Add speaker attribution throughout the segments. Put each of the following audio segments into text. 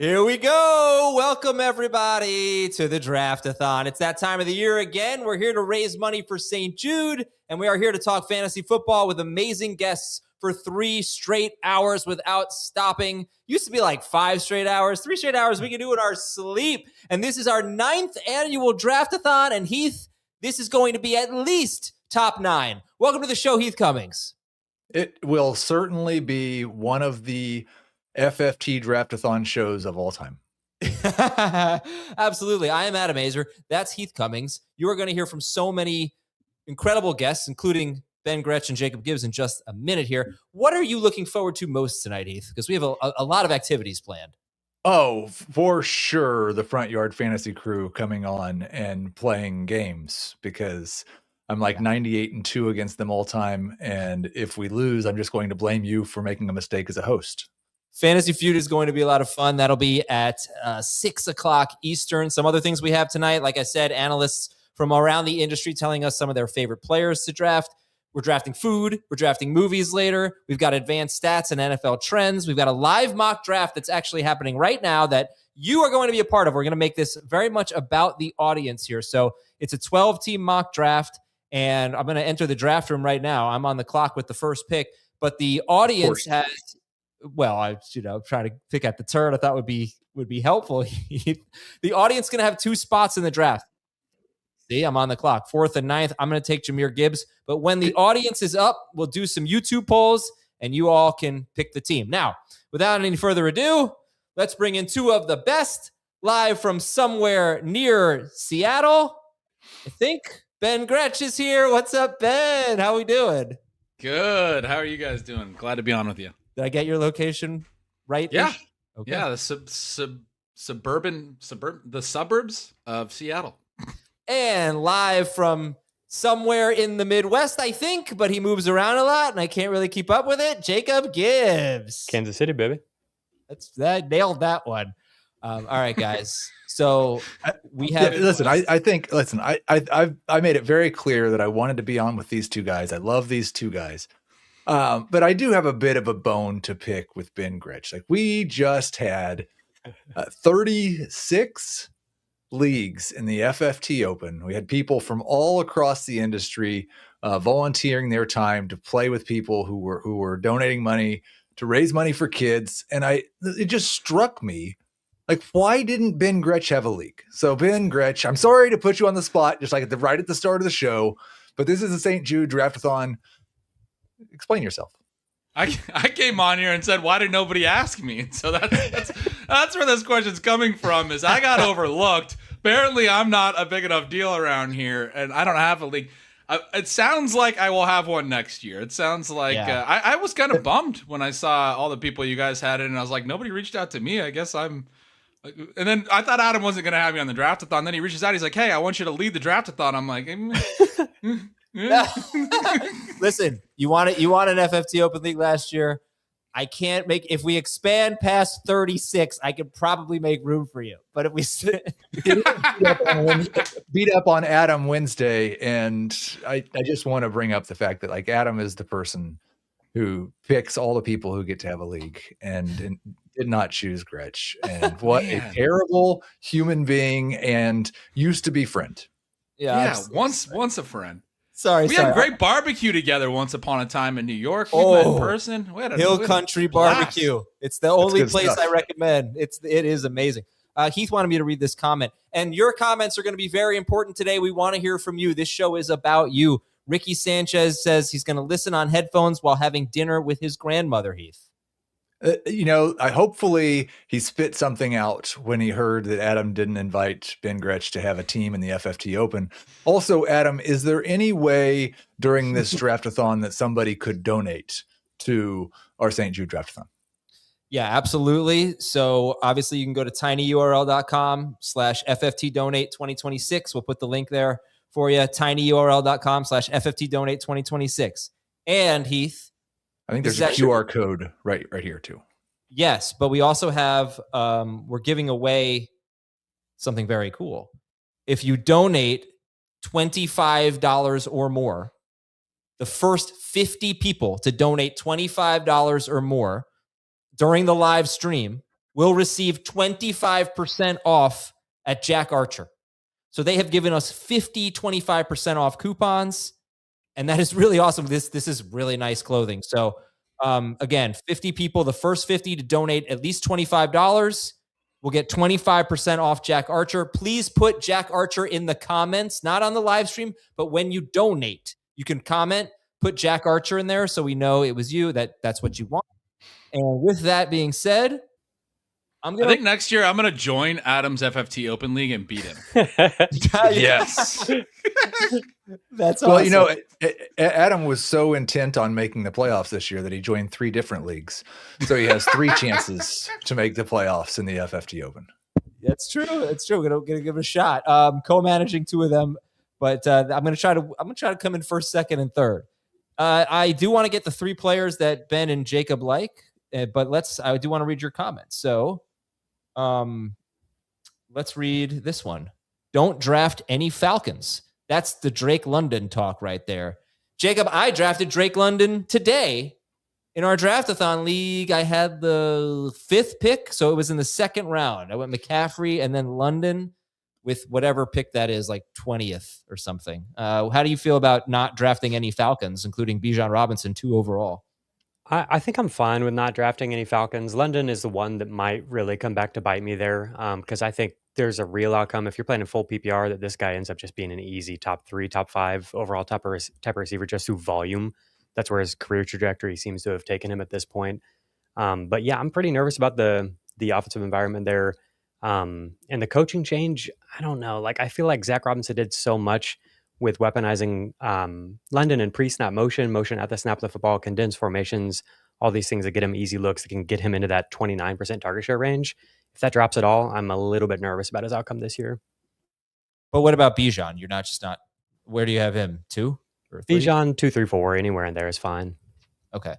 Speaker 1: Here we go. Welcome, everybody, to the Draft-a-thon. It's that time of the year again. We're here to raise money for St. Jude, and we are here to talk fantasy football with amazing guests for 3 straight hours without stopping. Used to be like 5 straight hours, 3 straight hours we can do in our sleep. And this is our 9th annual Draft-a-thon. And Heath, this is going to be at least top 9. Welcome to the show, Heath Cummings.
Speaker 2: It will certainly be one of the FFT Draft-a-thon shows of all time.
Speaker 1: Absolutely. I am Adam Azer. That's Heath Cummings. You are going to hear from so many incredible guests, including Ben Gretch and Jacob Gibbs in just a minute here. What are you looking forward to most tonight, Heath? Because we have a lot of activities planned.
Speaker 2: Oh, for sure. The Front Yard Fantasy crew coming on and playing games, because I'm like 98-2 against them all time. And if we lose, I'm just going to blame you for making a mistake as a host.
Speaker 1: Fantasy Feud is going to be a lot of fun. That'll be at 6 o'clock Eastern. Some other things we have tonight, like I said, analysts from around the industry telling us some of their favorite players to draft. We're drafting food. We're drafting movies later. We've got advanced stats and NFL trends. We've got a live mock draft that's actually happening right now that you are going to be a part of. We're going to make this very much about the audience here. So it's a 12-team mock draft, and I'm going to enter the draft room right now. I'm on the clock with the first pick, but the audience has... Well, I trying to pick at the turn I thought would be helpful. The audience is going to have 2 spots in the draft. See, I'm on the clock. 4th and 9th, I'm going to take Jameer Gibbs. But when the audience is up, we'll do some YouTube polls, and you all can pick the team. Now, without any further ado, let's bring in 2 of the best live from somewhere near Seattle. I think Ben Gretch is here. What's up, Ben? How we doing?
Speaker 3: Good. How are you guys doing? Glad to be on with you.
Speaker 1: Did I get your location right?
Speaker 3: Yeah.
Speaker 1: Okay.
Speaker 3: Yeah. The suburbs of Seattle.
Speaker 1: And live from somewhere in the Midwest, I think, but he moves around a lot and I can't really keep up with it. Jacob Gibbs.
Speaker 4: Kansas City, baby.
Speaker 1: That nailed that one. All right, guys. So we have.
Speaker 2: I made it very clear that I wanted to be on with these 2 guys. I love these 2 guys. But I do have a bit of a bone to pick with Ben Gretch. Like, we just had 36 leagues in the FFT Open. We had people from all across the industry volunteering their time to play with people who were donating money to raise money for kids. And it just struck me, like, why didn't Ben Gretch have a league? So Ben Gretch, I'm sorry to put you on the spot, just like right at the start of the show, but this is the St. Jude Draft-a-thon. Explain yourself.
Speaker 3: I came on here and said, why did nobody ask me? And so that's where this question's coming from, is I got overlooked. Apparently I'm not a big enough deal around here, and I don't have a league. It sounds like I will have one next year. It sounds like I was kind of bummed when I saw all the people you guys had in, and I was like, nobody reached out to me. I guess I'm... And then I thought Adam wasn't going to have me on the Draft-a-thon. Then he reaches out. He's like, hey, I want you to lead the Draft-a-thon. I'm like...
Speaker 1: Listen, you want an FFT Open League last year. I can't make, if we expand past 36, I could probably make room for you. But if we
Speaker 2: beat up on Adam Wednesday, and I just want to bring up the fact that, like, Adam is the person who picks all the people who get to have a league and did not choose Gretch. And what a terrible human being, and used to be friend.
Speaker 3: Yeah, once a friend.
Speaker 1: Sorry,
Speaker 3: we had great barbecue together once upon a time in New York. We met in person. We had a
Speaker 1: Hill Country Barbecue. It's the only place I recommend. It is amazing. Heath wanted me to read this comment, and your comments are going to be very important today. We want to hear from you. This show is about you. Ricky Sanchez says he's going to listen on headphones while having dinner with his grandmother, Heath.
Speaker 2: Hopefully he spit something out when he heard that Adam didn't invite Ben Gretch to have a team in the FFT Open. Also, Adam, is there any way during this draft-a-thon that somebody could donate to our St. Jude Draft-a-thon?
Speaker 1: Yeah, absolutely. So obviously you can go to tinyurl.com/FFT donate 2026. We'll put the link there for you. tinyurl.com/FFT donate 2026. And Heath,
Speaker 2: I think there's a QR code right here too.
Speaker 1: Yes, but we also have, we're giving away something very cool. If you donate $25 or more, the first 50 people to donate $25 or more during the live stream will receive 25% off at Jack Archer. So they have given us 25% off coupons. And that is really awesome. This is really nice clothing. So again, 50 people, the first 50 to donate at least $25 will get 25% off Jack Archer. Please put Jack Archer in the comments, not on the live stream, but when you donate, you can comment, put Jack Archer in there so we know it was you, that's what you want. And with that being said, I
Speaker 3: think next year I'm going to join Adam's FFT Open League and beat him.
Speaker 2: Yes.
Speaker 1: That's
Speaker 2: well,
Speaker 1: awesome.
Speaker 2: Adam was so intent on making the playoffs this year that he joined 3 different leagues. So he has 3 chances to make the playoffs in the FFT Open.
Speaker 1: That's true. It's true. We're gonna give it a shot. Co-managing 2 of them, but I'm gonna try to come in first, second, and third. I do want to get the 3 players that Ben and Jacob like, but I do want to read your comments. So, let's read this one. Don't draft any Falcons. That's the Drake London talk right there. Jacob, I drafted Drake London today in our draft-a-thon league. I had the 5th pick, so it was in the 2nd round. I went McCaffrey and then London with whatever pick that is, like 20th or something. How do you feel about not drafting any Falcons, including Bijan Robinson, 2 overall?
Speaker 4: I think I'm fine with not drafting any Falcons. London is the one that might really come back to bite me there, because I think there's a real outcome if you're playing in full PPR that this guy ends up just being an easy top 3, top 5 overall type of receiver just through volume. That's where his career trajectory seems to have taken him at this point. But yeah, I'm pretty nervous about the offensive environment there. And the coaching change, I don't know. Like, I feel like Zach Robinson did so much with weaponizing London and pre-snap motion at the snap of the football, condensed formations, all these things that get him easy looks that can get him into that 29% target share range. If that drops at all, I'm a little bit nervous about his outcome this year.
Speaker 1: But what about Bijan? You're not where do you have him? 2 or 3?
Speaker 4: Bijan 2, 3, 4, anywhere in there is fine.
Speaker 1: Okay.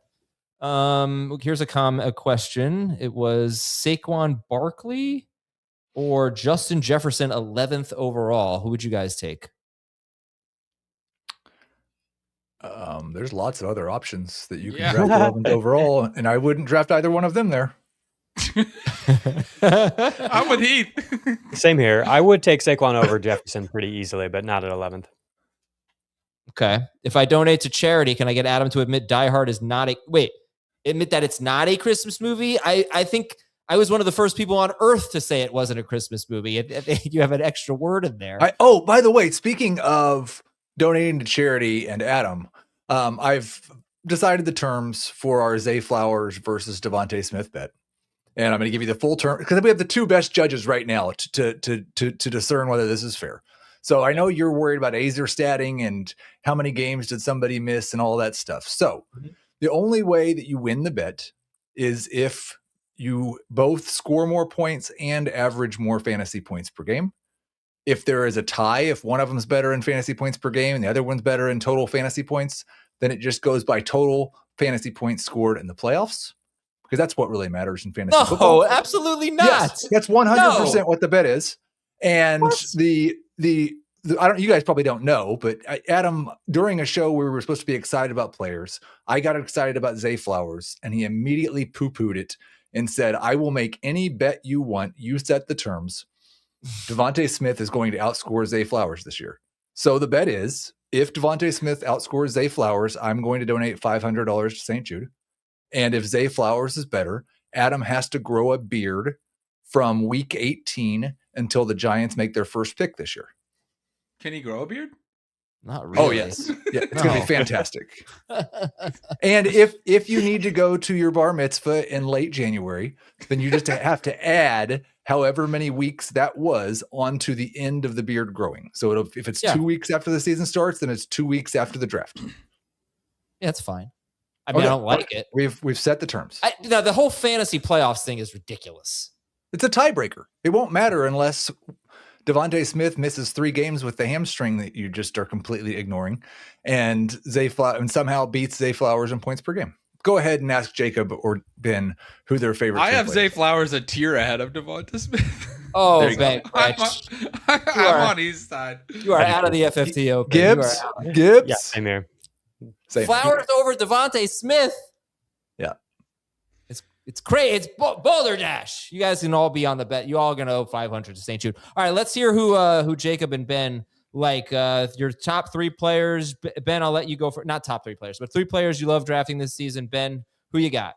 Speaker 1: Here's a question. It was Saquon Barkley or Justin Jefferson 11th overall. Who would you guys take?
Speaker 2: There's lots of other options that you can draft 11th overall, and I wouldn't draft either one of them there.
Speaker 3: I'm with Heath.
Speaker 4: Same here. I would take Saquon over Jefferson pretty easily, but not at 11th.
Speaker 1: Okay. If I donate to charity, can I get Adam to admit Die Hard is not admit that it's not a Christmas movie? I think I was one of the first people on earth to say it wasn't a Christmas movie. You have an extra word in there.
Speaker 2: By the way, speaking of donating to charity and Adam, I've decided the terms for our Zay Flowers versus Devontae Smith bet. And I'm going to give you the full term because we have the 2 best judges right now to discern whether this is fair. So I know you're worried about Azer statting and how many games did somebody miss and all that stuff. So the only way that you win the bet is if you both score more points and average more fantasy points per game. If there is a tie, if one of them's better in fantasy points per game and the other one's better in total fantasy points, then it just goes by total fantasy points scored in the playoffs. Because that's what really matters in fantasy football.
Speaker 1: No, absolutely not.
Speaker 2: Yes, that's 100% what the bet is. And the you guys probably don't know, but Adam, during a show where we were supposed to be excited about players, I got excited about Zay Flowers, and he immediately poo-pooed it and said, I will make any bet you want. You set the terms. Devontae Smith is going to outscore Zay Flowers this year. So the bet is, if Devontae Smith outscores Zay Flowers, I'm going to donate $500 to St. Jude. And if Zay Flowers is better, Adam has to grow a beard from week 18 until the Giants make their first pick this year.
Speaker 3: Can he grow a beard?
Speaker 1: Not really.
Speaker 2: Oh, yes. Yeah, it's going to be fantastic. And if you need to go to your bar mitzvah in late January, then you just have to add however many weeks that was onto the end of the beard growing. So if it's 2 weeks after the season starts, then it's 2 weeks after the draft.
Speaker 1: Yeah, it's fine. I mean, I don't like it.
Speaker 2: We've set the terms.
Speaker 1: The whole fantasy playoffs thing is ridiculous.
Speaker 2: It's a tiebreaker. It won't matter unless Devontae Smith misses 3 games with the hamstring that you just are completely ignoring, and somehow beats Zay Flowers in points per game. Go ahead and ask Jacob or Ben who their favorite.
Speaker 3: I have Zay Flowers a tier ahead of Devontae Smith.
Speaker 1: Oh, Ben,
Speaker 3: I'm on his side.
Speaker 1: You are out of the FFT Open.
Speaker 2: Gibbs.
Speaker 4: Yeah, same here.
Speaker 1: Flowers over Devontae Smith.
Speaker 2: Yeah.
Speaker 1: It's crazy. It's Boulder Dash. You guys can all be on the bet. You all going to owe 500 to St. Jude. All right, let's hear who Jacob and Ben like. Your top 3 players. Ben, I'll let you go for not top 3 players, but 3 players you love drafting this season. Ben, who you got?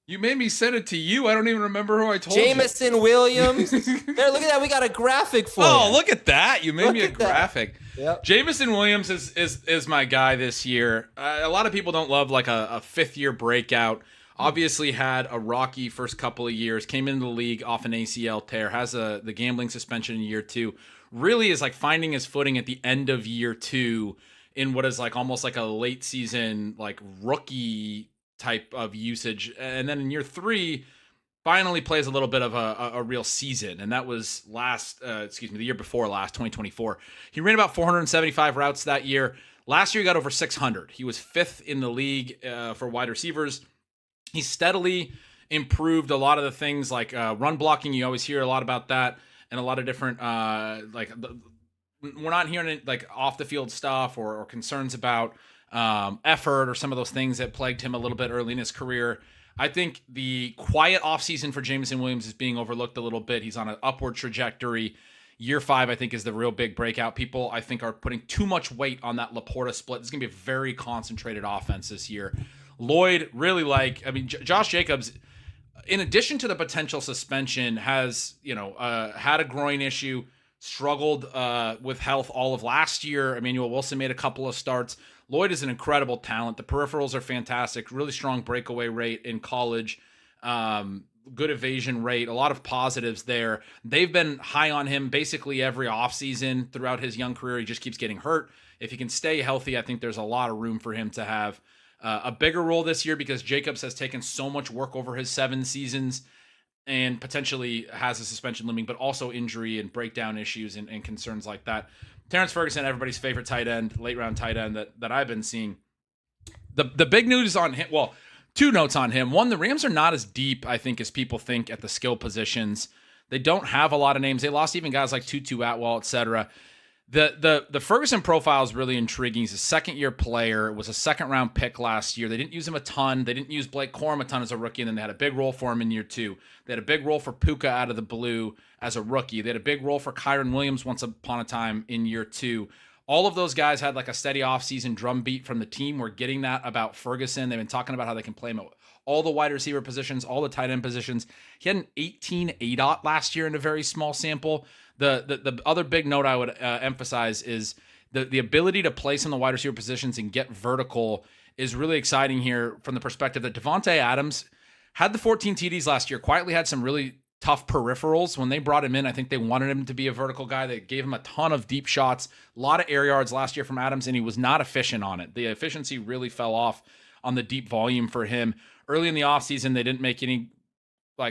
Speaker 3: You made me send it to you. I don't even remember who I told you.
Speaker 1: Jamison Williams. There, look at that. We got a graphic for you.
Speaker 3: Oh, look at that. You made me a graphic.
Speaker 1: Yep.
Speaker 3: Jamison Williams is my guy this year. A lot of people don't love like a 5th-year breakout. Obviously had a rocky first couple of years. Came into the league off an ACL tear. Has the gambling suspension in year 2. Really is like finding his footing at the end of year 2 in what is like almost like a late season like rookie type of usage, and then in year 3 finally plays a little bit of a real season, and that was the year before last, 2024. He ran about 475 routes that year. Last year he got over 600. He was 5th in the league for wide receivers. He steadily improved a lot of the things like run blocking. You always hear a lot about that, and a lot of different we're not hearing like off the field stuff or concerns about effort or some of those things that plagued him a little bit early in his career. I think the quiet offseason for Jamison Williams is being overlooked a little bit. He's on an upward trajectory. Year 5, I think, is the real big breakout. People, I think, are putting too much weight on that Laporta split. It's going to be a very concentrated offense this year. Lloyd, really Josh Jacobs, in addition to the potential suspension, has, had a groin issue, struggled with health all of last year. Emmanuel Wilson made a couple of starts. Lloyd is an incredible talent. The peripherals are fantastic. Really strong breakaway rate in college. Good evasion rate. A lot of positives there. They've been high on him basically every offseason throughout his young career. He just keeps getting hurt. If he can stay healthy, I think there's a lot of room for him to have a bigger role this year because Jacobs has taken so much work over his 7 seasons and potentially has a suspension looming, but also injury and breakdown issues and concerns like that. Terrence Ferguson, everybody's favorite tight end, late round tight end that I've been seeing. The big news on him, 2 notes on him. One, the Rams are not as deep, I think, as people think at the skill positions. They don't have a lot of names. They lost even guys like Tutu Atwell, etc. The Ferguson profile is really intriguing. He's a 2nd-year player. Was a 2nd-round pick last year. They didn't use him a ton. They didn't use Blake Corum a ton as a rookie, and then they had a big role for him in year 2. They had a big role for Puka out of the blue as a rookie. They had a big role for Kyron Williams once upon a time in year 2. All of those guys had like a steady offseason drumbeat from the team. We're getting that about Ferguson. They've been talking about how they can play him at all the wide receiver positions, all the tight end positions. He had an 18 ADOT last year in a very small sample. The other big note I would emphasize is the ability to place in the wide receiver positions and get vertical is really exciting here from the perspective that Devontae Adams had the 14 TDs last year, quietly had some really tough peripherals. When they brought him in, I think they wanted him to be a vertical guy. They gave him a ton of deep shots, a lot of air yards last year from Adams, and he was not efficient on it. The efficiency really fell off on the deep volume for him. Early in the offseason, they didn't make any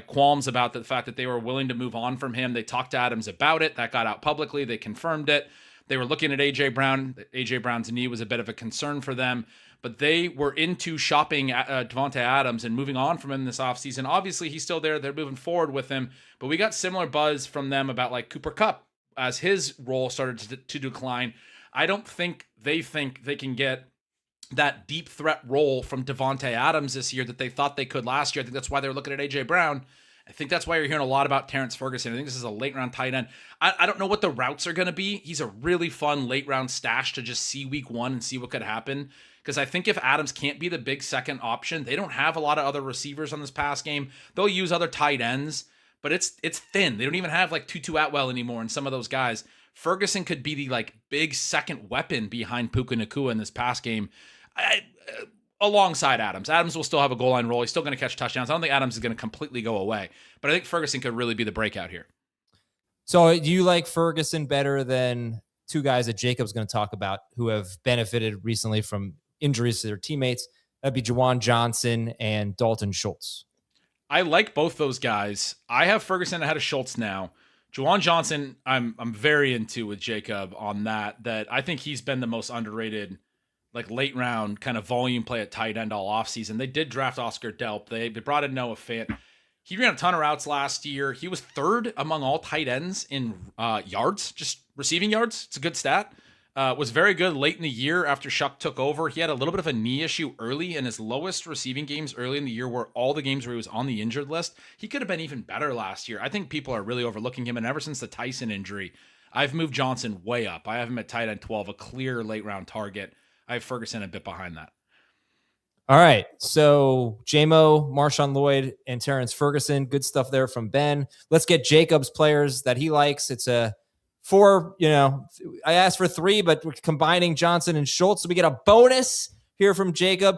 Speaker 3: qualms about the fact that they were willing to move on from him. They talked to Adams about it. That got out publicly. They confirmed it. They were looking at A.J. Brown. A.J. Brown's knee was a bit of a concern for them, but they were into shopping Devontae Adams and moving on from him this offseason. Obviously, he's still there. They're moving forward with him, but we got similar buzz from them about Cooper Kupp as his role started to decline. I don't think they can get that deep threat role from Devontae Adams this year that they thought they could last year. I think that's why they're looking at A.J. Brown. I think that's why you're hearing a lot about Terrence Ferguson. I think this is a late round tight end. I don't know what the routes are going to be. He's a really fun late round stash to just see week 1 and see what could happen. Because I think if Adams can't be the big second option, they don't have a lot of other receivers on this pass game. They'll use other tight ends, but it's thin. They don't even have Tutu Atwell anymore and some of those guys. Ferguson could be the big second weapon behind Puka Nacua in this pass game. Alongside Adams. Adams will still have a goal line role. He's still going to catch touchdowns. I don't think Adams is going to completely go away, but I think Ferguson could really be the breakout here.
Speaker 1: So do you like Ferguson better than 2 guys that Jacob's going to talk about who have benefited recently from injuries to their teammates? That'd be Juwan Johnson and Dalton Schultz.
Speaker 3: I like both those guys. I have Ferguson ahead of Schultz now. Juwan Johnson, I'm very into with Jacob on that I think he's been the most underrated late round kind of volume play at tight end all offseason. They did draft Oscar Delp. They brought in Noah Fant. He ran a ton of routes last year. He was 3rd among all tight ends in yards, just receiving yards. It's a good stat. Was very good late in the year after Shuck took over. He had a little bit of a knee issue early, and his lowest receiving games early in the year were all the games where he was on the injured list. He could have been even better last year. I think people are really overlooking him, and ever since the Tyson injury, I've moved Johnson way up. I have him at tight end 12, a clear late round target. I have Ferguson a bit behind that.
Speaker 1: All right. So JMO, Marshawn Lloyd, and Terrence Ferguson. Good stuff there from Ben. Let's get Jacob's players that he likes. It's a 4, I asked for 3, but we're combining Johnson and Schultz. So we get a bonus here from Jacob.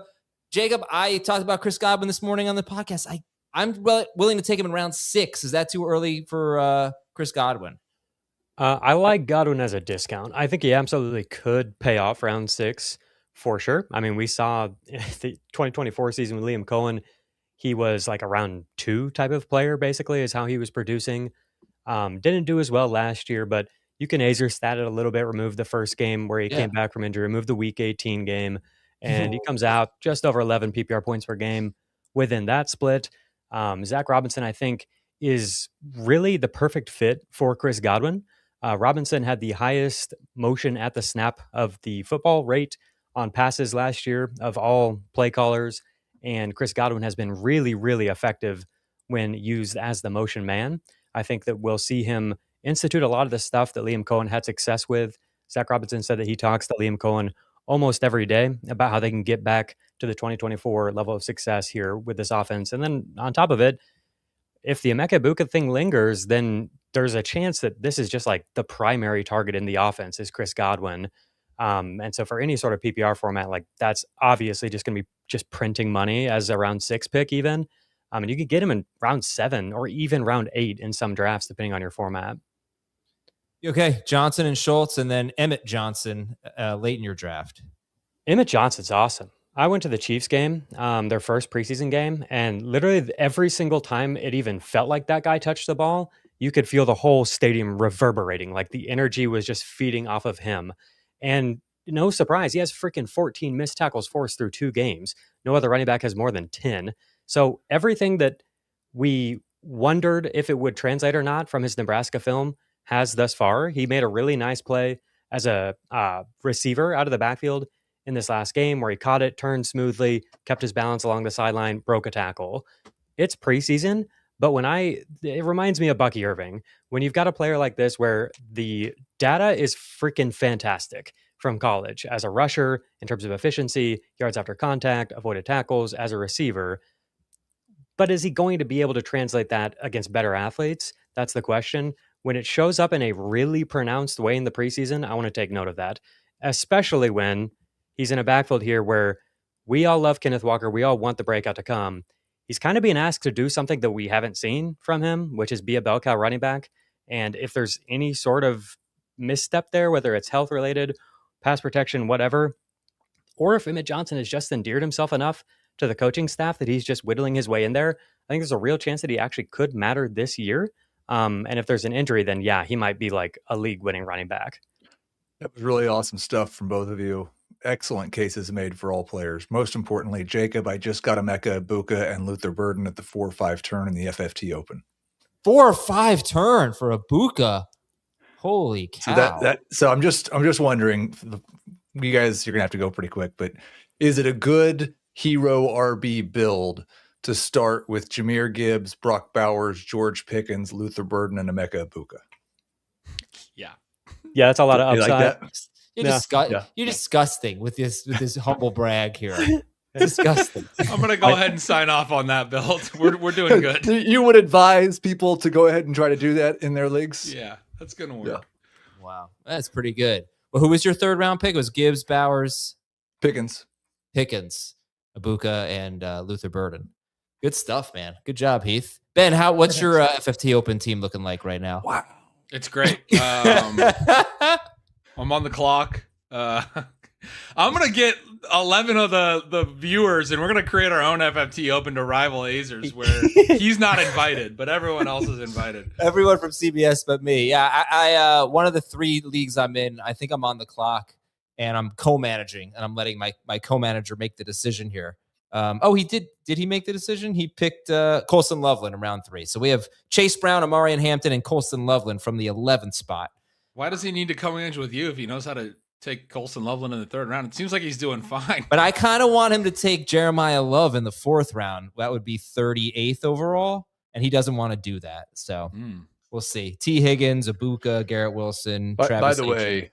Speaker 1: Jacob, I talked about Chris Godwin this morning on the podcast. I'm willing to take him in round 6. Is that too early for Chris Godwin?
Speaker 4: I like Godwin as a discount. I think he absolutely could pay off round 6 for sure. I mean, we saw the 2024 season with Liam Cohen. He was like a round 2 type of player, basically, is how he was producing. Didn't do as well last year, but you can Azer stat it a little bit, remove the first game where he came back from injury, remove the week 18 game, and he comes out just over 11 PPR points per game within that split. Zach Robinson, I think, is really the perfect fit for Chris Godwin. Robinson had the highest motion at the snap of the football rate on passes last year of all play callers, and Chris Godwin has been really, really effective when used as the motion man. I think that we'll see him institute a lot of the stuff that Liam Cohen had success with. Zach Robinson said that he talks to Liam Cohen almost every day about how they can get back to the 2024 level of success here with this offense. And then on top of it, if the Emeka Egbuka thing lingers, then there's a chance that this is just like the primary target in the offense is Chris Godwin. And so for any sort of PPR format, like that's obviously just going to be just printing money as a round 6 pick even. And you could get him in round 7 or even round 8 in some drafts, depending on your format.
Speaker 1: Okay, Johnson and Schultz, and then Emmett Johnson late in your draft.
Speaker 4: Emmett Johnson's awesome. I went to the Chiefs game, their first preseason game, and literally every single time it even felt like that guy touched the ball, you could feel the whole stadium reverberating. Like the energy was just feeding off of him. And no surprise, he has freaking 14 missed tackles forced through 2 games. No other running back has more than 10. So everything that we wondered if it would translate or not from his Nebraska film has thus far. He made a really nice play as a receiver out of the backfield in this last game where he caught it, turned smoothly, kept his balance along the sideline, broke a tackle. It's preseason, but it reminds me of Bucky Irving. When you've got a player like this where the data is freaking fantastic from college as a rusher in terms of efficiency, yards after contact, avoided tackles, as a receiver. But is he going to be able to translate that against better athletes? That's the question. When it shows up in a really pronounced way in the preseason, I want to take note of that, especially when he's in a backfield here where we all love Kenneth Walker. We all want the breakout to come. He's kind of being asked to do something that we haven't seen from him, which is be a bell cow running back. And if there's any sort of misstep there, whether it's health related, pass protection, whatever, or if Emmett Johnson has just endeared himself enough to the coaching staff that he's just whittling his way in there, I think there's a real chance that he actually could matter this year. And if there's an injury, then yeah, he might be like a league-winning running back.
Speaker 2: That was really awesome stuff from both of you. Excellent cases made for all players. Most importantly, Jacob, I just got Emeka Egbuka and Luther Burden at the 4-5 turn in the FFT Open.
Speaker 1: 4-5 turn for Egbuka. Holy cow!
Speaker 2: So I'm just wondering, you guys, you're gonna have to go pretty quick, but is it a good hero RB build to start with Jahmyr Gibbs, Brock Bowers, George Pickens, Luther Burden, and Emeka Egbuka?
Speaker 3: Yeah,
Speaker 4: that's a lot of upside.
Speaker 1: You're disgusting with this humble brag here. Disgusting.
Speaker 3: I'm gonna go ahead and sign off on that build. We're doing good.
Speaker 2: You would advise people to go ahead and try to do that in their leagues?
Speaker 3: Yeah, that's gonna work.
Speaker 1: Yeah. Wow, that's pretty good. Well, who was your 3rd round pick? It was Gibbs, Bowers,
Speaker 2: Pickens,
Speaker 1: Egbuka, and Luther Burden. Good stuff, man. Good job, Heath. Ben, what's your FFT Open team looking like right now?
Speaker 2: Wow,
Speaker 3: it's great. I'm on the clock. I'm going to get 11 of the viewers, and we're going to create our own FFT Open to rival Azers, where he's not invited, but everyone else is invited.
Speaker 1: Everyone from CBS but me. Yeah, I one of the 3 leagues I'm in, I think I'm on the clock, and I'm co-managing, and I'm letting my co-manager make the decision here. He did he make the decision? He picked Colston Loveland in round 3. So we have Chase Brown, Amarian Hampton, and Colston Loveland from the 11th spot.
Speaker 3: Why does he need to co-manage with you if he knows how to take Colson Loveland in the 3rd round. It seems like he's doing fine.
Speaker 1: But I kind of want him to take Jeremiah Love in the 4th round. That would be 38th overall, and he doesn't want to do that. So we'll see. T. Higgins, Ibuka, Garrett Wilson,
Speaker 2: By
Speaker 1: Travis
Speaker 2: the
Speaker 1: Etienne.
Speaker 2: way,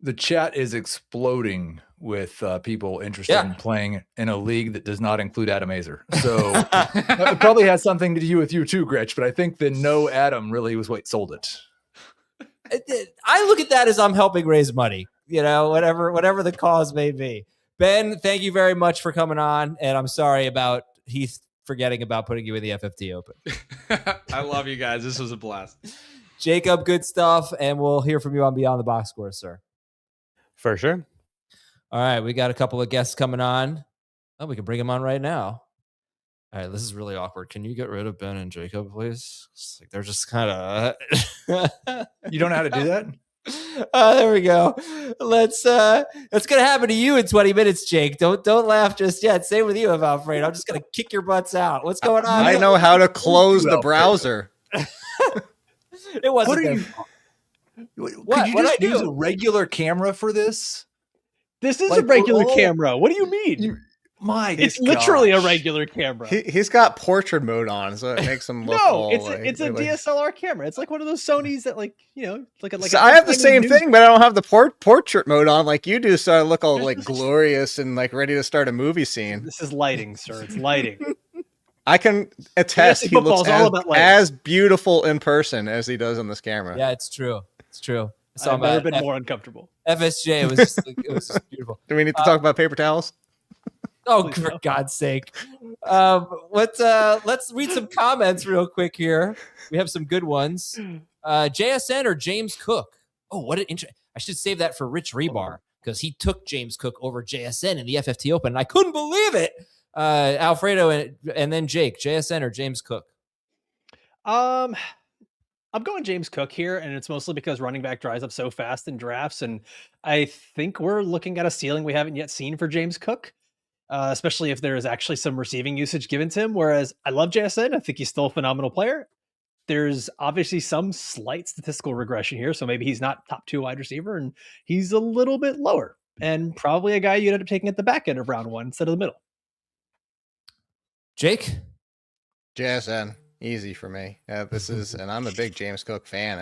Speaker 2: the chat is exploding with people interested in playing in a league that does not include Adam Azer. So it probably has something to do with you too, Gretch, but I think the no Adam really was what sold it.
Speaker 1: I look at that as I'm helping raise money, whatever the cause may be. Ben, thank you very much for coming on, and I'm sorry about Heath forgetting about putting you in the FFT Open.
Speaker 3: I love you guys. This was a blast.
Speaker 1: Jacob, good stuff, and we'll hear from you on Beyond the Box Score, sir.
Speaker 4: For sure.
Speaker 1: All right, we got a couple of guests coming on. Oh, we can bring them on right now. All right, this is really awkward. Can you get rid of Ben and Jacob, please? It's like they're just kind of.
Speaker 2: You don't know how to do that?
Speaker 1: There we go. That's gonna happen to you in 20 minutes, Jake. Don't laugh just yet. Same with you, Alfredo. I'm just gonna kick your butts out. What's going on?
Speaker 5: I know how to close the browser.
Speaker 1: It wasn't.
Speaker 2: Could you just use a regular camera for this?
Speaker 6: This is a regular camera. What do you mean? It's literally a regular camera.
Speaker 5: He's got portrait mode on, so it makes him look.
Speaker 6: It's a DSLR camera. It's like one of those Sonys that,
Speaker 5: So I have the same thing, but I don't have the portrait mode on like you do, so I look all glorious and ready to start a movie scene.
Speaker 6: This is lighting, sir. It's lighting.
Speaker 5: I can attest he looks as beautiful in person as he does on this camera.
Speaker 1: Yeah, it's true. It's true.
Speaker 6: I've never been more uncomfortable.
Speaker 1: FSJ, it was just beautiful.
Speaker 5: Do we need to talk about paper towels?
Speaker 1: Oh, for God's sake. Let's read some comments real quick here. We have some good ones. JSN or James Cook? Oh, what an interesting. I should save that for Rich Hribar because he took James Cook over JSN in the FFT Open, and I couldn't believe it. Alfredo and then Jake, JSN or James Cook?
Speaker 6: I'm going James Cook here, and it's mostly because running back dries up so fast in drafts, and I think we're looking at a ceiling we haven't yet seen for James Cook, especially if there is actually some receiving usage given to him, whereas I love JSN. I think he's still a phenomenal player. There's obviously some slight statistical regression here, so maybe he's not top 2 wide receiver, and he's a little bit lower, and probably a guy you'd end up taking at the back end of round 1 instead of the middle.
Speaker 1: Jake?
Speaker 5: JSN. Easy for me. And I'm a big James Cook fan.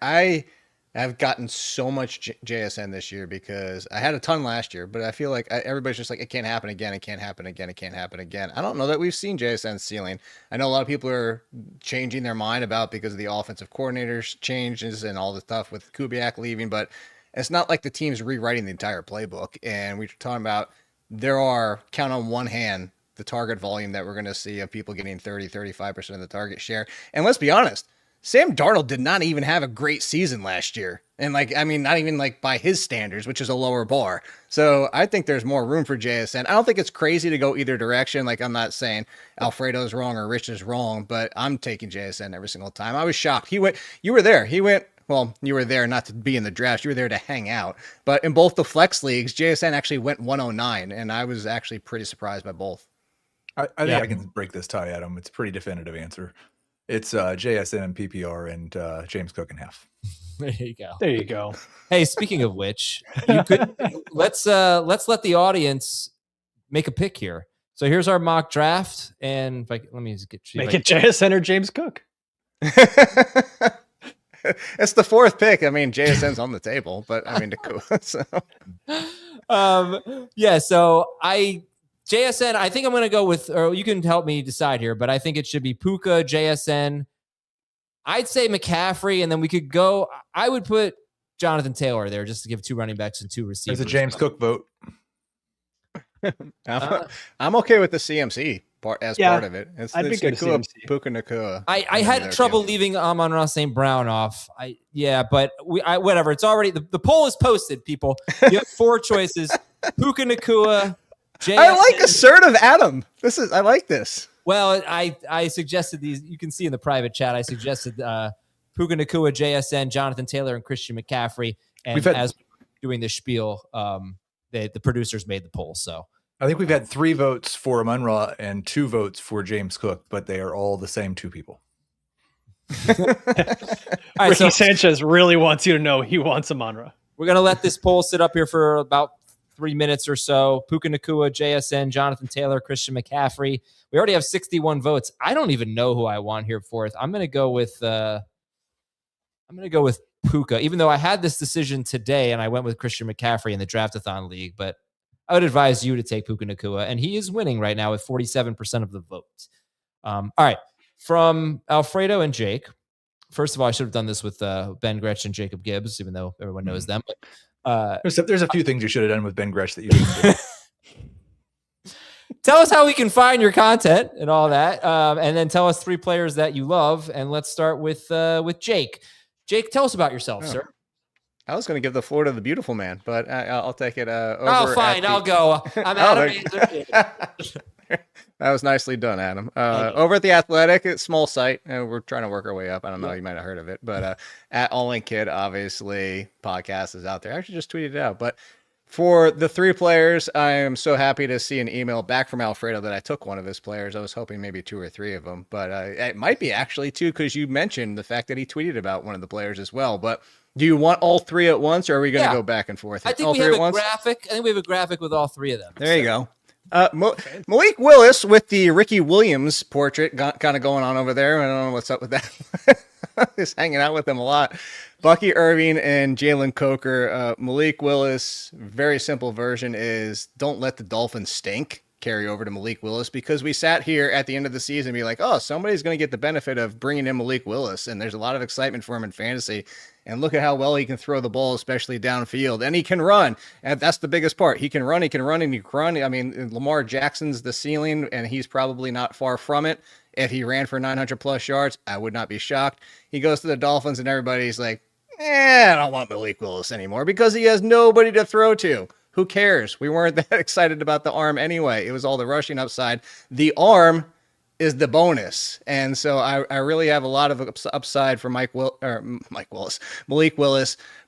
Speaker 5: I have gotten so much JSN this year because I had a ton last year, but I feel like everybody's just like, it can't happen again. It can't happen again. It can't happen again. I don't know that we've seen JSN's ceiling. I know a lot of people are changing their mind about because of the offensive coordinators changes and all the stuff with Kubiak leaving, but it's not like the team's rewriting the entire playbook. And we're talking about there are, count on one hand, the target volume that we're going to see of people getting 35% of the target share. And let's be honest, Sam Darnold did not even have a great season last year. And not even by his standards, which is a lower bar. So I think there's more room for JSN. I don't think it's crazy to go either direction. I'm not saying Alfredo's wrong or Rich is wrong, but I'm taking JSN every single time. I was shocked. You were there. Well, you were there not to be in the draft. You were there to hang out. But in both the flex leagues, JSN actually went 109, and I was actually pretty surprised by both.
Speaker 2: I think I can break this tie, Adam. It's a pretty definitive answer. It's JSN and PPR and James Cook in half.
Speaker 1: There you go.
Speaker 6: There you go.
Speaker 1: Hey, speaking of which, you could let's let the audience make a pick here. So here's our mock draft, and let me just get
Speaker 6: make it JSN or James Cook.
Speaker 5: It's the 4th pick. I mean, JSN's on the table, but I mean, so.
Speaker 1: JSN, I think I'm going to go with, or you can help me decide here, but I think it should be Puka, JSN. I'd say McCaffrey, and then we could go, I would put Jonathan Taylor there just to give 2 running backs and 2 receivers.
Speaker 2: There's a James Cook vote.
Speaker 5: I'm okay with the CMC part of it. It's Puka Nacua.
Speaker 1: I had trouble leaving Amon-Ra St. Brown off. But whatever. It's already, the poll is posted, people. You have 4 choices. Puka Nacua, JSN.
Speaker 5: I like assertive Adam. I like this.
Speaker 1: Well, I suggested these. You can see in the private chat. I suggested Puka Nacua, JSN, Jonathan Taylor, and Christian McCaffrey. And as doing this spiel, the producers made the poll. So
Speaker 2: I think we've had 3 votes for Amon-Ra and 2 votes for James Cook, but they are all the same 2 people.
Speaker 6: All right, Ricky Sanchez really wants you to know he wants Amon-Ra.
Speaker 1: We're going to let this poll sit up here for about 3 minutes or so. Puka Nacua, JSN, Jonathan Taylor, Christian McCaffrey. We already have 61 votes. I don't even know who I want here fourth. I'm going to go with Puka, even though I had this decision today and I went with Christian McCaffrey in the Draft-a-thon league, but I would advise you to take Puka Nacua, and he is winning right now with 47% of the vote. All right, from Alfredo and Jake. First of all, I should have done this with Ben Gretch and Jacob Gibbs, even though everyone knows them. But
Speaker 2: there's a few things you should have done with Ben Gretch that you didn't do.
Speaker 1: Tell us how we can find your content and all that, and then tell us 3 players that you love. And let's start with Jake. Jake, tell us about yourself, sir.
Speaker 5: I was going to give the floor to the beautiful man, but I'll take it over.
Speaker 1: Oh, fine. I'll go. I'm Adam.
Speaker 5: That was nicely done, Adam. Over at The Athletic, it's small site, and we're trying to work our way up. I don't know. You might have heard of it, but at All In Kid, obviously, podcast is out there. I actually just tweeted it out. But for the 3 players, I am so happy to see an email back from Alfredo that I took one of his players. I was hoping maybe 2 or 3 of them, but it might be actually 2 because you mentioned the fact that he tweeted about one of the players as well. But do you want all 3 at once, or are we going to go back and forth?
Speaker 1: I think
Speaker 5: all
Speaker 1: we
Speaker 5: 3
Speaker 1: have
Speaker 5: at
Speaker 1: a
Speaker 5: once?
Speaker 1: graphic. I think we have a graphic with all 3 of them.
Speaker 5: There you go. Malik Willis with the Ricky Williams portrait kind of going on over there. I don't know what's up with that. Just hanging out with him a lot. Bucky Irving and Jalen Coker. Malik Willis, very simple version is don't let the Dolphins stink. Carry over to Malik Willis, because we sat here at the end of the season and be like, oh, somebody's going to get the benefit of bringing in Malik Willis. And there's a lot of excitement for him in fantasy. And look at how well he can throw the ball, especially downfield. And he can run. And that's the biggest part. He can run, and he can run. I mean, Lamar Jackson's the ceiling, and he's probably not far from it. If he ran for 900 plus yards, I would not be shocked. He goes to the Dolphins, and everybody's like, I don't want Malik Willis anymore because he has nobody to throw to. Who cares? We weren't that excited about the arm anyway. It was all the rushing upside. The arm is the bonus. And so I really have a lot of upside for Malik Willis.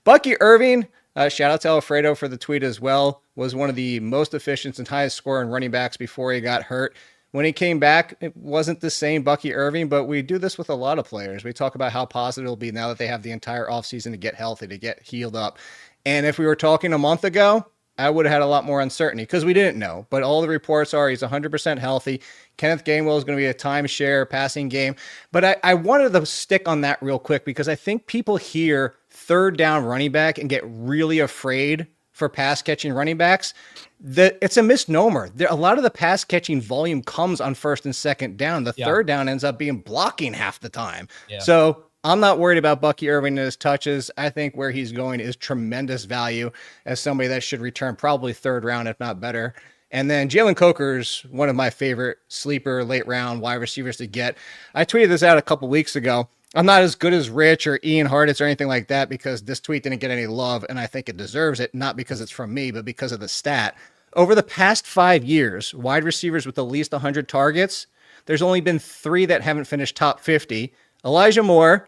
Speaker 5: Bucky Irving, shout out to Alfredo for the tweet as well, was one of the most efficient and highest scoring running backs before he got hurt. When he came back, it wasn't the same Bucky Irving, but we do this with a lot of players. We talk about how positive it'll be now that they have the entire offseason to get healthy, to get healed up. And if we were talking a month ago, I would have had a lot more uncertainty because we didn't know. But all the reports are he's 100% healthy. Kenneth Gainwell is going to be a timeshare passing game. But I wanted to stick on that real quick because I think people hear 3rd down running back and get really afraid for pass catching running backs. It's a misnomer. A lot of the pass catching volume comes on 1st and 2nd down. The 3rd down ends up being blocking half the time. Yeah. So I'm not worried about Bucky Irving and his touches. I think where he's going is tremendous value as somebody that should return probably 3rd round, if not better. And then Jalen Coker's one of my favorite sleeper late round wide receivers to get. I tweeted this out a couple weeks ago. I'm not as good as Rich or Ian Hartitz or anything like that because this tweet didn't get any love, and I think it deserves it, not because it's from me, but because of the stat. Over the past 5 years, wide receivers with at least 100 targets, there's only been 3 that haven't finished top 50. Elijah Moore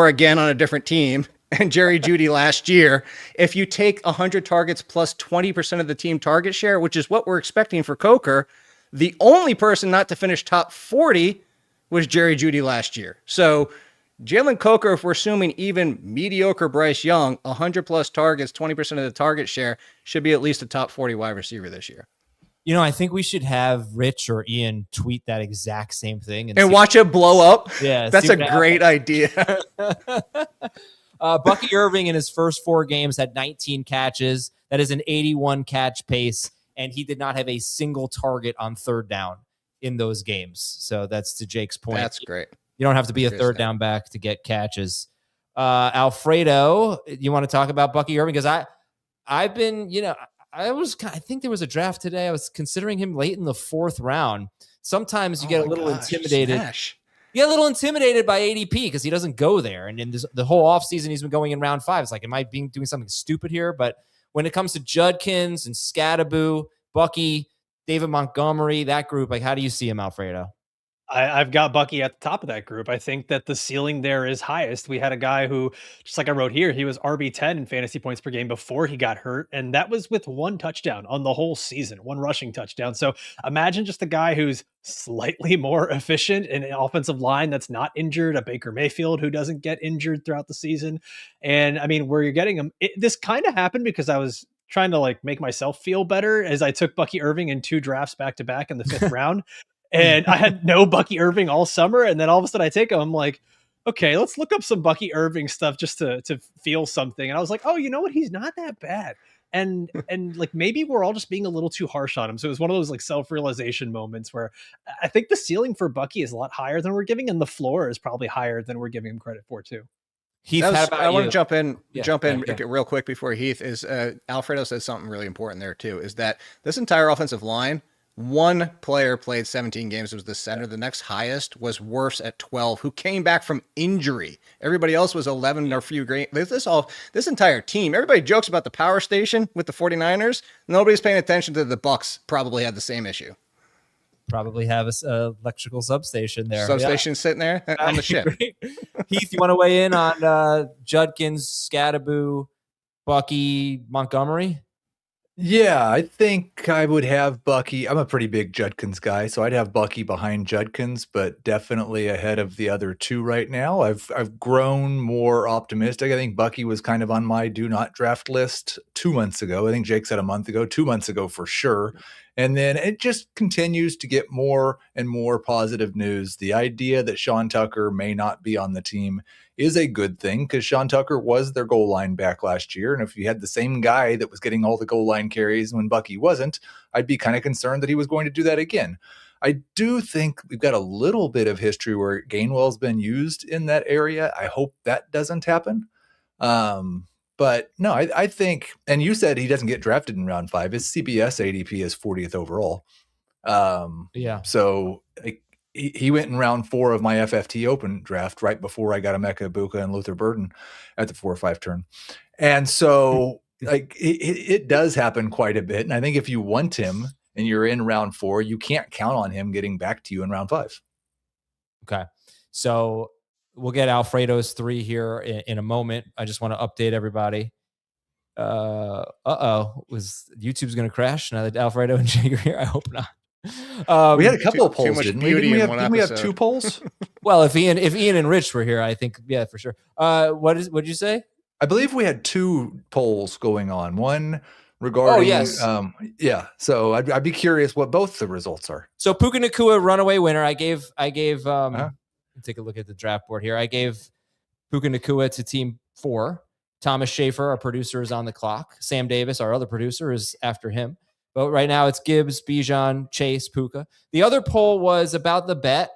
Speaker 5: again on a different team, and Jerry Jeudy last year. If you take 100 targets plus 20% of the team target share, which is what we're expecting for Coker, the only person not to finish top 40 was Jerry Jeudy last year. So Jalen Coker, if we're assuming even mediocre Bryce Young, 100 plus targets, 20% of the target share, should be at least a top 40 wide receiver this year.
Speaker 1: You know, I think we should have Rich or Ian tweet that exact same thing.
Speaker 5: And watch it blow up?
Speaker 1: Yeah.
Speaker 5: That's a great idea.
Speaker 1: Bucky Irving in his first 4 games had 19 catches. That is an 81 catch pace, and he did not have a single target on 3rd down in those games. So that's to Jake's point.
Speaker 5: That's great.
Speaker 1: You don't have to be a 3rd down back to get catches. Alfredo, you want to talk about Bucky Irving? Because I've been, I think there was a draft today. I was considering him late in the 4th round. Sometimes you get a little intimidated. You get a little intimidated by ADP because he doesn't go there. And in the whole offseason, he's been going in round 5. It's like, am I doing something stupid here? But when it comes to Judkins and Scadaboo, Bucky, David Montgomery, that group, like, how do you see him, Alfredo?
Speaker 6: I've got Bucky at the top of that group. I think that the ceiling there is highest. We had a guy who, just like I wrote here, he was RB10 in fantasy points per game before he got hurt. And that was with 1 touchdown on the whole season, 1 rushing touchdown. So imagine just a guy who's slightly more efficient in an offensive line that's not injured, a Baker Mayfield who doesn't get injured throughout the season. And I mean, where you're getting him, this kind of happened because I was trying to like make myself feel better as I took Bucky Irving in 2 drafts back to back in the 5th round. And I had no Bucky Irving all summer. And then all of a sudden I take him, I'm like, okay, let's look up some Bucky Irving stuff just to feel something. And I was like, oh, you know what? He's not that bad. And like, maybe we're all just being a little too harsh on him. So it was one of those like self-realization moments where I think the ceiling for Bucky is a lot higher than we're giving. And the floor is probably higher than we're giving him credit for too.
Speaker 1: Heath,
Speaker 5: I want to jump in
Speaker 1: Yeah.
Speaker 5: real quick before Heath is Alfredo says something really important there too, is that this entire offensive line, 1 player played 17 games, it was the center. The next highest was Worse at 12, who came back from injury. Everybody else was 11 or few great. This entire team, everybody jokes about the power station with the 49ers. Nobody's paying attention to the Bucks probably had the same issue.
Speaker 1: Probably have a electrical substation there.
Speaker 5: Substation sitting there on the ship.
Speaker 1: Heath, you want to weigh in on Judkins, Scadaboo, Bucky, Montgomery?
Speaker 2: Yeah, I think I would have Bucky. I'm a pretty big Judkins guy, so I'd have Bucky behind Judkins, but definitely ahead of the other 2 right now. I've grown more optimistic. I think Bucky was kind of on my do not draft list 2 months ago. I think Jake said a month ago, 2 months ago for sure. And then it just continues to get more and more positive news. The idea that Sean Tucker may not be on the team is a good thing because Sean Tucker was their goal line back last year. And if you had the same guy that was getting all the goal line carries when Bucky wasn't, I'd be kind of concerned that he was going to do that again. I do think we've got a little bit of history where Gainwell's been used in that area. I hope that doesn't happen. But no, I think, and you said he doesn't get drafted in round 5. His CBS ADP is 40th overall. So he went in round 4 of my FFT Open draft right before I got Emeka Ibuka and Luther Burden at the 4 or 5 turn. And so like it does happen quite a bit. And I think if you want him and you're in round 4, you can't count on him getting back to you in round 5.
Speaker 1: Okay. So we'll get Alfredo's 3 here in a moment. I just want to update everybody. Was YouTube's going to crash now that Alfredo and Jake are here? I hope not.
Speaker 2: We had a couple of polls, didn't we? Didn't we have 2 polls?
Speaker 1: Well, if Ian and Rich were here, I think, yeah, for sure. What'd you say?
Speaker 2: I believe we had 2 polls going on. One regarding,
Speaker 1: yes.
Speaker 2: So I'd be curious what both the results are.
Speaker 1: So Puka Nacua, runaway winner. I gave take a look at the draft board here. I gave Puka Nacua to team 4. Thomas Schaefer, our producer, is on the clock. Sam Davis, our other producer, is after him. But right now it's Gibbs, Bijan, Chase, Puka. The other poll was about the bet.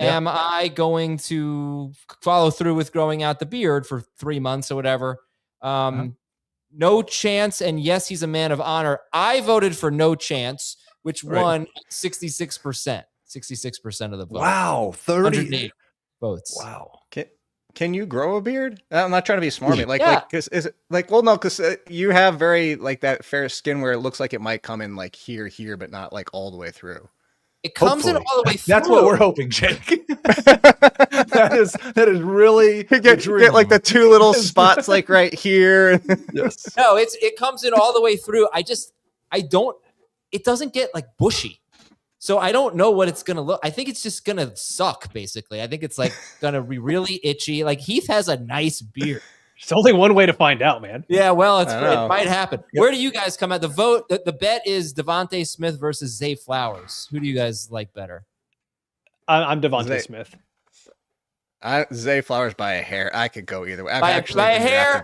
Speaker 1: Yep. Am I going to follow through with growing out the beard for 3 months or whatever? No chance. And yes, he's a man of honor. I voted for no chance, which won 66%. 66% of the vote.
Speaker 2: Wow. 30
Speaker 1: votes.
Speaker 2: Wow.
Speaker 5: Can you grow a beard? I'm not trying to be smarmy. Is it like, well, no, because you have very like that fair skin where it looks like it might come in like here, but not like all the way through.
Speaker 1: It comes in all the way through.
Speaker 2: That's what we're hoping, Jake. that is really
Speaker 5: get like the 2 little spots like right here.
Speaker 2: Yes.
Speaker 1: No, it comes in all the way through. It doesn't get like bushy. So I don't know what it's going to look. I think it's just going to suck, basically. I think it's like going to be really itchy. Like Heath has a nice beard.
Speaker 6: There's only one way to find out, man.
Speaker 1: Yeah, well, it might happen. Yep. Where do you guys come at? The vote, the bet is Devontae Smith versus Zay Flowers. Who do you guys like better?
Speaker 6: I'm Devontae Smith.
Speaker 5: Zay Flowers by a hair. I could go either way.
Speaker 1: By a hair.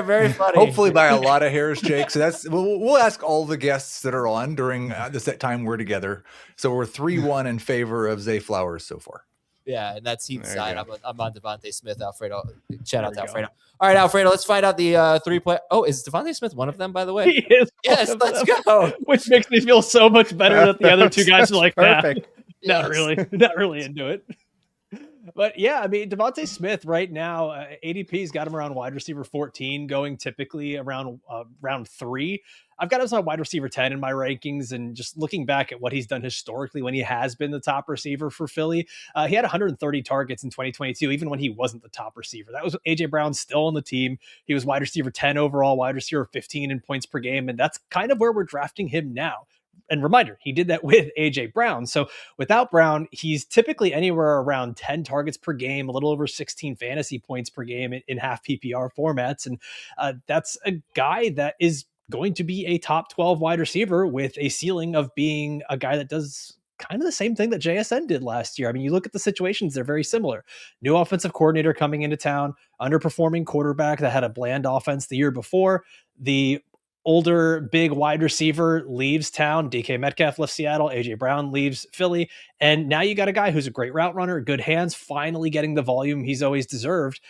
Speaker 1: Very funny.
Speaker 2: Hopefully by a lot of hairs, Jake. So we'll ask all the guests that are on during this time we're together. So we're 3-1 in favor of Zay Flowers so far.
Speaker 1: Yeah, and that's Heath's side. I'm on Devontae Smith. Alfredo, shout out to Alfredo. All right, Alfredo, let's find out the 3 play. Oh, is Devontae Smith one of them, by the way?
Speaker 6: He is.
Speaker 1: Yes, let's go.
Speaker 6: Which makes me feel so much better that the other 2 guys are like,
Speaker 5: perfect.
Speaker 6: Not really into it. But yeah, I mean, Devontae Smith right now, ADP's got him around wide receiver 14, going typically around round 3. I've got him as my wide receiver 10 in my rankings. And just looking back at what he's done historically when he has been the top receiver for Philly, he had 130 targets in 2022, even when he wasn't the top receiver. That was AJ Brown still on the team. He was wide receiver 10 overall, wide receiver 15 in points per game. And that's kind of where we're drafting him now. And reminder, he did that with AJ Brown. So without Brown, he's typically anywhere around 10 targets per game, a little over 16 fantasy points per game in half PPR formats. And that's a guy that is going to be a top 12 wide receiver with a ceiling of being a guy that does kind of the same thing that JSN did last year. I mean, you look at the situations, they're very similar. New offensive coordinator coming into town, underperforming quarterback that had a bland offense the year before. The older big wide receiver leaves town. DK Metcalf left Seattle. AJ Brown leaves Philly. And now you got a guy who's a great route runner, good hands, finally getting the volume he's always deserved.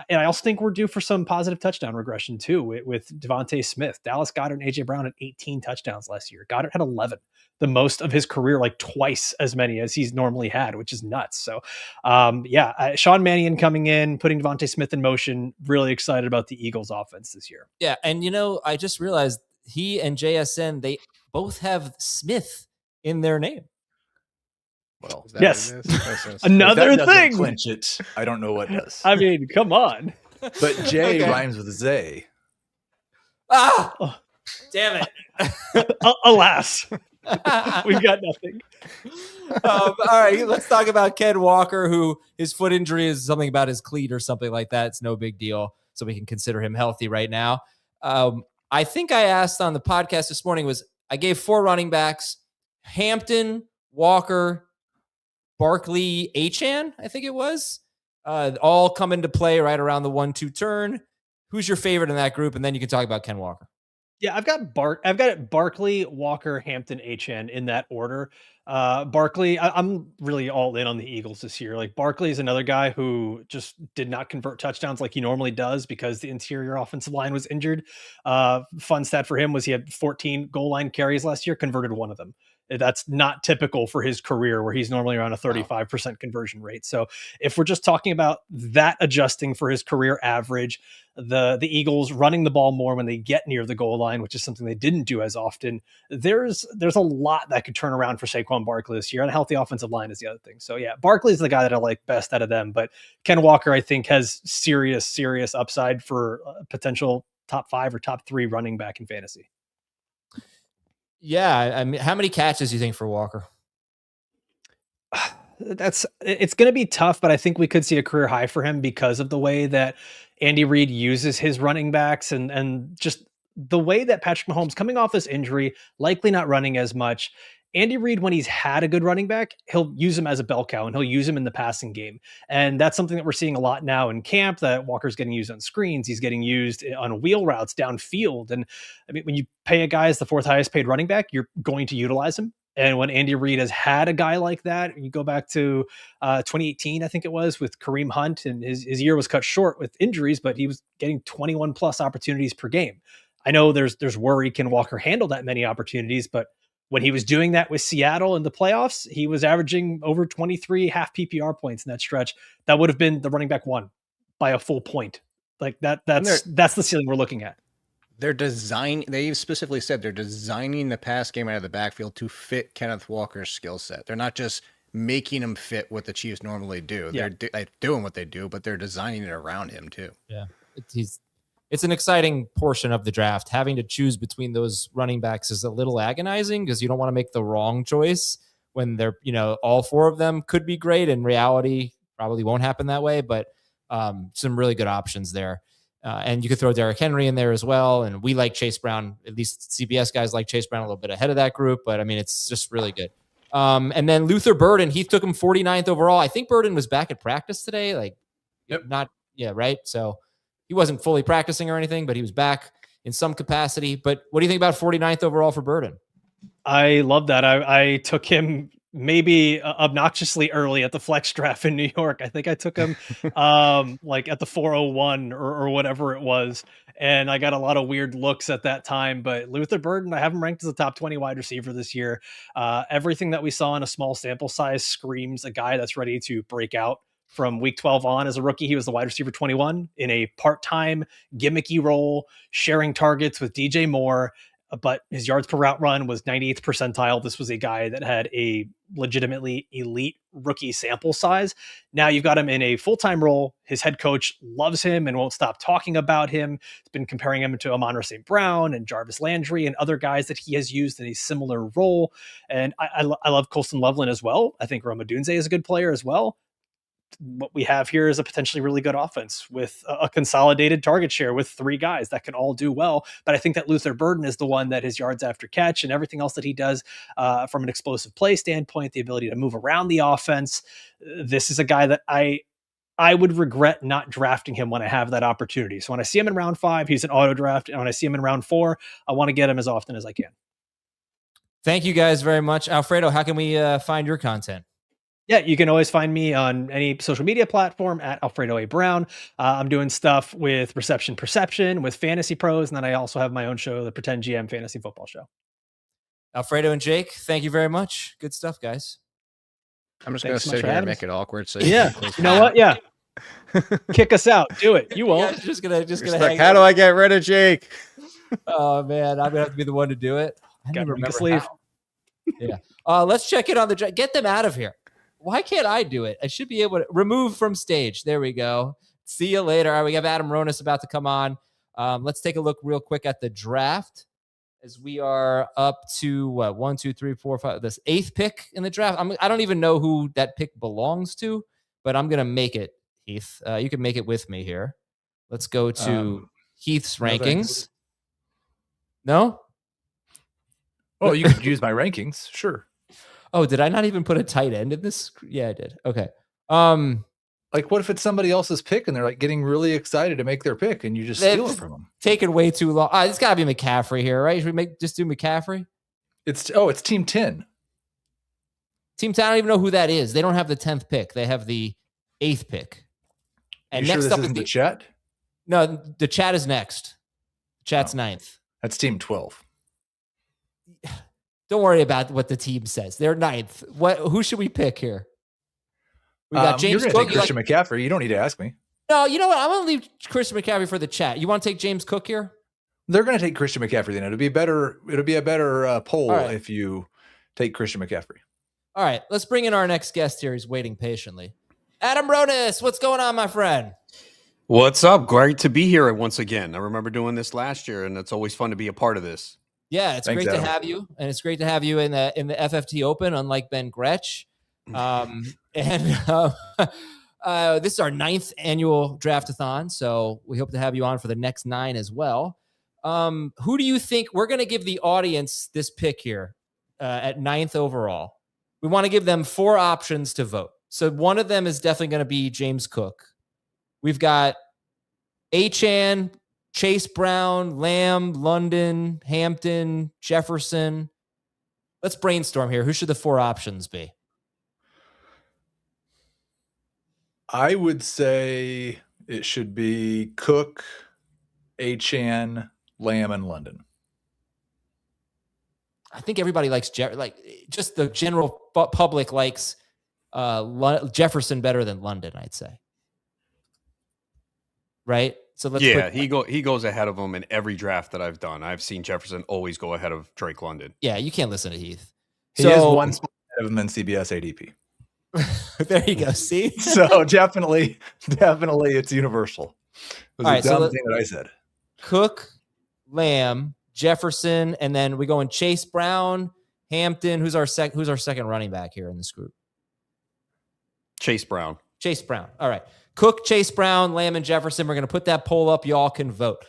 Speaker 6: And I also think we're due for some positive touchdown regression too with Devontae Smith. Dallas Goedert and AJ Brown had 18 touchdowns last year. Goddard had 11, the most of his career, like twice as many as he's normally had, which is nuts. So Sean Mannion coming in, putting Devontae Smith in motion, really excited about the Eagles offense this year.
Speaker 1: Yeah. And I just realized he and JSN, they both have Smith in their name.
Speaker 2: Well,
Speaker 6: yes.
Speaker 2: If
Speaker 6: Another
Speaker 2: that
Speaker 6: thing.
Speaker 2: Clinch it. I don't know what does.
Speaker 6: I mean, come on.
Speaker 2: But J rhymes with Zay.
Speaker 1: Ah, damn it.
Speaker 6: Alas, we've got nothing.
Speaker 1: All right, let's talk about Ken Walker, who his foot injury is something about his cleat or something like that. It's no big deal, so we can consider him healthy right now. I think I asked on the podcast this morning I gave 4 running backs: Hampton, Walker, Barkley, Achane, I think it was, all come into play right around the 1-2 turn. Who's your favorite in that group? And then you can talk about Ken Walker.
Speaker 6: Yeah, I've got it Barkley, Walker, Hampton, Achane in that order. Barkley, I'm really all in on the Eagles this year. Like, Barkley is another guy who just did not convert touchdowns like he normally does because the interior offensive line was injured. Fun stat for him was he had 14 goal line carries last year, converted one of them. That's not typical for his career, where he's normally around a 35% conversion rate. So if we're just talking about that adjusting for his career average, the Eagles running the ball more when they get near the goal line, which is something they didn't do as often, there's a lot that could turn around for Saquon Barkley this year. And a healthy offensive line is the other thing. So yeah, Barkley is the guy that I like best out of them. But Ken Walker, I think, has serious upside for a potential top 5 or top 3 running back in fantasy.
Speaker 1: Yeah, I mean, how many catches do you think for Walker?
Speaker 6: It's going to be tough, but I think we could see a career high for him because of the way that Andy Reid uses his running backs and just the way that Patrick Mahomes, coming off this injury, likely not running as much. Andy Reid, when he's had a good running back, he'll use him as a bell cow and he'll use him in the passing game. And that's something that we're seeing a lot now in camp, that Walker's getting used on screens. He's getting used on wheel routes downfield. And I mean, when you pay a guy as the 4th highest paid running back, you're going to utilize him. And when Andy Reid has had a guy like that, you go back to 2018, I think it was, with Kareem Hunt, and his year was cut short with injuries, but he was getting 21 plus opportunities per game. I know there's worry, can Walker handle that many opportunities, but when he was doing that with Seattle in the playoffs, he was averaging over 23 half PPR points in that stretch. That would have been the running back 1 by a full point. Like that's the ceiling we're looking at.
Speaker 5: They specifically said they're designing the pass game out of the backfield to fit Kenneth Walker's skill set. They're not just making him fit what the Chiefs normally do. Yeah. They're doing what they do, but they're designing it around him too.
Speaker 1: Yeah. It's an exciting portion of the draft. Having to choose between those running backs is a little agonizing because you don't want to make the wrong choice when they're, all 4 of them could be great. In reality, probably won't happen that way, but some really good options there. And you could throw Derrick Henry in there as well. And we like Chase Brown, at least CBS guys like Chase Brown a little bit ahead of that group, but I mean, it's just really good. And then Luther Burden, Heath took him 49th overall. I think Burden was back at practice today. Right. So he wasn't fully practicing or anything, but he was back in some capacity. But what do you think about 49th overall for Burden?
Speaker 6: I love that. I took him maybe obnoxiously early at the flex draft in New York. I think I took him like at the 401 or whatever it was. And I got a lot of weird looks at that time, but Luther Burden, I have him ranked as a top 20 wide receiver this year. Everything that we saw in a small sample size screams a guy that's ready to break out. From week 12 on as a rookie, he was the wide receiver 21 in a part-time gimmicky role, sharing targets with DJ Moore. but his yards per route run was 98th percentile. This was a guy that had a legitimately elite rookie sample size. Now you've got him in a full-time role. His head coach loves him and won't stop talking about him. He's been comparing him to Amon-Ra St. Brown and Jarvis Landry and other guys that he has used in a similar role. And I love Colston Loveland as well. I think Roma Dunze is a good player as well. What we have here is a potentially really good offense with a consolidated target share with 3 guys that can all do well. But I think that Luther Burden is the one that his yards after catch and everything else that he does from an explosive play standpoint, the ability to move around the offense. This is a guy that I would regret not drafting him when I have that opportunity. So when I see him in round 5, he's an auto draft. And when I see him in round 4, I want to get him as often as I can.
Speaker 1: Thank you guys very much. Alfredo, how can we find your content?
Speaker 6: Yeah, you can always find me on any social media platform at Alfredo A. Brown. I'm doing stuff with Reception Perception, with Fantasy Pros, and then I also have my own show, the Pretend GM Fantasy Football Show.
Speaker 1: Alfredo and Jake, thank you very much. Good stuff, guys.
Speaker 5: I'm just going to sit here and make it awkward. So
Speaker 6: you know what? Yeah. Kick us out. Do it. You won't.
Speaker 1: Just gonna
Speaker 5: like, how do I get rid of Jake?
Speaker 1: Oh man, I'm gonna have to be the one to do it. I don't remember
Speaker 6: sleeve.
Speaker 1: Yeah. Let's check it on the get them out of here. Why can't I do it? I should be able to remove from stage. There we go. See you later. All right, we have Adam Ronis about to come on. Let's take a look real quick at the draft as we are up to 1, 2, 3, 4, 5. This 8th pick in the draft. I don't even know who that pick belongs to, but I'm gonna make it, Heath. You can make it with me here. Let's go to Heath's rankings. No?
Speaker 2: Oh, you could use my rankings. Sure.
Speaker 1: Oh, did I not even put a tight end in this? Yeah, I did. Okay.
Speaker 2: Like, what if it's somebody else's pick and they're like getting really excited to make their pick and you just steal it from them?
Speaker 1: Taking way too long. It's got to be McCaffrey here, right? Should we just do McCaffrey?
Speaker 2: It's Team 10.
Speaker 1: Team 10, I don't even know who that is. They don't have the 10th pick. They have the 8th pick. And
Speaker 2: you
Speaker 1: next
Speaker 2: sure
Speaker 1: up
Speaker 2: this
Speaker 1: is
Speaker 2: isn't the chat?
Speaker 1: No, the chat is next. Chat's 9th.
Speaker 2: That's Team 12.
Speaker 1: Don't worry about what the team says. They're 9th. Who should we pick here? We got James
Speaker 2: You're
Speaker 1: Cook.
Speaker 2: going to take Christian McCaffrey. You don't need to ask me.
Speaker 1: No, you know what? I'm going to leave Christian McCaffrey for the chat. You want to take James Cook here?
Speaker 2: They're going to take Christian McCaffrey. Then it'll be a better poll if you take Christian McCaffrey.
Speaker 1: All right, let's bring in our next guest here. He's waiting patiently. Adam Ronis, what's going on, my friend?
Speaker 7: What's up? Great to be here once again. I remember doing this last year, and it's always fun to be a part of this.
Speaker 1: Yeah, it's great to have you, and it's great to have you in the FFT Open, unlike Ben Gretch. This is our 9th annual draft-a-thon, so we hope to have you on for the next 9 as well. Who do you think we're going to give the audience this pick here at 9th overall? We want to give them 4 options to vote. So one of them is definitely going to be James Cook. We've got Achane, Chase Brown, Lamb, London, Hampton, Jefferson. Let's brainstorm here. Who should the 4 options be?
Speaker 2: I would say it should be Cook, Achane, Lamb, and London.
Speaker 1: I think everybody likes just the general public likes Jefferson better than London, I'd say. Right? So let's
Speaker 7: he goes ahead of him in every draft that I've done. I've seen Jefferson always go ahead of Drake London.
Speaker 1: Yeah, you can't listen to Heath.
Speaker 2: He is one spot ahead of him in CBS ADP.
Speaker 1: There you go. See?
Speaker 2: So definitely it's universal. It was a dumb thing that I said.
Speaker 1: Cook, Lamb, Jefferson, and then we go in Chase Brown, Hampton. Who's our second running back here in this group?
Speaker 7: Chase Brown.
Speaker 1: All right. Cook, Chase Brown, Lamb, and Jefferson. We're going to put that poll up. Y'all can vote.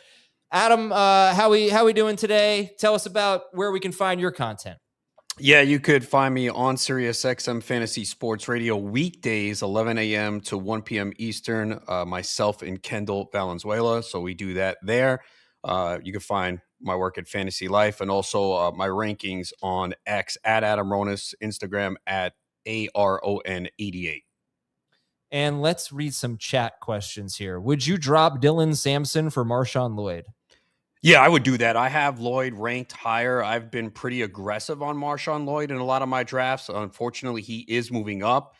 Speaker 1: Adam, how we doing today? Tell us about where we can find your content.
Speaker 7: Yeah, you could find me on SiriusXM Fantasy Sports Radio weekdays, 11 a.m. to 1 p.m. Eastern, myself and Kendall Valenzuela. So we do that there. You can find my work at Fantasy Life and also my rankings on X at Adam Ronis, Instagram at ARON88.
Speaker 1: And let's read some chat questions here. Would you drop Dylan Sampson for Marshawn Lloyd?
Speaker 7: Yeah, I would do that. I have Lloyd ranked higher. I've been pretty aggressive on Marshawn Lloyd in a lot of my drafts. Unfortunately, he is moving up.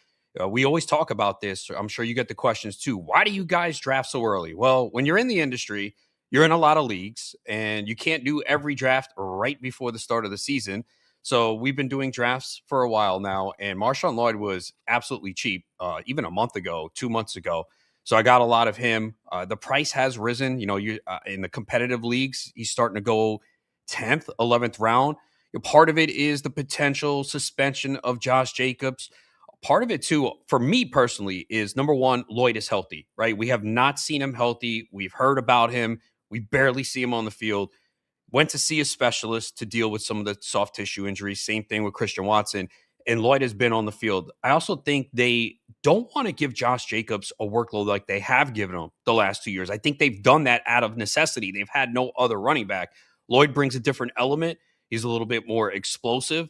Speaker 7: We always talk about this. I'm sure you get the questions too. Why do you guys draft so early? Well, when you're in the industry, you're in a lot of leagues and you can't do every draft right before the start of the season. So we've been doing drafts for a while now, and Marshawn Lloyd was absolutely cheap, even a month ago, 2 months ago. So I got a lot of him. The price has risen. You know, you in the competitive leagues, he's starting to go 10th, 11th round. Part of it is the potential suspension of Josh Jacobs. Part of it, too, for me personally, is number one, Lloyd is healthy, right? We have not seen him healthy. We've heard about him. We barely see him on the field. Went to see a specialist to deal with some of the soft tissue injuries. Same thing with Christian Watson. And Lloyd has been on the field. I also think they don't want to give Josh Jacobs a workload like they have given him the last 2 years. I think they've done that out of necessity. They've had no other running back. Lloyd brings a different element. He's a little bit more explosive.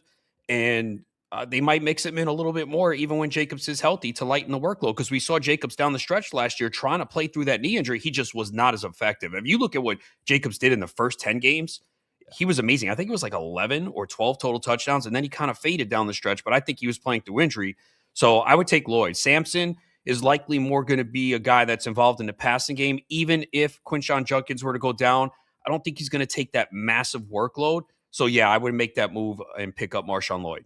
Speaker 7: And they might mix him in a little bit more even when Jacobs is healthy to lighten the workload, because we saw Jacobs down the stretch last year trying to play through that knee injury. He just was not as effective. If you look at what Jacobs did in the first 10 games, he was amazing. I think it was like 11 or 12 total touchdowns, and then he kind of faded down the stretch, but I think he was playing through injury. So I would take Lloyd. Sampson is likely more going to be a guy that's involved in the passing game. Even if Quinshon Judkins were to go down, I don't think he's going to take that massive workload. So yeah, I would make that move and pick up Marshawn Lloyd.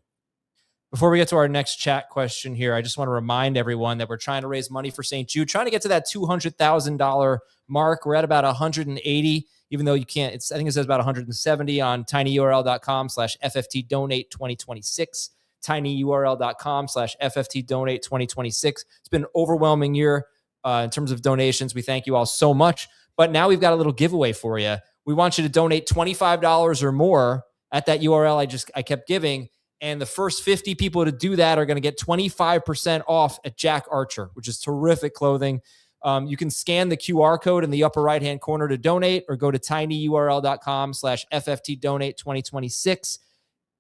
Speaker 1: Before we get to our next chat question here, I just want to remind everyone that we're trying to raise money for St. Jude, trying to get to that $200,000 mark. We're at about 180, even though you can't. I think it says about 170 on tinyurl.com/FFT donate 2026. tinyurl.com/FFT donate 2026. It's been an overwhelming year in terms of donations. We thank you all so much. But now we've got a little giveaway for you. We want you to donate $25 or more at that URL I kept giving. And the first 50 people to do that are going to get 25% off at Jack Archer, which is terrific clothing. You can scan the QR code in the upper right-hand corner to donate, or go to tinyurl.com/FFT donate 2026.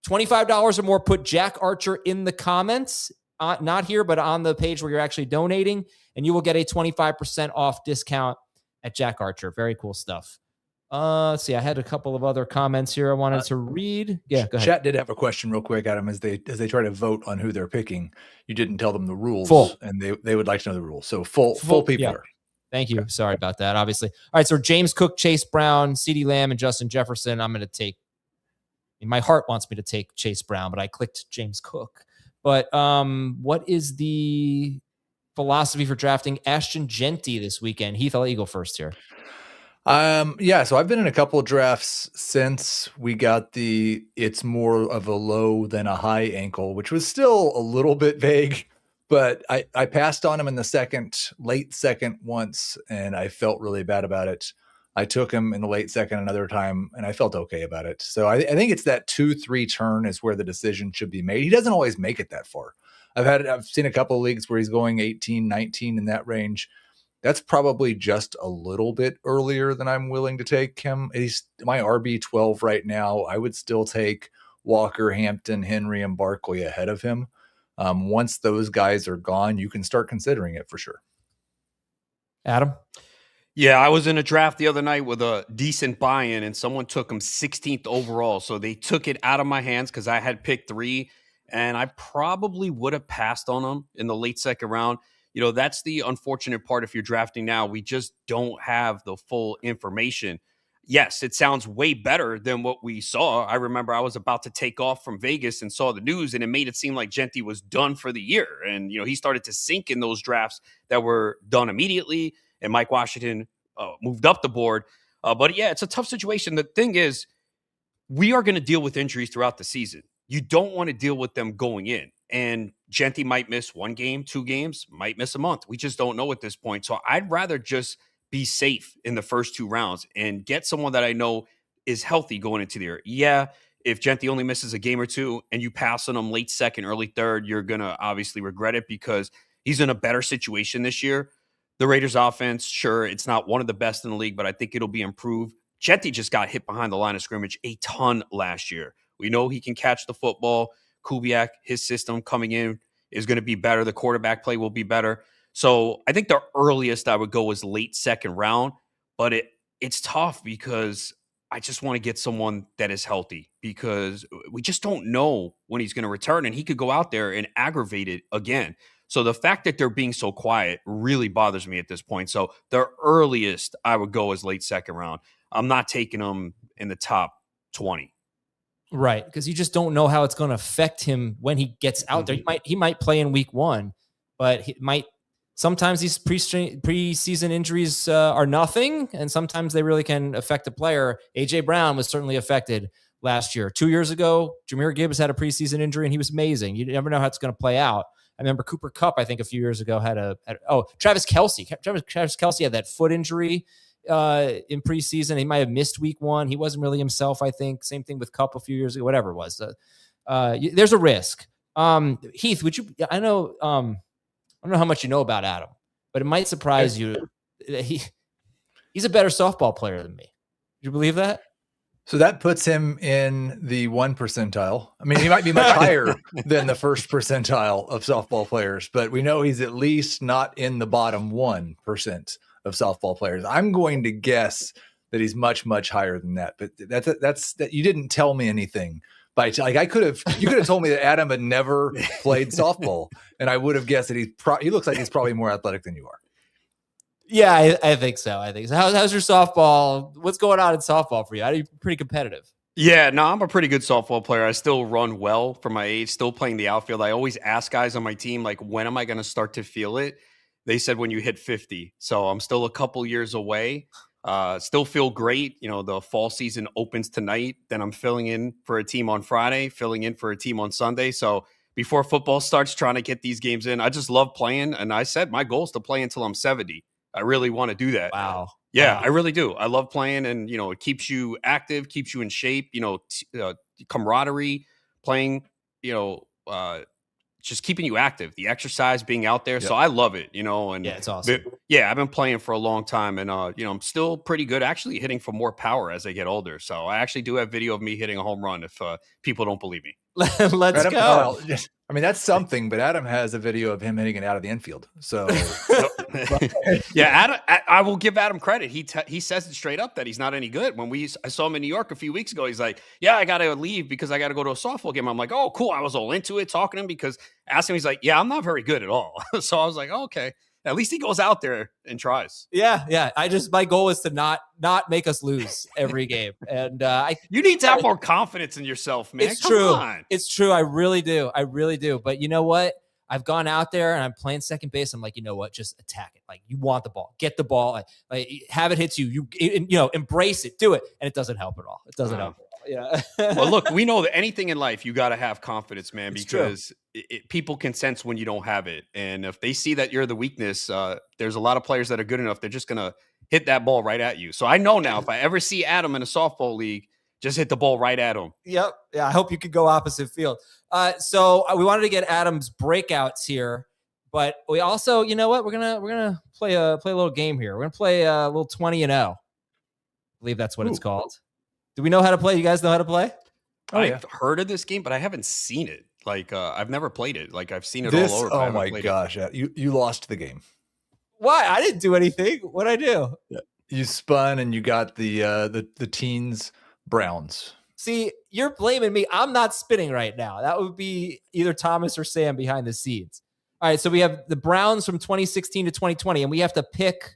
Speaker 1: $25 or more, put Jack Archer in the comments, not here, but on the page where you're actually donating, and you will get a 25% off discount at Jack Archer. Very cool stuff. Let's see. I had a couple of other comments here I wanted to read. Yeah, go ahead.
Speaker 2: Chat did have a question real quick, Adam, as they try to vote on who they're picking. You didn't tell them the rules, and they would like to know the rules. So full people.
Speaker 1: Yeah. Thank you. Okay. Sorry about that, obviously. All right, so James Cook, Chase Brown, CeeDee Lamb, and Justin Jefferson. I'm going to take. My heart wants me to take Chase Brown, but I clicked James Cook. But what is the philosophy for drafting Ashton Genty this weekend? Heath, I'll let you go first here.
Speaker 2: So I've been in a couple of drafts since we got it's more of a low than a high ankle, which was still a little bit vague, but I passed on him in the late second once, and I felt really bad about it. I took him in the late second another time, and I felt okay about it. So I think it's that 2-3 turn is where the decision should be made. He doesn't always make it that far. I've seen a couple of leagues where he's going 18, 19 in that range. That's probably just a little bit earlier than I'm willing to take him. He's my RB12 right now. I would still take Walker, Hampton, Henry, and Barkley ahead of him. Once those guys are gone, you can start considering it for sure.
Speaker 1: Adam?
Speaker 7: Yeah, I was in a draft the other night with a decent buy-in, and someone took him 16th overall. So they took it out of my hands because I had picked 3, and I probably would have passed on him in the late second round. You know, that's the unfortunate part if you're drafting now. We just don't have the full information. Yes, it sounds way better than what we saw. I remember I was about to take off from Vegas and saw the news, and it made it seem like Genty was done for the year. And, he started to sink in those drafts that were done immediately, and Mike Washington moved up the board. But, yeah, it's a tough situation. The thing is, we are going to deal with injuries throughout the season. You don't want to deal with them going in. And Genty might miss 1 game, 2 games, might miss a month. We just don't know at this point. So I'd rather just be safe in the first 2 rounds and get someone that I know is healthy going into the year. Yeah, if Genty only misses a game or 2 and you pass on him late second, early third, you're going to obviously regret it because he's in a better situation this year. The Raiders offense, sure, it's not one of the best in the league, but I think it'll be improved. Genty just got hit behind the line of scrimmage a ton last year. We know he can catch the football. Kubiak, his system coming in is going to be better. The quarterback play will be better. So I think the earliest I would go is late second round, but it's tough because I just want to get someone that is healthy because we just don't know when he's going to return, and he could go out there and aggravate it again. So the fact that they're being so quiet really bothers me at this point. So the earliest I would go is late second round. I'm not taking them in the top 20.
Speaker 1: Right, because you just don't know how it's going to affect him when he gets out there. He might play in week 1, but he might. Sometimes these preseason injuries are nothing, and sometimes they really can affect a player. AJ Brown was certainly affected last year. 2 years ago, Jahmyr Gibbs had a preseason injury, and he was amazing. You never know how it's going to play out. I remember Cooper Kupp, I think a few years ago, had Travis Kelce. Travis Kelce had that foot injury in preseason. He might have missed week 1. He wasn't really himself, I think. Same thing with Kupp a few years ago, whatever it was. There's a risk. Heath, would you, I don't know how much you know about Adam, but it might surprise you. He's a better softball player than me. Do you believe that?
Speaker 2: So that puts him in the 1 percentile. I mean, he might be much higher than the first percentile of softball players, but we know he's at least not in the bottom 1% of softball players. I'm going to guess that he's much, much higher than that. But that's that. You didn't tell me anything. You could have told me that Adam had never played softball, and I would have guessed that he looks like he's probably more athletic than you are.
Speaker 1: Yeah, I think so. How's your softball? What's going on in softball for you? Are you pretty competitive?
Speaker 7: Yeah, no, I'm a pretty good softball player. I still run well for my age, still playing the outfield. I always ask guys on my team, like, when am I going to start to feel it? They said when you hit 50. So I'm still a couple years away. Still feel great. You know, the fall season opens tonight. Then I'm filling in for a team on Friday, filling in for a team on Sunday. So before football starts, trying to get these games in. I just love playing. And I said my goal is to play until I'm 70. I really want to do that.
Speaker 1: Wow.
Speaker 7: Yeah,
Speaker 1: wow.
Speaker 7: I really do. I love playing, and, you know, it keeps you active, keeps you in shape, you know, camaraderie, playing, you know, just keeping you active, the exercise, being out there. Yep. So I love it, you know, and
Speaker 1: yeah, it's awesome.
Speaker 7: I've been playing for a long time, and, you know, I'm still pretty good actually hitting for more power as I get older. So I actually do have video of me hitting a home run if people don't believe me.
Speaker 1: Let's
Speaker 2: Adam,
Speaker 1: go.
Speaker 2: I mean, that's something, but Adam has a video of him hitting it out of the infield. So
Speaker 7: yeah, Adam, I will give Adam credit. He says it straight up that he's not any good. When I saw him in New York a few weeks ago, he's like, yeah, I got to leave because I got to go to a softball game. I'm like, oh, cool. I was all into it, talking to him because asking him, he's like, yeah, I'm not very good at all. So I was like, oh, okay. At least he goes out there and tries.
Speaker 1: Yeah. My goal is to not make us lose every game. And
Speaker 7: you need to have more confidence in yourself, man.
Speaker 1: It's true. It's true. I really do. But you know what? I've gone out there and I'm playing second base. I'm like, you know what? Just attack it. Like, you want the ball, get the ball, like have it hit you. You know, embrace it, do it, and it doesn't help at all. It doesn't help. Yeah.
Speaker 7: Well, look, we know that anything in life, you got to have confidence, man, because people can sense when you don't have it. And if they see that you're the weakness, there's a lot of players that are good enough. They're just going to hit that ball right at you. So I know now if I ever see Adam in a softball league, just hit the ball right at him.
Speaker 1: Yep. Yeah. I hope you could go opposite field. So we wanted to get Adam's breakouts here, but we also, you know what? We're going to play a little game here. We're going to play a little 20-0. I believe that's what it's called. Do we know how to play? You guys know how to play?
Speaker 7: I've heard of this game, but I haven't seen it. Like, I've never played it. Like, I've seen it all over.
Speaker 2: Oh my gosh. You lost the game.
Speaker 1: Why? I didn't do anything. What'd I do?
Speaker 2: Yeah. You spun and you got the teens Browns.
Speaker 1: See, you're blaming me. I'm not spinning right now. That would be either Thomas or Sam behind the scenes. All right. So we have the Browns from 2016 to 2020, and we have to pick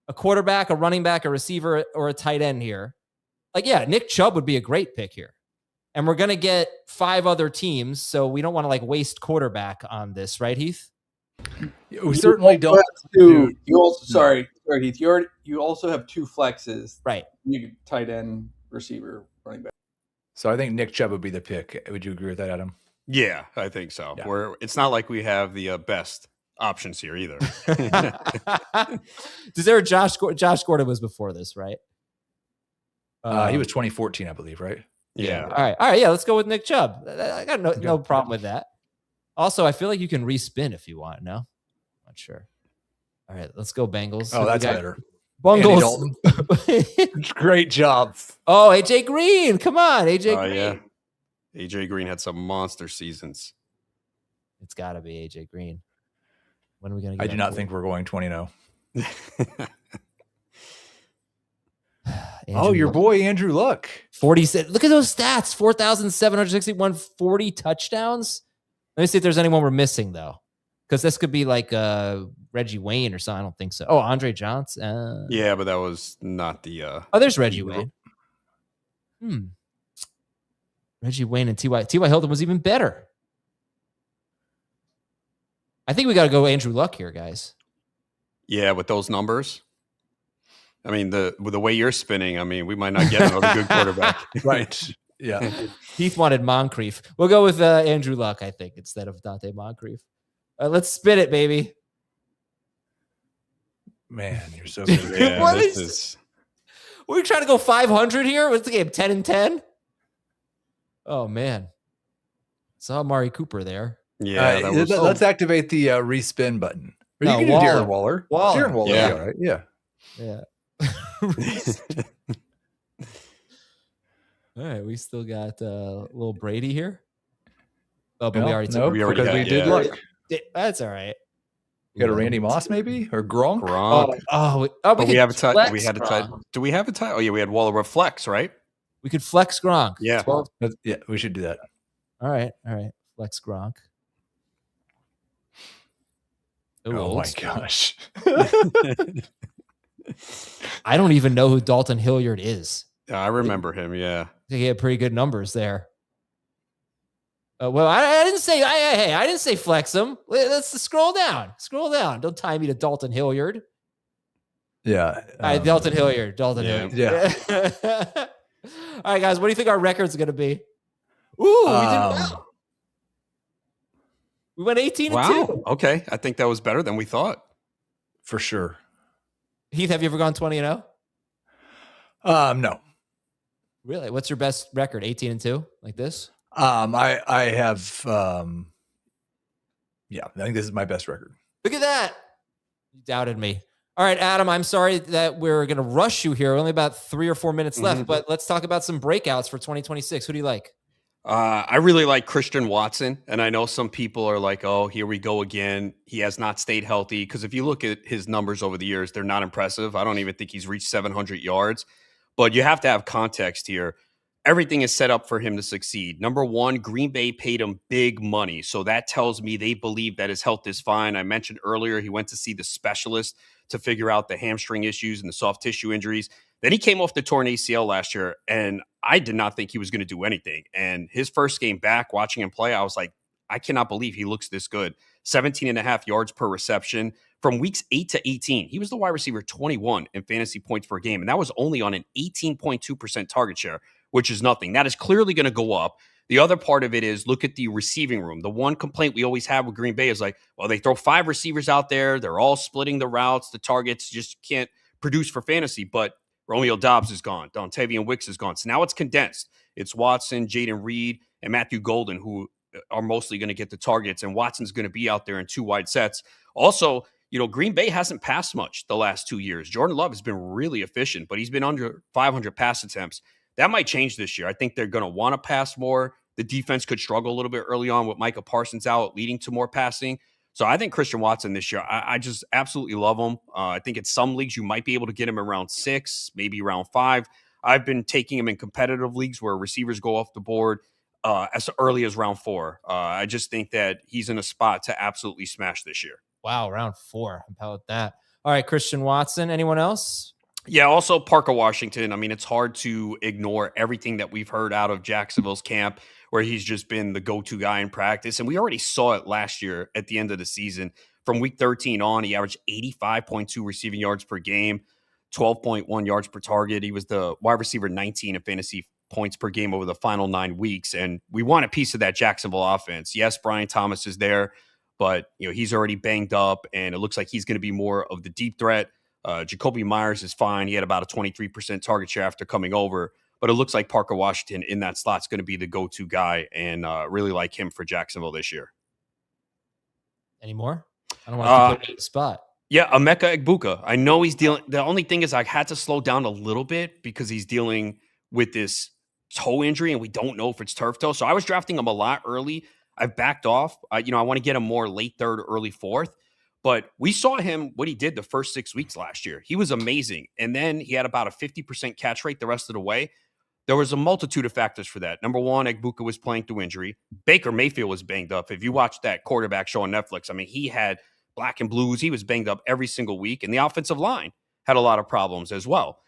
Speaker 1: a quarterback, a running back, a receiver, or a tight end here. Like, yeah, Nick Chubb would be a great pick here. And we're going to get 5 other teams, so we don't want to, like, waste quarterback on this, right, Heath?
Speaker 2: We certainly don't.
Speaker 8: You also, sorry, Heath. You also have 2 flexes.
Speaker 1: Right.
Speaker 8: You tight end, receiver, running back.
Speaker 2: So I think Nick Chubb would be the pick. Would you agree with that, Adam?
Speaker 7: Yeah, I think so. Yeah. It's not like we have the best options here either.
Speaker 1: Is there a Josh Gordon was before this, right?
Speaker 2: He was 2014, I believe, right?
Speaker 7: Yeah.
Speaker 1: All right. Yeah, let's go with Nick Chubb. I got no problem with that. Also, I feel like you can respin if you want. No, not sure. All right, let's go Bengals.
Speaker 2: Oh, that's better.
Speaker 1: Bungles.
Speaker 2: Great job.
Speaker 1: Oh, AJ Green. Come on, AJ Green.
Speaker 7: Yeah. AJ Green had some monster seasons.
Speaker 1: It's got to be AJ Green. When are we going to get
Speaker 2: I do not think we're going 20-0. Your boy Andrew Luck.
Speaker 1: 40. Look at those stats. 4,761, 40 touchdowns. Let me see if there's anyone we're missing, though. Because this could be like Reggie Wayne or something. I don't think so. Oh, Andre Johnson.
Speaker 7: Yeah, but that was not the.
Speaker 1: Oh, there's Reggie Wayne. Reggie Wayne and T.Y. Hilton was even better. I think we got to go Andrew Luck here, guys.
Speaker 7: Yeah, with those numbers. I mean, the way you're spinning, I mean, we might not get another good quarterback.
Speaker 2: Right. Yeah.
Speaker 1: Heath wanted Moncrief. We'll go with Andrew Luck, I think, instead of Dante Moncrief. Let's spin it, baby.
Speaker 2: Man, you're so good.
Speaker 7: Yeah,
Speaker 1: What
Speaker 7: this
Speaker 1: is-
Speaker 7: is
Speaker 1: We're trying to go 500 here. What's the game? 10-10? Oh, man. Saw Amari Cooper there.
Speaker 7: yeah. That was,
Speaker 2: Let's activate the respin button. Or
Speaker 1: No,
Speaker 2: you can do
Speaker 1: Waller.
Speaker 2: Darren Waller.
Speaker 1: Waller.
Speaker 2: Darren Waller.
Speaker 7: Yeah.
Speaker 2: Yeah. All right. Yeah.
Speaker 1: Yeah. All right, we still got little Brady here. Oh, but we already took.
Speaker 7: we already
Speaker 2: because
Speaker 7: had-
Speaker 2: we did
Speaker 7: yeah.
Speaker 2: Luck.
Speaker 1: That's all right.
Speaker 2: You got a Randy Moss maybe or Gronk?
Speaker 7: Gronk.
Speaker 1: But
Speaker 7: we
Speaker 1: could
Speaker 7: have a tie.
Speaker 1: flex
Speaker 7: We had a tie.
Speaker 1: Gronk.
Speaker 7: Do we have a tie? Oh yeah, we had Waller with flex, right?
Speaker 1: We could flex Gronk.
Speaker 7: Yeah.
Speaker 1: 12.
Speaker 2: Yeah, we should do that.
Speaker 1: All right. Flex Gronk. Ooh,
Speaker 2: Oh
Speaker 1: old
Speaker 2: my
Speaker 1: school.
Speaker 2: gosh.
Speaker 1: I don't even know who Dalton Hilliard is.
Speaker 7: Yeah, I remember him. Yeah.
Speaker 1: I think he had pretty good numbers there. Well, I didn't say. I didn't say flex him. Let's scroll down. Scroll down. Don't tie me to Dalton Hilliard.
Speaker 2: Yeah.
Speaker 1: All right, Dalton Hilliard. Dalton
Speaker 7: yeah.
Speaker 1: Hilliard.
Speaker 2: Yeah.
Speaker 1: All right, guys. What do you think our record's going to be? Ooh, we did well. We went 18-2.
Speaker 7: Wow. Okay. I think that was better than we thought.
Speaker 2: For sure.
Speaker 1: Heath, have you ever gone 20-0?
Speaker 2: No.
Speaker 1: Really? What's your best record? 18-2, like this?
Speaker 2: I have yeah, I think this is my best record.
Speaker 1: Look at that. You doubted me. All right, Adam, I'm sorry that we're going to rush you here. Only about 3 or 4 minutes left, but let's talk about some breakouts for 2026. Who do you like?
Speaker 7: I really like Christian Watson, and I know some people are like, "Oh, here we go again." He has not stayed healthy because if you look at his numbers over the years, they're not impressive. I don't even think he's reached 700 yards, but you have to have context here. Everything is set up for him to succeed. Number one, Green Bay paid him big money, so that tells me they believe that his health is fine. I mentioned earlier he went to see the specialist to figure out the hamstring issues and the soft tissue injuries. Then he came off the torn ACL last year, and I did not think he was going to do anything. And his first game back, watching him play, I was like, I cannot believe he looks this good. 17.5 yards per reception. From weeks 8 to 18, he was the wide receiver 21 in fantasy points per game, and that was only on an 18.2% target share, which is nothing. That is clearly going to go up. The other part of it is look at the receiving room. The one complaint we always have with Green Bay is like, well, they throw 5 receivers out there. They're all splitting the routes. The targets just can't produce for fantasy, but Romeo Dobbs is gone. Dontavian Wicks is gone. So now it's condensed. It's Watson, Jaden Reed, and Matthew Golden who are mostly going to get the targets, and Watson's going to be out there in 2 wide sets. Also, Green Bay hasn't passed much the last 2 years. Jordan Love has been really efficient, but he's been under 500 pass attempts. That might change this year. I think they're going to want to pass more. The defense could struggle a little bit early on with Micah Parsons out, leading to more passing. So I think Christian Watson this year, I just absolutely love him. I think in some leagues you might be able to get him in round 6, maybe round 5. I've been taking him in competitive leagues where receivers go off the board as early as round 4. I just think that he's in a spot to absolutely smash this year.
Speaker 1: Wow, round 4. How about that? All right, Christian Watson. Anyone else?
Speaker 7: Yeah, also Parker Washington. I mean, it's hard to ignore everything that we've heard out of Jacksonville's camp, where he's just been the go-to guy in practice. And we already saw it last year at the end of the season. From week 13 on, he averaged 85.2 receiving yards per game, 12.1 yards per target. He was the wide receiver 19 in fantasy points per game over the final 9 weeks. And we want a piece of that Jacksonville offense. Yes, Brian Thomas is there, but he's already banged up, and it looks like he's going to be more of the deep threat. Jacoby Myers is fine. He had about a 23% target share after coming over, but it looks like Parker Washington in that slot is going to be the go-to guy, and really like him for Jacksonville this year.
Speaker 1: Any more? I don't want to put you in the spot.
Speaker 7: Yeah, Emeka Egbuka. I know he's dealing. The only thing is I had to slow down a little bit because he's dealing with this toe injury, and we don't know if it's turf toe. So I was drafting him a lot early. I've backed off. I want to get him more late 3rd, early 4th. But we saw him, what he did the first 6 weeks last year. He was amazing. And then he had about a 50% catch rate the rest of the way. there was a multitude of factors for that. Number one, Egbuka was playing through injury. Baker Mayfield was banged up. If you watch that quarterback show on Netflix, I mean, he had black and blues. He was banged up every single week. And the offensive line had a lot of problems as well.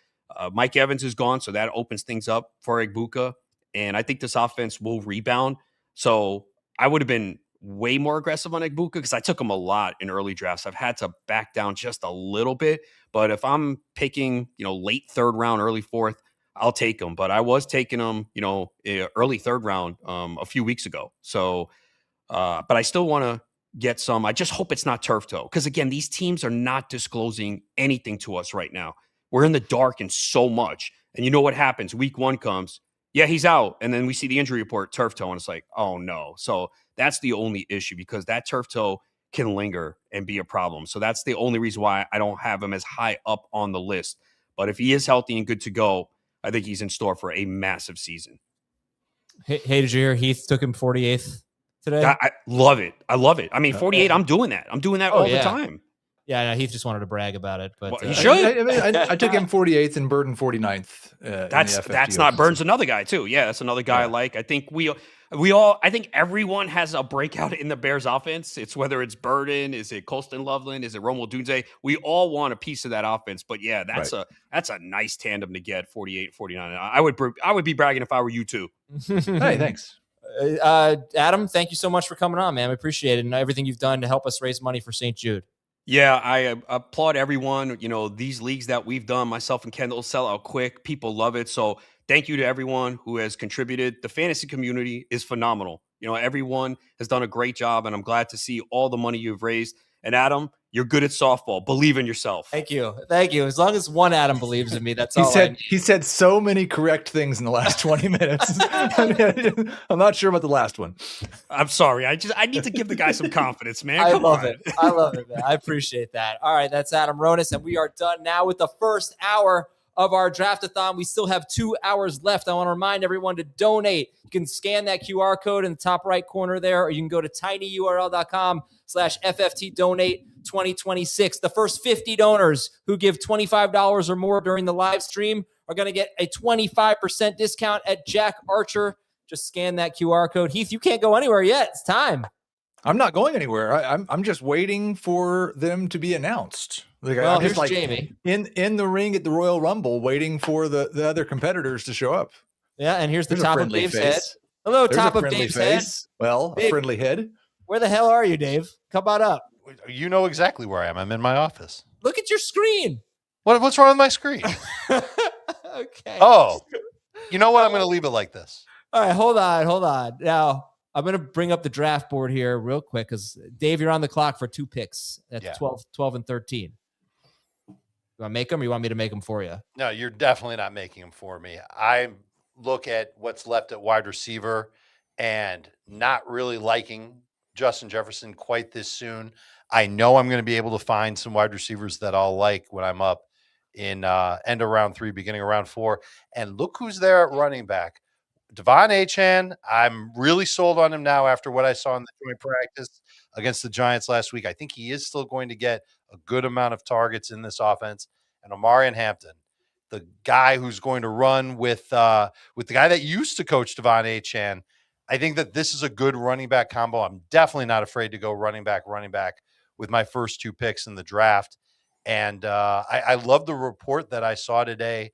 Speaker 7: Mike Evans is gone, so that opens things up for Egbuka. And I think this offense will rebound. So I would have been way more aggressive on Egbuka because I took him a lot in early drafts. I've had to back down just a little bit. But if I'm picking, late third round, early fourth, I'll take him. But I was taking him, early third round a few weeks ago. So, but I still want to get some. I just hope it's not turf toe. Because again, these teams are not disclosing anything to us right now. We're in the dark in so much. And you know what happens? Week one comes. Yeah, he's out. And then we see the injury report, turf toe. And it's like, oh no. So that's the only issue because that turf toe can linger and be a problem. So that's the only reason why I don't have him as high up on the list. But if he is healthy and good to go, I think he's in store for a massive season.
Speaker 1: Hey, did you hear Heath took him 48th today?
Speaker 7: I love it. I love it. I mean, 48, I'm doing that. I'm doing that all the time.
Speaker 1: Yeah, no, Heath just wanted to brag about it. But
Speaker 7: you should.
Speaker 2: I took him 48th and Burton 49th.
Speaker 7: That's not Burns, another guy too. Yeah, that's another guy I like. I think I think everyone has a breakout in the Bears offense. It's whether it's Burden, is it Colston Loveland, is it Romo Dunze? We all want a piece of that offense. But yeah, that's a nice tandem to get 48, 49. I would be bragging if I were you too.
Speaker 2: Hey, thanks.
Speaker 1: Adam, thank you so much for coming on, man. We appreciate it and everything you've done to help us raise money for St. Jude.
Speaker 7: Yeah, I applaud everyone. These leagues that we've done, myself and Kendall, sell out quick. People love it. So thank you to everyone who has contributed. The fantasy community is phenomenal. Everyone has done a great job, and I'm glad to see all the money you've raised. And Adam, you're good at softball. Believe in yourself.
Speaker 1: Thank you. As long as one Adam believes in me, that's all.
Speaker 2: He said so many correct things in the last 20 minutes. I'm not sure about the last one.
Speaker 7: I'm sorry. I need to give the guy some confidence, man.
Speaker 1: I love it, man. I appreciate that. All right, that's Adam Ronis, and we are done now with the first hour of our draft-a-thon. We still have 2 hours left. I want to remind everyone to donate. You can scan that QR code in the top right corner there, or you can go to tinyurl.com/FFT donate 2026. The first 50 donors who give $25 or more during the live stream are going to get a 25% discount at Jack Archer. Just scan that QR code. Heath, you can't go anywhere yet. It's time.
Speaker 2: I'm not going anywhere. I'm just waiting for them to be announced. I'm
Speaker 1: here's
Speaker 2: just
Speaker 1: Jamie
Speaker 2: in the ring at the Royal Rumble, waiting for the other competiters to show up.
Speaker 1: Yeah, and here's the top of Dave's head.
Speaker 2: Hello,
Speaker 1: top of Dave's head.
Speaker 2: Well,
Speaker 1: Dave,
Speaker 2: a friendly head.
Speaker 1: Where the hell are you, Dave? Come on up.
Speaker 9: You know exactly where I am. I'm in my office.
Speaker 1: Look at your screen.
Speaker 9: What's wrong with my screen?
Speaker 1: Okay.
Speaker 9: Oh, you know what? I'm going to leave it like this.
Speaker 1: All right, hold on. Now, I'm going to bring up the draft board here real quick because, Dave, you're on the clock for 2 picks at 12 and 13. You want to make them or you want me to make them for you?
Speaker 9: No, you're definitely not making them for me. I look at what's left at wide receiver and not really liking Justin Jefferson quite this soon. I know I'm going to be able to find some wide receivers that I'll like when I'm up in end of round 3, beginning of round 4. And look who's there at running back. Devon Achane, I'm really sold on him now after what I saw in the joint practice against the Giants last week. I think he is still going to get a good amount of targets in this offense. And Omarion Hampton, the guy who's going to run with the guy that used to coach Devon Achane. I think that this is a good running back combo. I'm definitely not afraid to go running back with my first 2 picks in the draft. And I love the report that I saw today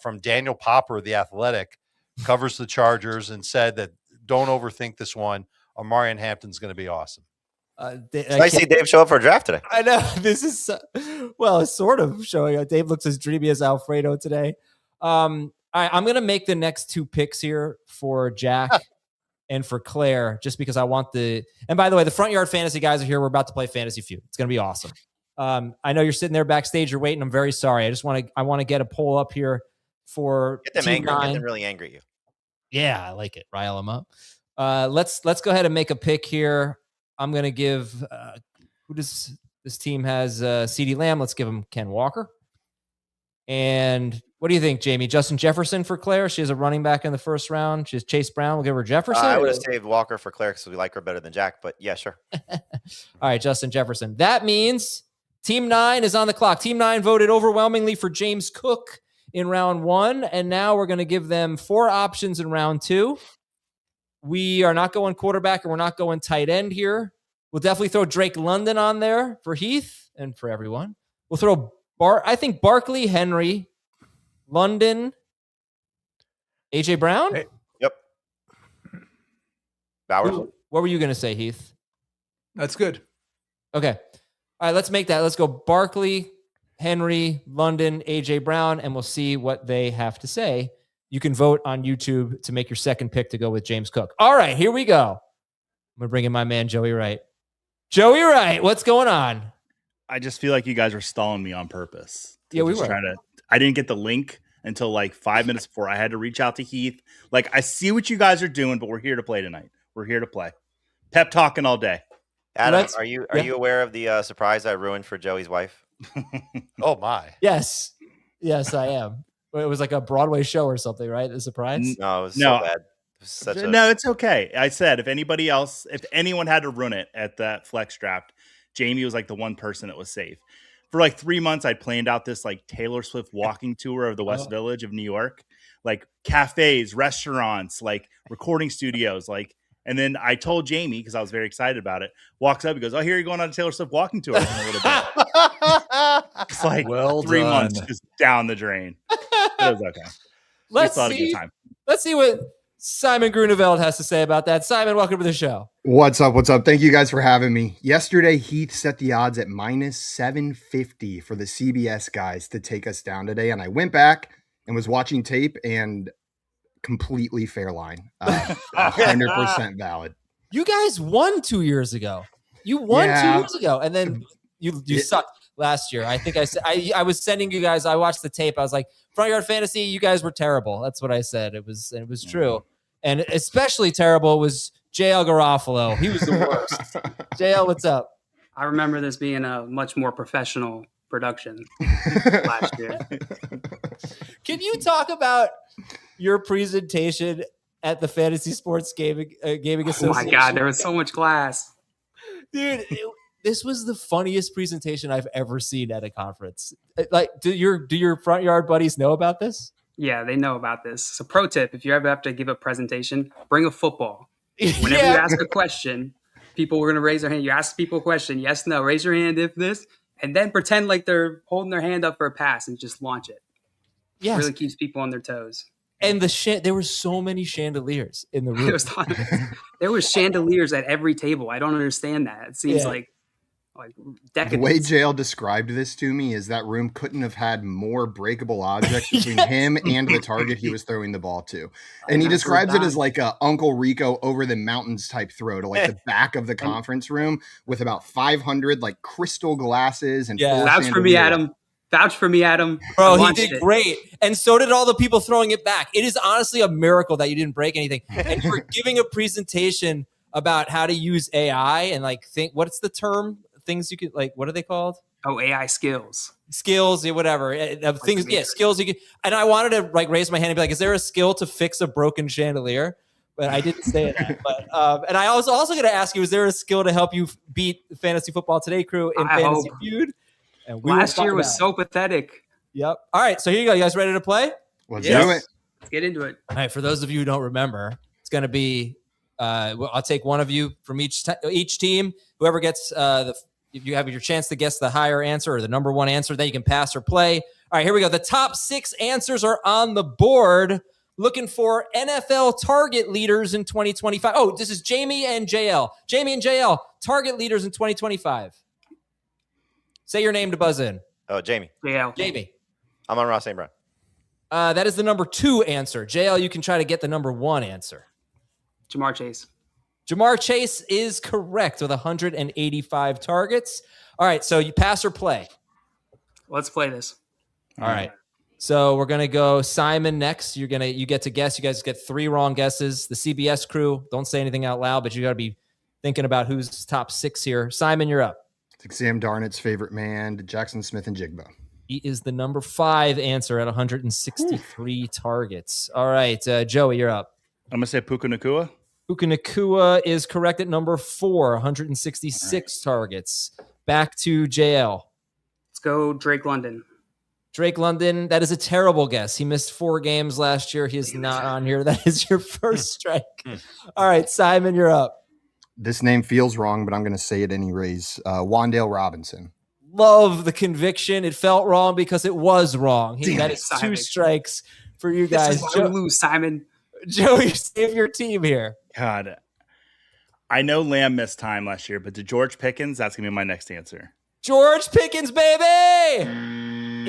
Speaker 9: from Daniel Popper, the Athletic, covers the Chargers and said that don't overthink this one. Omarion Hampton's going to be awesome.
Speaker 10: I see Dave show up for a draft today.
Speaker 1: I know this is it's sort of showing up. Dave looks as dreamy as Alfredo today. All right, I'm going to make the next 2 picks here for Jack and for Claire, just because I want and by the way, the Front Yard Fantasy guys are here. We're about to play Fantasy Feud. It's going to be awesome. I know you're sitting there backstage. You're waiting. I'm very sorry. I want to get a poll up here for
Speaker 10: get them
Speaker 1: Team
Speaker 10: angry.
Speaker 1: 9.
Speaker 10: Get them really angry at you.
Speaker 1: Yeah, I like it. Rile them up. Let's go ahead and make a pick here. I'm going to give who does this team has CeeDee Lamb. Let's give him Ken Walker. And what do you think, Jamie? Justin Jefferson for Claire? She has a running back in the first round. She has Chase Brown. We'll give her Jefferson.
Speaker 10: I would have saved Walker for Claire because we like her better than Jack, but yeah, sure.
Speaker 1: All right, Justin Jefferson. That means Team 9 is on the clock. Team 9 voted overwhelmingly for James Cook in round 1, and now we're going to give them 4 options in round 2. We are not going quarterback, and we're not going tight end here. We'll definitely throw Drake London on there for Heath and for everyone. We'll throw I think Barkley, Henry, London, AJ Brown.
Speaker 10: Hey, yep. Bowers.
Speaker 1: What were you going to say, Heath?
Speaker 2: That's good.
Speaker 1: Okay. All right, let's make that. Let's go Barkley, Henry, London, AJ Brown, and we'll see what they have to say. You can vote on YouTube to make your second pick to go with James Cook. All right, here we go. I'm going to bring in my man, Joey Wright. Joey Wright, what's going on?
Speaker 11: I just feel like you guys are stalling me on purpose.
Speaker 1: Yeah, we were.
Speaker 11: I didn't get the link until like 5 minutes before. I had to reach out to Heath. Like, I see what you guys are doing, but we're here to play tonight. We're here to play. Pep talking all day.
Speaker 10: Adam, are you aware of the surprise I ruined for Joey's wife?
Speaker 9: Oh my!
Speaker 1: Yes, I am. It was like a Broadway show or something, right? The surprise?
Speaker 10: No, it was so bad.
Speaker 11: No, it's okay. I said if anyone had to run it at that flex draft, Jamie was like the one person that was safe. For like 3 months, I'd planned out this like Taylor Swift walking tour of the West Village of New York, like cafes, restaurants, like recording studios, like. And then I told Jamie, because I was very excited about it, walks up, he goes, "Oh, here you're going on a Taylor Swift walking tour." It's like 3 months just down the drain. It was okay.
Speaker 1: Let's see what Simon Grunewald has to say about that. Simon, welcome to the show.
Speaker 12: What's up? What's up? Thank you guys for having me. Yesterday, Heath set the odds at minus 750 for the CBS guys to take us down today. And I went back and was watching tape and completely fair line. 100% valid.
Speaker 1: You guys won 2 years ago. You won 2 years ago. And then you sucked last year. I think I said, I was sending you guys, I watched the tape. I was like, Front Yard Fantasy, you guys were terrible. That's what I said. It was true. And especially terrible was JL Garofalo. He was the worst. JL, what's up?
Speaker 13: I remember this being a much more professional production last year.
Speaker 1: Can you talk about your presentation at the Fantasy Sports Gaming Association?
Speaker 13: Oh my God, there was so much class.
Speaker 1: Dude, this was the funniest presentation I've ever seen at a conference. Like, do your Front Yard buddies know about this?
Speaker 13: Yeah, they know about this. So pro tip, if you ever have to give a presentation, bring a football. Whenever you ask a question, people were going to raise their hand. You ask people a question, yes, no, raise your hand if this, and then pretend like they're holding their hand up for a pass and just launch it.
Speaker 1: Yes.
Speaker 13: It really keeps people on their toes.
Speaker 1: And there were so many chandeliers in the room.
Speaker 13: There was chandeliers at every table. I don't understand that. It seems like decadence.
Speaker 12: The way JL described this to me is that room couldn't have had more breakable objects between him and the target he was throwing the ball to. And he describes it as like a Uncle Rico over the mountains type throw to like the back of the conference room with about 500 like crystal glasses and
Speaker 13: Vouch for me, Adam. Vouch for me, Adam.
Speaker 1: Bro, he did great. And so did all the people throwing it back. It is honestly a miracle that you didn't break anything. And you were giving a presentation about how to use AI and like what's the term? Things you could like, what are they called?
Speaker 13: Oh, AI skills.
Speaker 1: Skills, yeah, whatever. Things, skills you could. And I wanted to like raise my hand and be like, is there a skill to fix a broken chandelier? But I didn't say that. But and I was also going to ask you, is there a skill to help you beat Fantasy Football Today crew in Fantasy Feud? And
Speaker 13: last year was so pathetic.
Speaker 1: Yep. All right, so here you go. You guys ready to play?
Speaker 12: Let's do it.
Speaker 13: Let's get into it.
Speaker 1: All right. For those of you who don't remember, it's going to be. I'll take one of you from each team. Whoever gets if you have your chance to guess the higher answer or the number one answer, then you can pass or play. All right, here we go. The top 6 answers are on the board. Looking for NFL target leaders in 2025. Oh, this is Jamie and JL. Jamie and JL, target leaders in 2025. Say your name to buzz in.
Speaker 10: Oh, Jamie.
Speaker 13: JL.
Speaker 1: Jamie.
Speaker 10: I'm on Ross St. Brown.
Speaker 1: That is the number 2 answer. JL, you can try to get the number 1 answer.
Speaker 13: Jamar Chase.
Speaker 1: Jamar Chase is correct with 185 targets. All right, so you pass or play?
Speaker 13: Let's play this.
Speaker 1: All right. So we're going to go Simon next. You get to guess. You guys get 3 wrong guesses. The CBS crew, don't say anything out loud, but you got to be thinking about who's top 6 here. Simon, you're up.
Speaker 12: Sam Darnold's favorite man, Jackson Smith and Jigba.
Speaker 1: He is the number 5 answer at 163 targets. All right, Joey, you're up.
Speaker 11: I'm going to say Puka Nacua.
Speaker 1: Puka Nacua is correct at number 4, 166 targets. Back to JL.
Speaker 13: Let's go Drake London.
Speaker 1: Drake London, that is a terrible guess. He missed 4 games last year. He is not on here. That is your first strike. All right, Simon, you're up.
Speaker 12: This name feels wrong, but I'm going to say it anyways. Wandale Robinson.
Speaker 1: Love the conviction. It felt wrong because it was wrong. That is 2
Speaker 13: Simon.
Speaker 1: strikes for you
Speaker 13: This
Speaker 1: guys.
Speaker 13: is why we lose, Simon.
Speaker 1: Joey, save your team here.
Speaker 11: God, I know Lamb missed time last year, but to George Pickens, that's gonna be my next answer.
Speaker 1: George Pickens, baby.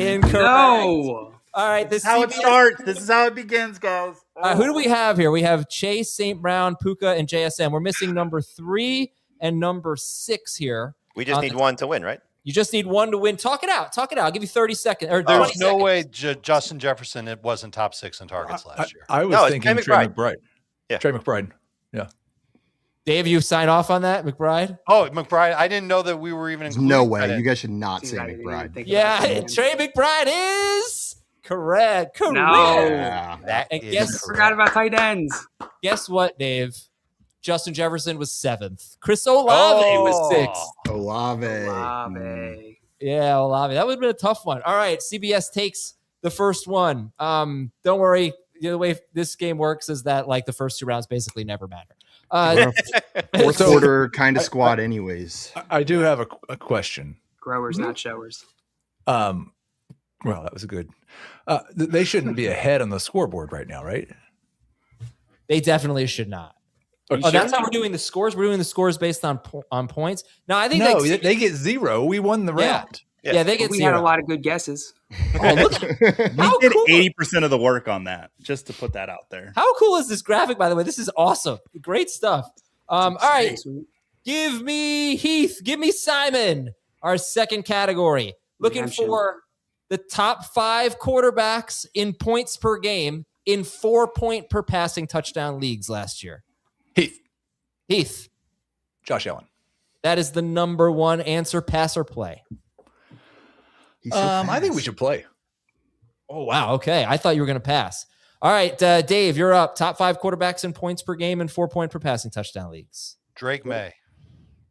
Speaker 1: Incorrect.
Speaker 13: No.
Speaker 1: All right,
Speaker 11: This is how it starts. This is how it begins, guys.
Speaker 1: Who do we have here? We have Chase, St. Brown, Puka, and JSM. We're missing number 3 and number 6 here.
Speaker 10: We just need one to win, right?
Speaker 1: You just need one to win. Talk it out. Talk it out. I'll give you 30 seconds. Or
Speaker 9: There's no
Speaker 1: 20
Speaker 9: way Justin Jefferson it wasn't top 6 in targets last year.
Speaker 2: I was thinking Trey McBride.
Speaker 10: Yeah.
Speaker 2: Trey McBride. Yeah.
Speaker 1: Dave, you sign off on that, McBride?
Speaker 9: Oh, McBride. I didn't know that we were even including
Speaker 12: No way.
Speaker 9: that.
Speaker 12: You guys should not say McBride.
Speaker 1: Yeah, Trey McBride is correct.
Speaker 13: No.
Speaker 12: Yeah.
Speaker 9: That
Speaker 1: And
Speaker 9: is
Speaker 1: guess-
Speaker 9: correct.
Speaker 13: Forgot about tight ends.
Speaker 1: Guess what, Dave? Justin Jefferson was 7th. Chris Olave was 6th.
Speaker 12: Olave.
Speaker 13: Olave.
Speaker 1: Yeah, Olave. That would have been a tough one. All right, CBS takes the first one. Don't worry. The way this game works is that like the first 2 rounds basically never matter.
Speaker 12: Fourth quarter kind of squad anyways.
Speaker 2: I do have a question.
Speaker 13: Growers, not showers.
Speaker 2: Well, that was a good. They shouldn't be ahead on the scoreboard right now, right?
Speaker 1: They definitely should not. Oh, that's how we're doing the scores. We're doing the scores based on points. No, I think
Speaker 2: they get 0. We won the round.
Speaker 1: Yeah, they get
Speaker 13: We
Speaker 1: 0.
Speaker 13: had a lot of good guesses.
Speaker 1: Oh, look, how
Speaker 11: We did
Speaker 1: cool.
Speaker 11: 80% of the work on that, just to put that out there.
Speaker 1: How cool is this graphic, by the way? This is awesome. Great stuff. All right. Give me Heath. Give me Simon. Our second category. Looking
Speaker 13: Redemption.
Speaker 1: for the top 5 quarterbacks in points per game in 4-point per passing touchdown leagues last year. Heath.
Speaker 2: Josh Allen.
Speaker 1: That is the number 1 answer, pass or play.
Speaker 2: I think we should play.
Speaker 1: Oh, wow. Okay. I thought you were going to pass. All right, Dave, you're up. Top 5 quarterbacks in points per game and 4-point per passing touchdown leagues.
Speaker 9: Drake May.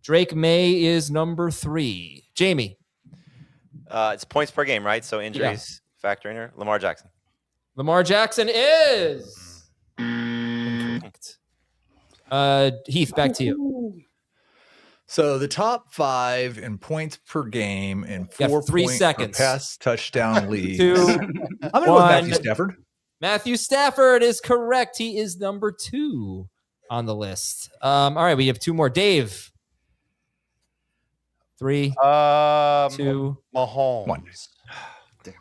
Speaker 1: Drake May is number 3. Jamie.
Speaker 10: It's points per game, right? So injuries factor in here. Lamar Jackson.
Speaker 1: Lamar Jackson is incorrect. Heath, back to you.
Speaker 2: So the top 5 in points per game and 4
Speaker 1: 3
Speaker 2: point
Speaker 1: seconds.
Speaker 2: per pass touchdown leagues.
Speaker 1: 2,
Speaker 2: I'm going to go with Matthew Stafford.
Speaker 1: Matthew Stafford is correct. He is number 2 on the list. All right, we have 2 more. Dave. 3, 2,
Speaker 9: Mahomes.
Speaker 2: 1.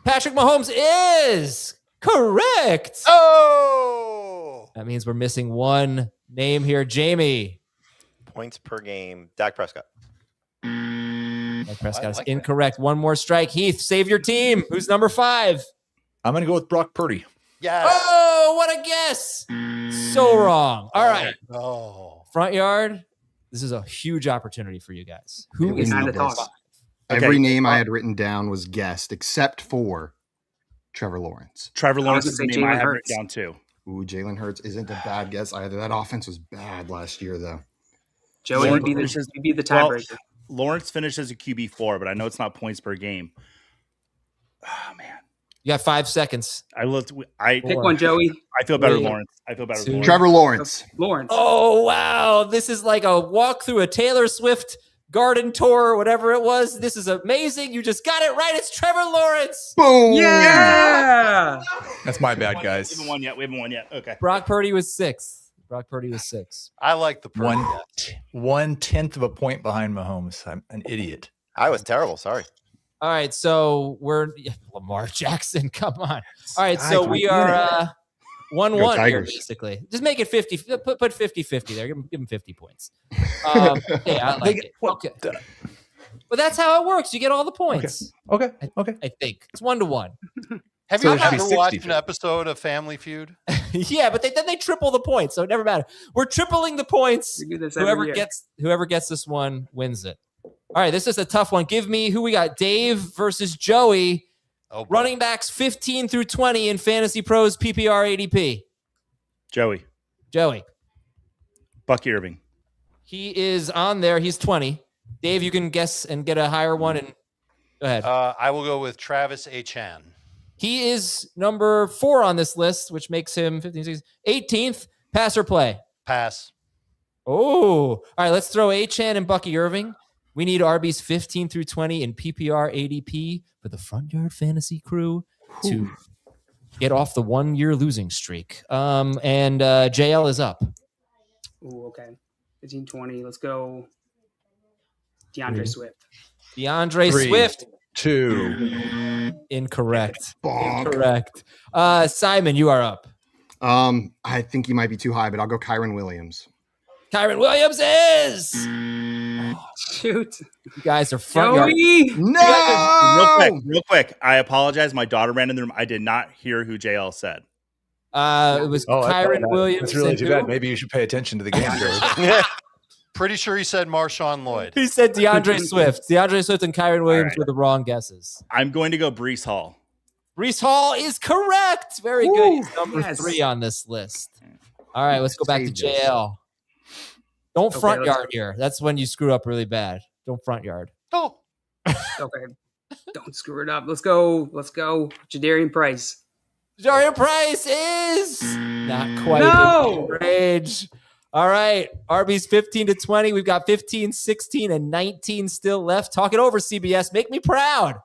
Speaker 1: Patrick Mahomes is correct.
Speaker 9: Oh,
Speaker 1: That means we're missing 1 name here. Jamie.
Speaker 10: Points per game. Dak Prescott.
Speaker 1: Dak Prescott is incorrect. 1 more strike. Heath, save your team. Who's number 5?
Speaker 2: I'm going to go with Brock Purdy.
Speaker 9: yes.
Speaker 1: Oh, what a guess. So wrong. All right.
Speaker 9: Oh,
Speaker 1: Front yard. This is a huge opportunity for you guys. Who
Speaker 12: It
Speaker 1: is
Speaker 12: was
Speaker 1: number
Speaker 13: talk.
Speaker 1: 5?
Speaker 12: Every name I had written down was guessed except for Trevor Lawrence.
Speaker 11: Trevor Lawrence
Speaker 13: gonna
Speaker 11: is the
Speaker 13: say
Speaker 11: name I
Speaker 13: Jalen
Speaker 11: have
Speaker 13: Hurts.
Speaker 11: written down too.
Speaker 12: Ooh, Jalen Hurts isn't a bad guess either. That offense was bad last year, though.
Speaker 13: Joey would be the
Speaker 11: Well,
Speaker 13: tiebreaker.
Speaker 11: Lawrence finished as a QB4, but I know it's not points per game. Oh man,
Speaker 1: You got 5 seconds.
Speaker 11: I looked. I
Speaker 13: Pick one, Joey.
Speaker 11: I feel better,
Speaker 1: 3,
Speaker 11: Lawrence. I feel better.
Speaker 1: 2,
Speaker 11: Lawrence.
Speaker 12: Trevor Lawrence.
Speaker 13: Lawrence.
Speaker 1: Oh, wow. This is like a walk through a Taylor Swift garden tour or whatever it was. This is amazing. You just got it right. It's Trevor Lawrence.
Speaker 12: Boom.
Speaker 13: Yeah.
Speaker 2: That's my bad,
Speaker 11: We
Speaker 2: guys.
Speaker 11: haven't won yet. We haven't won yet. Okay.
Speaker 1: Brock Purdy was 6th. Brock Purdy was 6.
Speaker 9: I like the Purdy.
Speaker 2: 1/10 of a point behind Mahomes. I'm an idiot.
Speaker 10: I was terrible. Sorry.
Speaker 1: All right. So we're Lamar Jackson. Come on. All right. So we are 1-1 here,
Speaker 12: Tigers.
Speaker 1: basically. Just make it 50. Put 50-50 there. Give him 50 points. Yeah, I like it. Okay. But that's how it works. You get all the points.
Speaker 2: Okay.
Speaker 1: I think it's 1-1.
Speaker 9: Have
Speaker 2: So
Speaker 9: you
Speaker 2: it should be
Speaker 9: ever
Speaker 2: 60
Speaker 9: watched an
Speaker 2: for-
Speaker 9: episode of Family Feud?
Speaker 1: Yeah, but then they triple the points, so it never matters. We're tripling the points.
Speaker 13: We do this every year.
Speaker 1: Whoever gets this one wins it. All right, this is a tough one. Give me who we got. Dave versus Joey.
Speaker 9: Oh, boy.
Speaker 1: Running backs 15 through 20 in Fantasy Pros PPR ADP.
Speaker 11: Joey.
Speaker 7: Bucky Irving.
Speaker 1: He is on there. He's 20. Dave, you can guess and get a higher one. And go ahead.
Speaker 9: I will go with Travis Etienne.
Speaker 1: He is number 4 on this list, which makes him 15, 16, 18th. Pass or play?
Speaker 9: Pass.
Speaker 1: Oh, all right. Let's throw Achan and Bucky Irving. We need RBs 15 through 20 in PPR ADP for the Front Yard Fantasy crew to get off the 1-year losing streak. And JL is up.
Speaker 13: Ooh, okay. 15, 20. Let's go. DeAndre Swift.
Speaker 1: DeAndre
Speaker 2: 3,
Speaker 1: Swift.
Speaker 2: 2.
Speaker 1: Incorrect.
Speaker 12: Bonk.
Speaker 1: Incorrect. Simon, you are up.
Speaker 12: I think he might be too high, but I'll go Kyron Williams.
Speaker 1: Kyron Williams is.
Speaker 13: Shoot.
Speaker 1: You guys are front yard.
Speaker 12: No!
Speaker 11: Real quick. I apologize. My daughter ran in the room. I did not hear who JL said.
Speaker 1: It was Kyron Williams.
Speaker 2: That's really
Speaker 1: and
Speaker 2: too
Speaker 1: who?
Speaker 2: bad. Maybe you should pay attention to the game, Joey.
Speaker 9: Pretty sure he said Marshawn Lloyd.
Speaker 1: He said DeAndre Swift. DeAndre Swift and Kyron Williams were the wrong guesses.
Speaker 11: I'm going to go Breece Hall.
Speaker 1: Breece Hall is correct. Very good. He's number 3 on this list. All right, let's go back to JL. Don't front yard here. That's when you screw up really bad. Don't front yard.
Speaker 9: Oh.
Speaker 13: Okay. Don't screw it up. Let's go. Jadarian Price.
Speaker 1: Jadarian Price is not quite
Speaker 13: No!
Speaker 1: in range. All right. Arby's 15 to 20. We've got 15, 16, and 19 still left. Talk it over, CBS. Make me proud.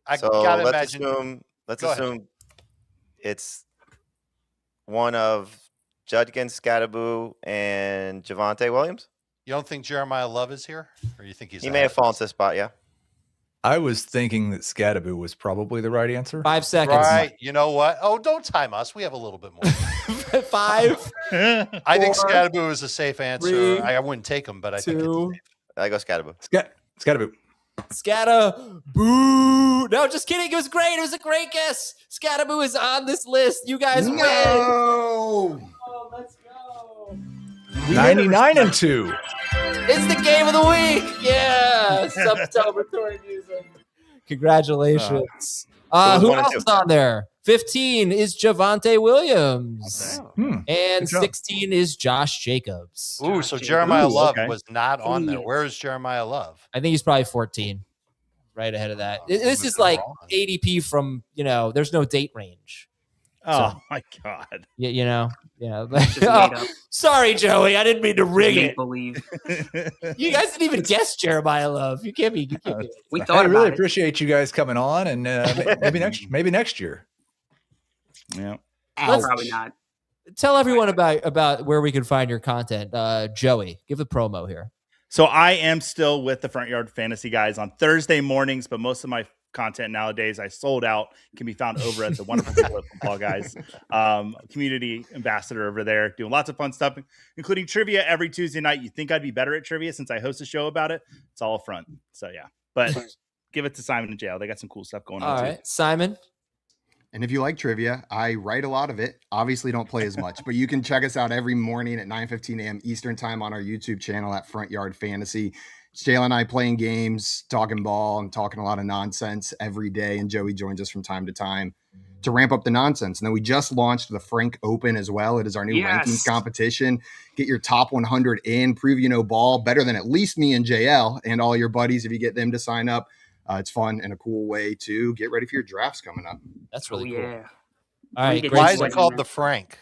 Speaker 9: I gotta imagine.
Speaker 10: Let's assume it's one of Judkins, Scadaboo, and Javonte Williams.
Speaker 9: You don't think Jeremiah Love is here? Or you think he's
Speaker 10: He may have fallen to the spot, yeah.
Speaker 2: I was thinking that Scadaboo was probably the right answer.
Speaker 1: 5 seconds.
Speaker 9: Right. You know what? Oh, don't time us. We have a little bit more.
Speaker 1: 5.
Speaker 9: I think Scadaboo is a safe answer.
Speaker 1: 3,
Speaker 9: I wouldn't take him, but I think it's
Speaker 1: 2.
Speaker 10: I go Scadaboo.
Speaker 2: Scadaboo.
Speaker 1: Scadaboo. No, just kidding. It was great. It was a great guess. Scadaboo is on this list. You guys win.
Speaker 12: No!
Speaker 1: Oh, let's go.
Speaker 2: 99 and 2.
Speaker 1: It's the game of the week. Yeah. Celebratory music. Congratulations. Who else is on there? 15 is Javonte Williams. And 16 is Josh Jacobs.
Speaker 9: Ooh, so Jeremiah Love was not on there. Where is Jeremiah Love?
Speaker 1: I think he's probably 14. Right ahead of that. This is like ADP from, there's no date range.
Speaker 11: Oh, my God.
Speaker 1: Yeah. Sorry, Joey. I didn't mean to rig it.
Speaker 13: Believe.
Speaker 1: You guys didn't even guess Jeremiah Love. You can't be.
Speaker 13: We thought
Speaker 2: I really
Speaker 13: about it.
Speaker 2: appreciate you guys coming on, and maybe next year.
Speaker 11: Yeah.
Speaker 13: Probably not.
Speaker 1: Tell everyone about where we can find your content. Joey, give the promo here.
Speaker 11: So I am still with the Front Yard Fantasy guys on Thursday mornings, but most of my content nowadays I sold out can be found over at the Wonderful People at Football Guys, community ambassador over there, doing lots of fun stuff, including trivia every Tuesday night. You think I'd be better at trivia since I host a show about it? It's all a front. So yeah, but give it to Simon and JL. They got some cool stuff going on.
Speaker 1: All right, Simon.
Speaker 12: And if you like trivia, I write a lot of it. Obviously don't play as much, but you can check us out every morning at 9:15 a.m. Eastern time on our YouTube channel at Front Yard Fantasy. It's Jayla and I playing games, talking ball, and talking a lot of nonsense every day. And Joey joins us from time to time to ramp up the nonsense. And then we just launched the Frank Open as well. It is our new rankings competition. Get your top 100 in, prove you know ball better than at least me and JL and all your buddies if you get them to sign up. It's fun and a cool way to get ready for your drafts coming up.
Speaker 1: That's really cool.
Speaker 13: Yeah.
Speaker 1: All right.
Speaker 9: Why is it called the Frank?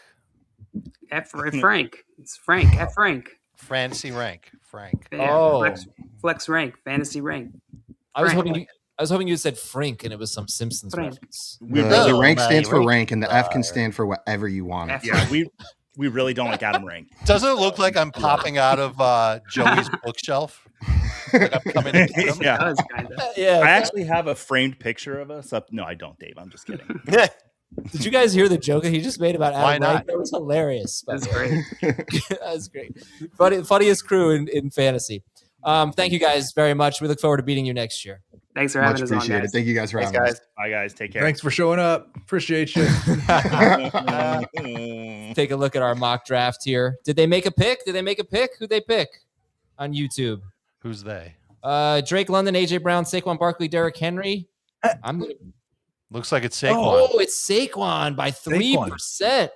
Speaker 13: Frank. It's Frank. F Frank.
Speaker 9: Fantasy rank. Frank.
Speaker 13: Yeah, flex rank. Fantasy rank.
Speaker 1: I was hoping you said Frank and it was some Simpsons reference.
Speaker 12: The rank stands for rank, and the F can stand for whatever you want.
Speaker 11: Yeah, we really don't like Adam Rank.
Speaker 9: Doesn't it look like I'm popping out of Joey's bookshelf? Like I'm coming to get him?
Speaker 11: Yeah.
Speaker 1: Yeah.
Speaker 11: I actually have a framed picture of us up. No, I don't, Dave. I'm just kidding.
Speaker 1: Did you guys hear the joke he just made about Adam
Speaker 9: Why not?
Speaker 1: Rank? That was hilarious.
Speaker 13: That's great.
Speaker 1: That was great. Funniest crew in fantasy. Thank you guys very much. We look forward to beating you next year.
Speaker 13: Thanks for having us on,
Speaker 12: Appreciate
Speaker 13: guys.
Speaker 12: it. Thank you guys for having us.
Speaker 11: Bye, guys. Take care.
Speaker 2: Thanks for showing up. Appreciate you.
Speaker 1: Take a look at our mock draft here. Did they make a pick? Who'd they pick on YouTube?
Speaker 9: Who's they?
Speaker 1: Drake London, AJ Brown, Saquon Barkley, Derrick Henry.
Speaker 9: Looks like it's Saquon.
Speaker 1: Oh, it's Saquon by 3%.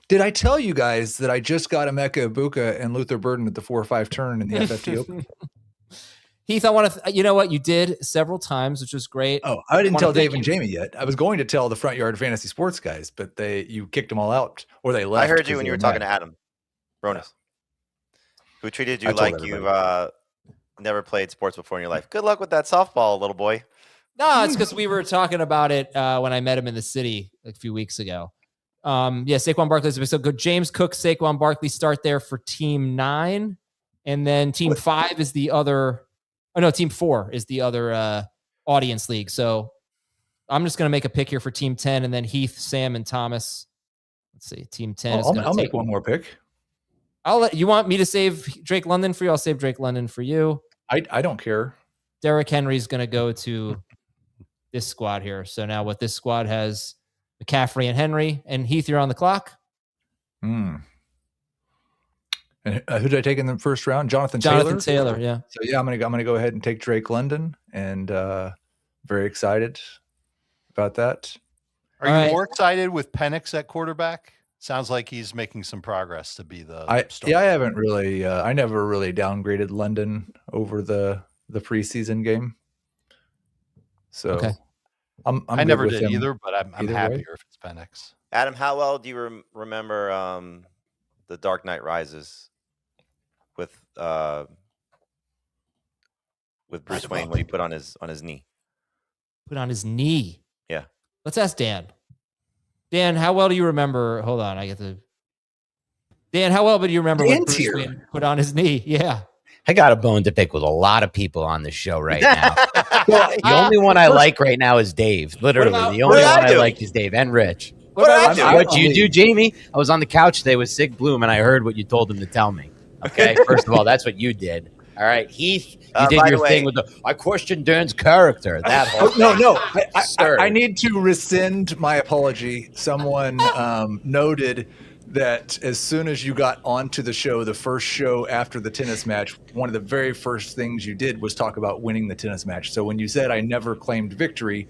Speaker 2: Did I tell you guys that I just got Emeka Ibuka and Luther Burden at the 4-5 turn in the FFT Open?
Speaker 1: Heath, I want to, you know what? You did several times, which was great.
Speaker 2: Oh, I didn't tell Dave and
Speaker 1: you.
Speaker 2: Jamie yet. I was going to tell the Front Yard Fantasy Sports guys, but you kicked them all out, or they left.
Speaker 10: I heard you when you were talking to Adam Ronis, who treated you like you never played sports before in your life. Good luck with that softball, little boy.
Speaker 1: No, it's because we were talking about it when I met him in the city a few weeks ago. Saquon Barkley's so good. James Cook, Saquon Barkley start there for team 9. And then team 5 is the other. Oh, no, team 4 is the other audience league. So I'm just going to make a pick here for team 10, and then Heath, Sam, and Thomas. Let's see. Team 10 is going to
Speaker 2: I'll make one more pick.
Speaker 1: You want me to save Drake London for you? I'll save Drake London for you.
Speaker 2: I don't care.
Speaker 1: Derrick Henry's going to go to this squad here. So now what this squad has McCaffrey and Henry. And Heath, you're on the clock.
Speaker 2: And who did I take in the first round? Jonathan
Speaker 1: Taylor, yeah.
Speaker 2: So yeah, I'm gonna go ahead and take Drake London, and very excited about that.
Speaker 9: Are you more excited with Penix at quarterback? Sounds like he's making some progress to be the starter.
Speaker 2: I haven't really. I never really downgraded London over the preseason game. So
Speaker 9: I never did either, but I'm happier if it's Penix.
Speaker 10: Adam, how well do you remember the Dark Knight Rises with Bruce Wayne when he put on his knee?
Speaker 1: Put on his knee.
Speaker 10: Yeah.
Speaker 1: Let's ask Dan. Dan, how well do you remember? Hold on, Dan, how well do you remember when Bruce Wayne put on his knee? Yeah.
Speaker 14: I got a bone to pick with a lot of people on the show right now. The only one I like right now is Dave. Literally, the only one I like is Dave and Rich. What do you do, Jamie? I was on the couch today with Sig Bloom, and I heard what you told him to tell me. Okay, first of all, that's what you did. All right, Heath, you did your thing with I questioned Dan's character. That whole
Speaker 2: no. I need to rescind my apology. Someone noted that as soon as you got onto the show, the first show after the tennis match, one of the very first things you did was talk about winning the tennis match. So when you said I never claimed victory,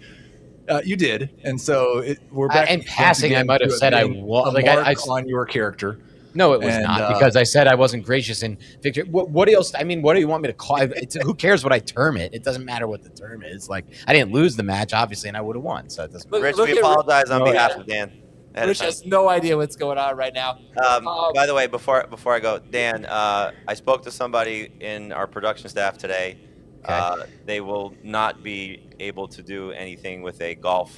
Speaker 2: you did, and so we're back.
Speaker 14: In passing, I might have said I was
Speaker 2: on your character.
Speaker 14: No, it was not, because I said I wasn't gracious in victory. What else? I mean, what do you want me to call it? Who cares what I term it? It doesn't matter what the term is. Like, I didn't lose the match, obviously, and I would have won. So it doesn't matter.
Speaker 10: Rich, we apologize on behalf of Dan.
Speaker 1: Rich has no idea what's going on right now.
Speaker 10: By the way, before I go, Dan, I spoke to somebody in our production staff today. Okay. They will not be able to do anything with a golf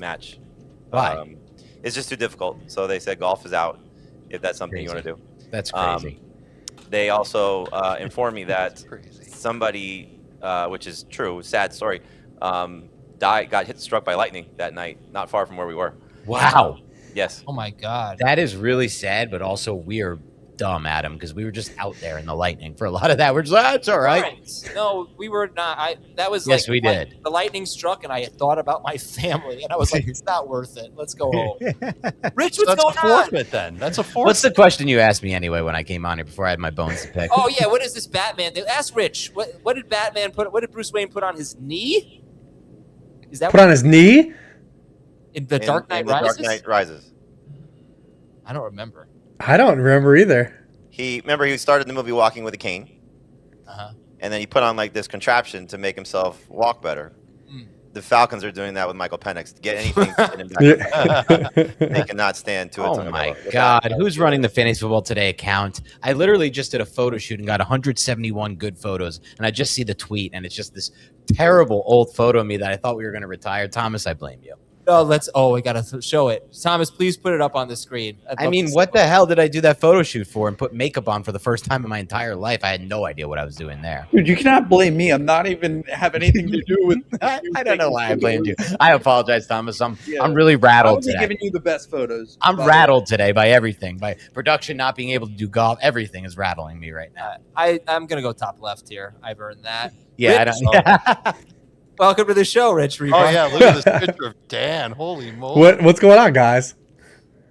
Speaker 10: match.
Speaker 14: Why?
Speaker 10: It's just too difficult. So they said golf is out. If that's something you want to do.
Speaker 14: That's crazy.
Speaker 10: They also informed me that somebody, which is true, sad story, got struck by lightning that night, not far from where we were.
Speaker 14: Wow.
Speaker 10: Yes.
Speaker 1: Oh my God.
Speaker 14: That is really sad, but also we're dumb, Adam, because we were just out there in the lightning for a lot of that. We're just like, it's all right.
Speaker 1: No, we were not. That was
Speaker 14: yes, we did.
Speaker 1: The lightning struck, and I had thought about my family, and I was like, it's not worth it. Let's go home. Rich, what's going on?
Speaker 9: Forfeit, then. That's a forfeit.
Speaker 14: What's the question you asked me anyway when I came on here before I had my bones to pick?
Speaker 1: Oh yeah, what is this Batman? Ask Rich. What did Batman put? What did Bruce Wayne put on his knee? Is that
Speaker 15: put on his knee?
Speaker 1: In the Dark Knight Rises?
Speaker 10: Dark Knight Rises.
Speaker 1: I don't remember.
Speaker 15: I don't remember either.
Speaker 10: He started the movie walking with a cane. And then he put on like this contraption to make himself walk better. The Falcons are doing that with Michael Penix to get anything to get him back. They cannot stand to it.
Speaker 14: Oh my God. Who's running the Fantasy Football Today account? I literally just did a photo shoot and got 171 good photos. And I just see the tweet, and it's just this terrible old photo of me that I thought we were going to retire. Thomas, I blame you.
Speaker 1: We got to show it. Thomas, please put it up on the screen.
Speaker 14: I mean, what the hell did I do that photo shoot for and put makeup on for the first time in my entire life? I had no idea what I was doing there.
Speaker 8: Dude, you cannot blame me. I'm not even have anything to do with
Speaker 14: I don't know why I blamed you. I apologize, Thomas. I'm really rattled today.
Speaker 8: I'm giving you the best photos.
Speaker 14: I'm rattled today by everything. By production not being able to do golf. Everything is rattling me right now.
Speaker 1: I'm going to go top left here. I've earned that.
Speaker 14: Yeah,
Speaker 1: Rich, I don't. Welcome to the show, Rich.
Speaker 9: Oh yeah, look at this picture of Dan. Holy moly!
Speaker 15: What's going on, guys?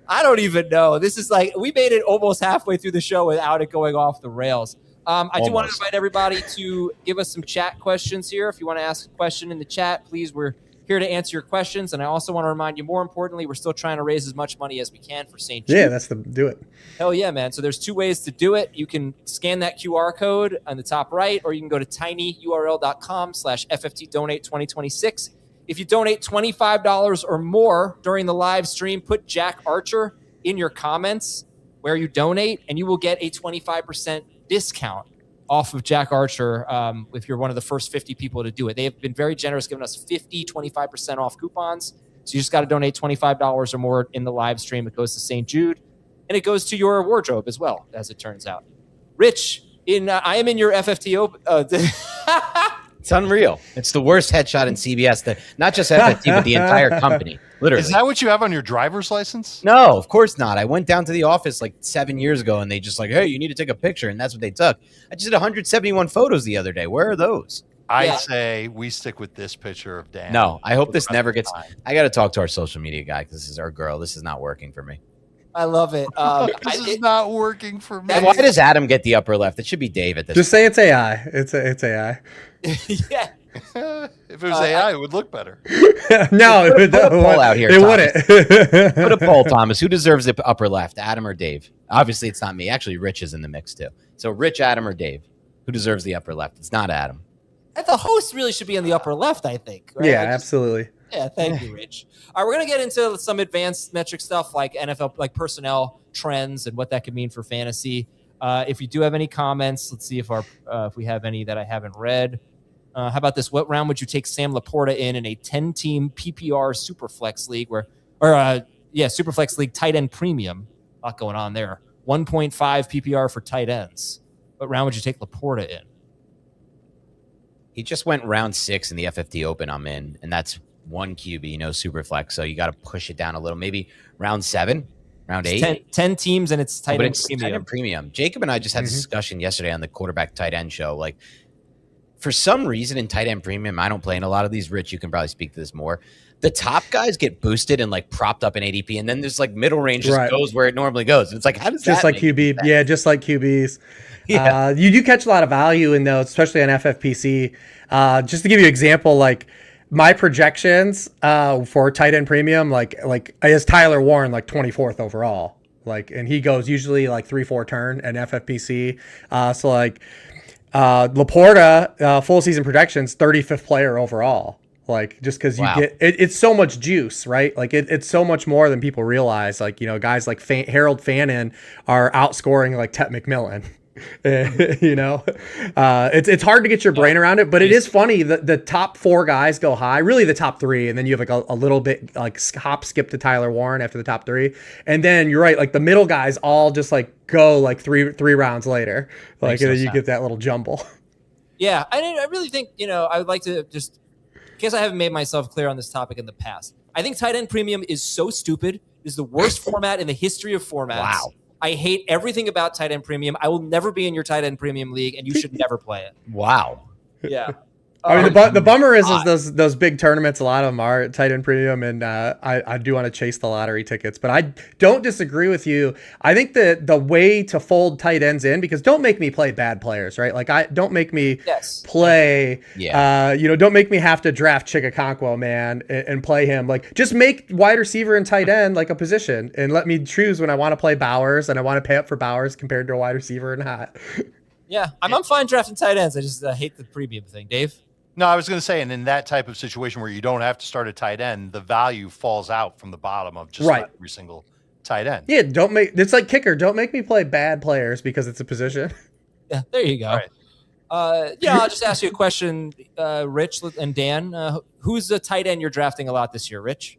Speaker 1: I don't even know. This is like we made it almost halfway through the show without it going off the rails. I do want to invite everybody to give us some chat questions here. If you want to ask a question in the chat, please. We're here to answer your questions. And I also want to remind you, more importantly, we're still trying to raise as much money as we can for St. Jude.
Speaker 15: Yeah, that's the do it.
Speaker 1: Hell yeah, man. So there's 2 ways to do it. You can scan that QR code on the top right, or you can go to tinyurl.com/FFT donate 2026. If you donate $25 or more during the live stream, put Jack Archer in your comments where you donate, and you will get a 25% discount off of Jack Archer if you're one of the first 50 people to do it. They have been very generous, giving us 25% off coupons. So you just got to donate $25 or more in the live stream. It goes to St. Jude, and it goes to your wardrobe as well, as it turns out. Rich, I am in your FFT open.
Speaker 14: It's unreal. It's the worst headshot in CBS. Not just FFT, but the entire company. Literally.
Speaker 9: Is that what you have on your driver's license?
Speaker 14: No, of course not. I went down to the office like 7 years ago, and they just like, hey, you need to take a picture, and that's what they took. I just did 171 photos the other day. Where are those?
Speaker 9: I say we stick with this picture of Dan.
Speaker 14: No, I hope this never gets. I got to talk to our social media guy because this is our girl. This is not working for me.
Speaker 1: I love it.
Speaker 9: This is not working for me.
Speaker 14: And why does Adam get the upper left? It should be Dave at this.
Speaker 15: Just say it's AI. It's AI.
Speaker 1: Yeah.
Speaker 9: If it was AI, it would look better.
Speaker 15: No, it
Speaker 14: Put a poll out here.
Speaker 15: It
Speaker 14: Thomas.
Speaker 15: wouldn't.
Speaker 14: Put a poll, Thomas. Who deserves the upper left, Adam or Dave? Obviously, it's not me. Actually, Rich is in the mix too. So, Rich, Adam, or Dave? Who deserves the upper left? It's not Adam.
Speaker 1: The host really should be in the upper left, I think. Right?
Speaker 15: Yeah, absolutely.
Speaker 1: Yeah, thank you, Rich. All right, we're going to get into some advanced metric stuff like NFL, like personnel trends and what that could mean for fantasy. If you do have any comments, let's see if we have any that I haven't read. How about this? What round would you take Sam Laporta in a 10-team PPR Superflex league Superflex league tight end premium? A lot going on there. 1.5 PPR for tight ends. What round would you take Laporta in?
Speaker 14: He just went round 6 in the FFT Open I'm in, and that's 1 QB, no Superflex. So you got to push it down a little. Maybe round 7, round 8.
Speaker 1: 10 teams, and it's tight end premium.
Speaker 14: Tight end premium. Jacob and I just had this discussion yesterday on the quarterback tight end show. Like, for some reason in tight end premium, I don't play in a lot of these. Rich, you can probably speak to this more. The top guys get boosted and like propped up in ADP, and then there's like middle range just goes where it normally goes. It's like, how does
Speaker 15: just
Speaker 14: that
Speaker 15: like QB?
Speaker 14: Sense?
Speaker 15: Yeah, just like QBs.
Speaker 14: Yeah.
Speaker 15: You do catch a lot of value in those, especially on FFPC. Just to give you an example, like my projections for tight end premium, like is Tyler Warren like 24th overall, like, and he goes usually like 3-4 turn at FFPC. So like. Laporta, full season projections, 35th player overall. Like, just because you get it's so much juice, right? Like it's so much more than people realize. Like, guys like Harold Fannin are outscoring like Tet McMillan. It's hard to get your brain around it, but it is funny that the top 4 guys go high, really the top 3, and then you have like a little bit like hop skip to Tyler Warren after the top 3, and then you're right, like the middle guys all just like go like three rounds later, like, and then you get that little jumble.
Speaker 1: Yeah, I really think I would like to just, in case I haven't made myself clear on this topic in the past, I think tight end premium is so stupid. It is the worst format in the history of formats. Wow. I hate everything about tight end premium. I will never be in your tight end premium league, and you should never play it.
Speaker 14: Wow.
Speaker 1: Yeah.
Speaker 15: I mean, the bummer is those big tournaments, a lot of them are tight end premium, and I do want to chase the lottery tickets, but I don't disagree with you. I think that the way to fold tight ends in, because don't make me play bad players, right? Like don't make me play, don't make me have to draft Chigakonkwo, man, and play him. Like, just make wide receiver and tight end like a position, and let me choose when I want to play Bowers, and I want to pay up for Bowers compared to a wide receiver or not.
Speaker 1: Yeah, I'm fine drafting tight ends. I just hate the premium thing. Dave?
Speaker 9: No, I was going to say, and in that type of situation where you don't have to start a tight end, the value falls out from the bottom of just every single tight end.
Speaker 15: Yeah, it's like kicker. Don't make me play bad players because it's a position.
Speaker 1: Yeah, there you go. Right. I'll just ask you a question, Rich and Dan. Who's the tight end you're drafting a lot this year, Rich?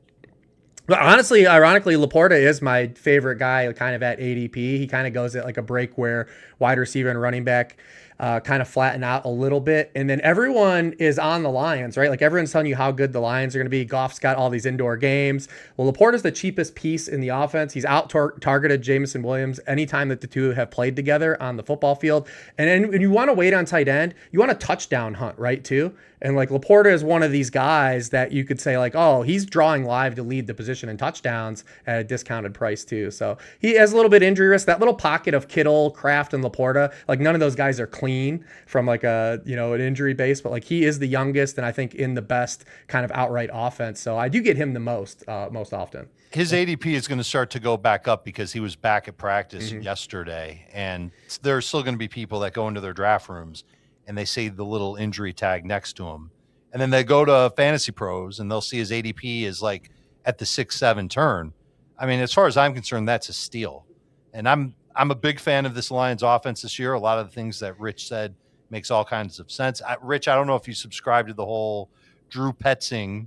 Speaker 15: Well, honestly, ironically, Laporta is my favorite guy kind of at ADP. He kind of goes at like a break where wide receiver and running back kind of flatten out a little bit. And then everyone is on the Lions, right? Like everyone's telling you how good the Lions are going to be. Goff's got all these indoor games. Well, Laporta's the cheapest piece in the offense. He's out-targeted Jameson Williams anytime that the two have played together on the football field. And then when you want to wait on tight end, you want a touchdown hunt, right, too? And like Laporta is one of these guys that you could say like, oh, he's drawing live to lead the position in touchdowns at a discounted price too. So he has a little bit injury risk. That little pocket of Kittle, Kraft, and Laporta, like none of those guys are clean clean from like an injury base, but like he is the youngest and I think in the best kind of outright offense. So I do get him the most often.
Speaker 9: His ADP is going to start to go back up because he was back at practice yesterday, and there are still going to be people that go into their draft rooms and they see the little injury tag next to him, and then they go to Fantasy Pros and they'll see his ADP is like at the 6-7 turn. I mean, as far as I'm concerned, that's a steal, and I'm a big fan of this Lions offense this year. A lot of the things that Rich said makes all kinds of sense. Rich, I don't know if you subscribe to the whole Drew Petzing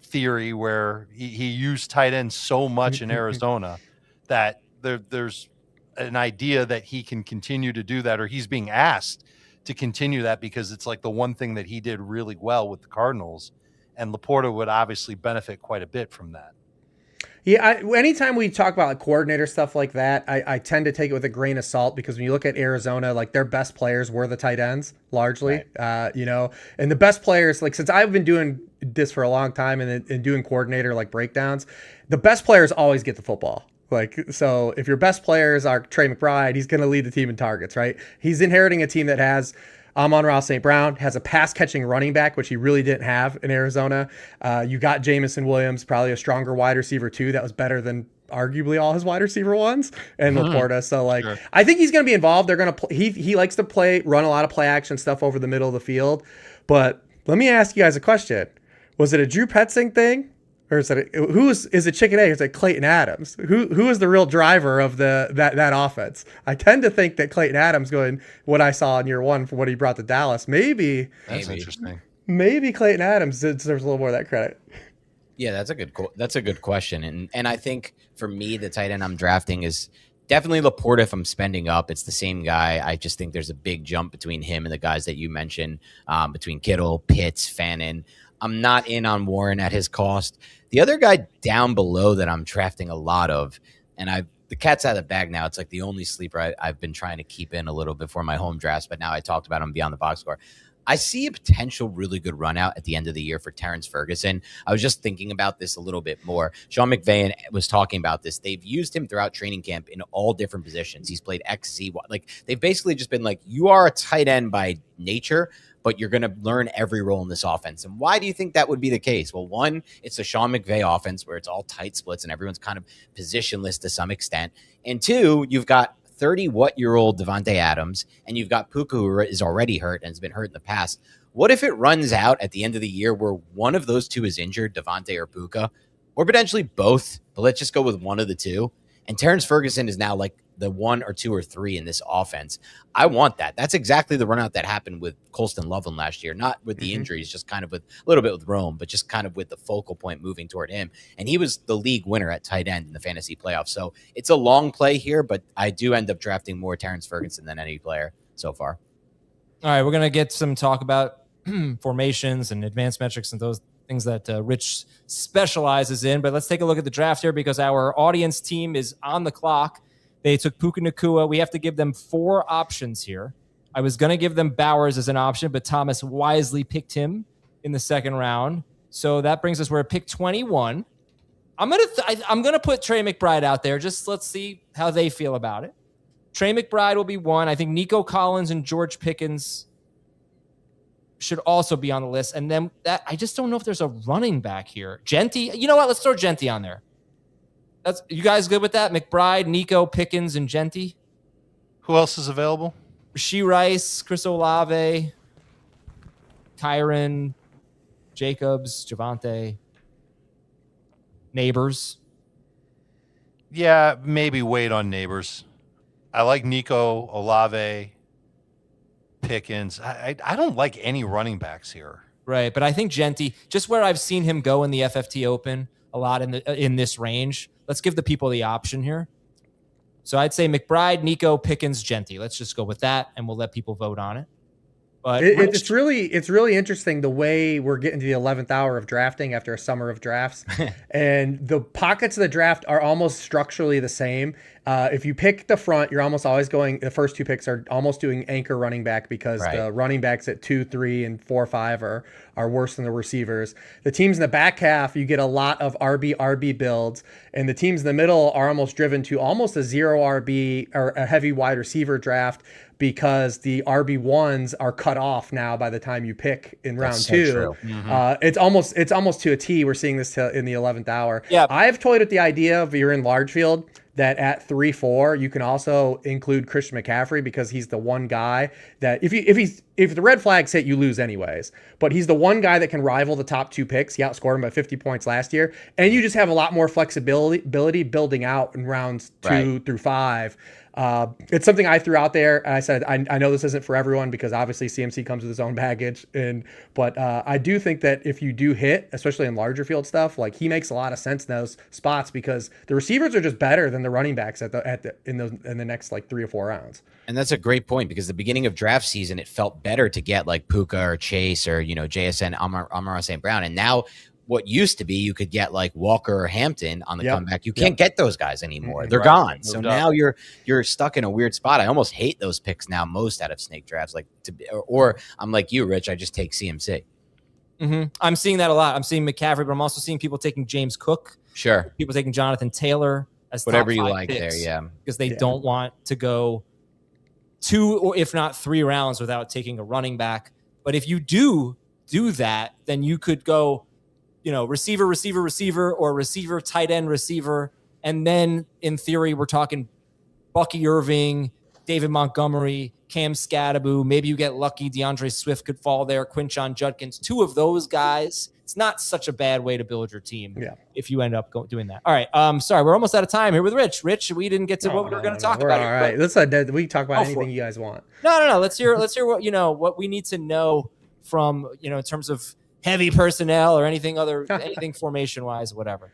Speaker 9: theory where he used tight ends so much in Arizona that there's an idea that he can continue to do that, or he's being asked to continue that because it's like the one thing that he did really well with the Cardinals, and Laporta would obviously benefit quite a bit from that.
Speaker 15: Yeah, anytime we talk about like coordinator stuff like that, I tend to take it with a grain of salt because when you look at Arizona, like their best players were the tight ends largely, right. And the best players, like since I've been doing this for a long time and doing coordinator like breakdowns, the best players always get the football. Like, so if your best players are Trey McBride, he's going to lead the team in targets, right? He's inheriting a team that has Amon-Ra St. Brown, has a pass-catching running back, which he really didn't have in Arizona. You got Jamison Williams, probably a stronger wide receiver too. That was better than arguably all his wide receiver ones, and Laporta. So like, sure. I think he's going to be involved. They're going to he likes to run a lot of play action stuff over the middle of the field. But let me ask you guys a question. Was it a Drew Petzing thing? Or is it chicken egg? Is it Clayton Adams? Who is the real driver of that offense? I tend to think that Clayton Adams, going what I saw in year one from what he brought to Dallas, maybe
Speaker 9: interesting.
Speaker 15: Maybe Clayton Adams deserves a little more of that credit.
Speaker 14: Yeah, that's a good question, and I think for me the tight end I'm drafting is definitely Laporta. If I'm spending up, it's the same guy. I just think there's a big jump between him and the guys that you mentioned, between Kittle, Pitts, Fannin. I'm not in on Warren at his cost. The other guy down below that I'm drafting a lot of, and the cat's out of the bag now. It's like the only sleeper I've been trying to keep in a little bit for my home drafts, but now I talked about him beyond the box score. I see a potential really good run out at the end of the year for Terrence Ferguson. I was just thinking about this a little bit more. Sean McVay was talking about this. They've used him throughout training camp in all different positions. He's played X, Z, Y. Like they've basically just been like, you are a tight end by nature, but you're going to learn every role in this offense. And why do you think that would be the case? Well, one, it's the Sean McVay offense where it's all tight splits and everyone's kind of positionless to some extent. And two, you've got 30-what-year-old Devontae Adams, and you've got Puka, who is already hurt and has been hurt in the past. What if it runs out at the end of the year where one of those two is injured, Devontae or Puka, or potentially both, but let's just go with one of the two, and Terrence Ferguson is now like the 1 or 2 or 3 in this offense? I want that. That's exactly the run out that happened with Colston Loveland last year, not with the injuries, just kind of with a little bit with Rome, but just kind of with the focal point moving toward him. And he was the league winner at tight end in the fantasy playoffs. So it's a long play here, but I do end up drafting more Terrence Ferguson than any player so far.
Speaker 1: All right, we're going to get some talk about formations and advanced metrics and those things that Rich specializes in. But let's take a look at the draft here because our audience team is on the clock. They took Puka Nacua. We have to give them 4 options here. I was going to give them Bowers as an option, but Thomas wisely picked him in the second round. So that brings us, we're at pick 21. I'm gonna put Trey McBride out there. Just let's see how they feel about it. Trey McBride will be 1. I think Nico Collins and George Pickens should also be on the list. And then that I just don't know if there's a running back here. Genty, you know what? Let's throw Genty on there. You guys good with that? McBride, Nico, Pickens, and Genty.
Speaker 9: Who else is available?
Speaker 1: Rashee Rice, Chris Olave, Kyron, Jacobs, Javonte, Neighbors.
Speaker 9: Yeah, maybe wait on Neighbors. I like Nico, Olave, Pickens. I don't like any running backs here.
Speaker 1: Right, but I think Genty, just where I've seen him go in the FFT Open a lot in this range, let's give the people the option here. So I'd say McBride, Nico, Pickens, Genty. Let's just go with that, and we'll let people vote on it. But
Speaker 15: it's really interesting the way we're getting to the 11th hour of drafting after a summer of drafts, and the pockets of the draft are almost structurally the same. If you pick the front, you're almost always going. The first 2 picks are almost doing anchor running back because the running backs at 2, 3, and 4, 5 are worse than the receivers. The teams in the back half, you get a lot of RB builds, and the teams in the middle are almost driven to almost a 0 RB or a heavy wide receiver draft because the RB1s are cut off now by the time you pick in round
Speaker 14: That's so
Speaker 15: 2.
Speaker 14: true.
Speaker 15: It's almost to a T. We're seeing this in the 11th hour.
Speaker 1: Yeah.
Speaker 15: I've toyed with the idea of you're in large field that at 3-4 you can also include Christian McCaffrey, because he's the one guy that if the red flags hit, you lose anyways. But he's the one guy that can rival the top 2 picks. He outscored him by 50 points last year, and you just have a lot more flexibility building out in rounds 2 through 5. It's something I threw out there, and I said I know this isn't for everyone, because obviously CMC comes with his own baggage, but I do think that if you do hit, especially in larger field stuff, like he makes a lot of sense in those spots, because the receivers are just better than the running backs in the next like 3 or 4 rounds.
Speaker 14: And that's a great point, because the beginning of draft season, it felt better to get like Puka or Chase or, JSN, Amon St. Brown. And now what used to be, you could get like Walker or Hampton on the comeback. You can't get those guys anymore. They're gone. So now you're stuck in a weird spot. I almost hate those picks now most out of snake drafts. Or I'm like you, Rich, I just take CMC.
Speaker 1: I'm seeing that a lot. I'm seeing McCaffrey, but I'm also seeing people taking James Cook.
Speaker 14: Sure.
Speaker 1: People taking Jonathan Taylor as
Speaker 14: whatever
Speaker 1: top
Speaker 14: you
Speaker 1: 5
Speaker 14: like
Speaker 1: picks,
Speaker 14: there,
Speaker 1: because they don't want to go 2 or if not 3 rounds without taking a running back. But if you do that, then you could go, receiver, or receiver, tight end, receiver. And then in theory, we're talking Bucky Irving, David Montgomery, Cam Scadaboo. Maybe you get lucky. DeAndre Swift could fall there. Quinshon Judkins. 2 of those guys. It's not such a bad way to build your team if you end up doing that. All right. Sorry, we're almost out of time here with Rich. Rich, we didn't get to what we were going to talk about.
Speaker 15: All right. We can talk about anything you guys want.
Speaker 1: No. Let's hear what we need to know from, in terms of heavy personnel or anything formation wise, whatever.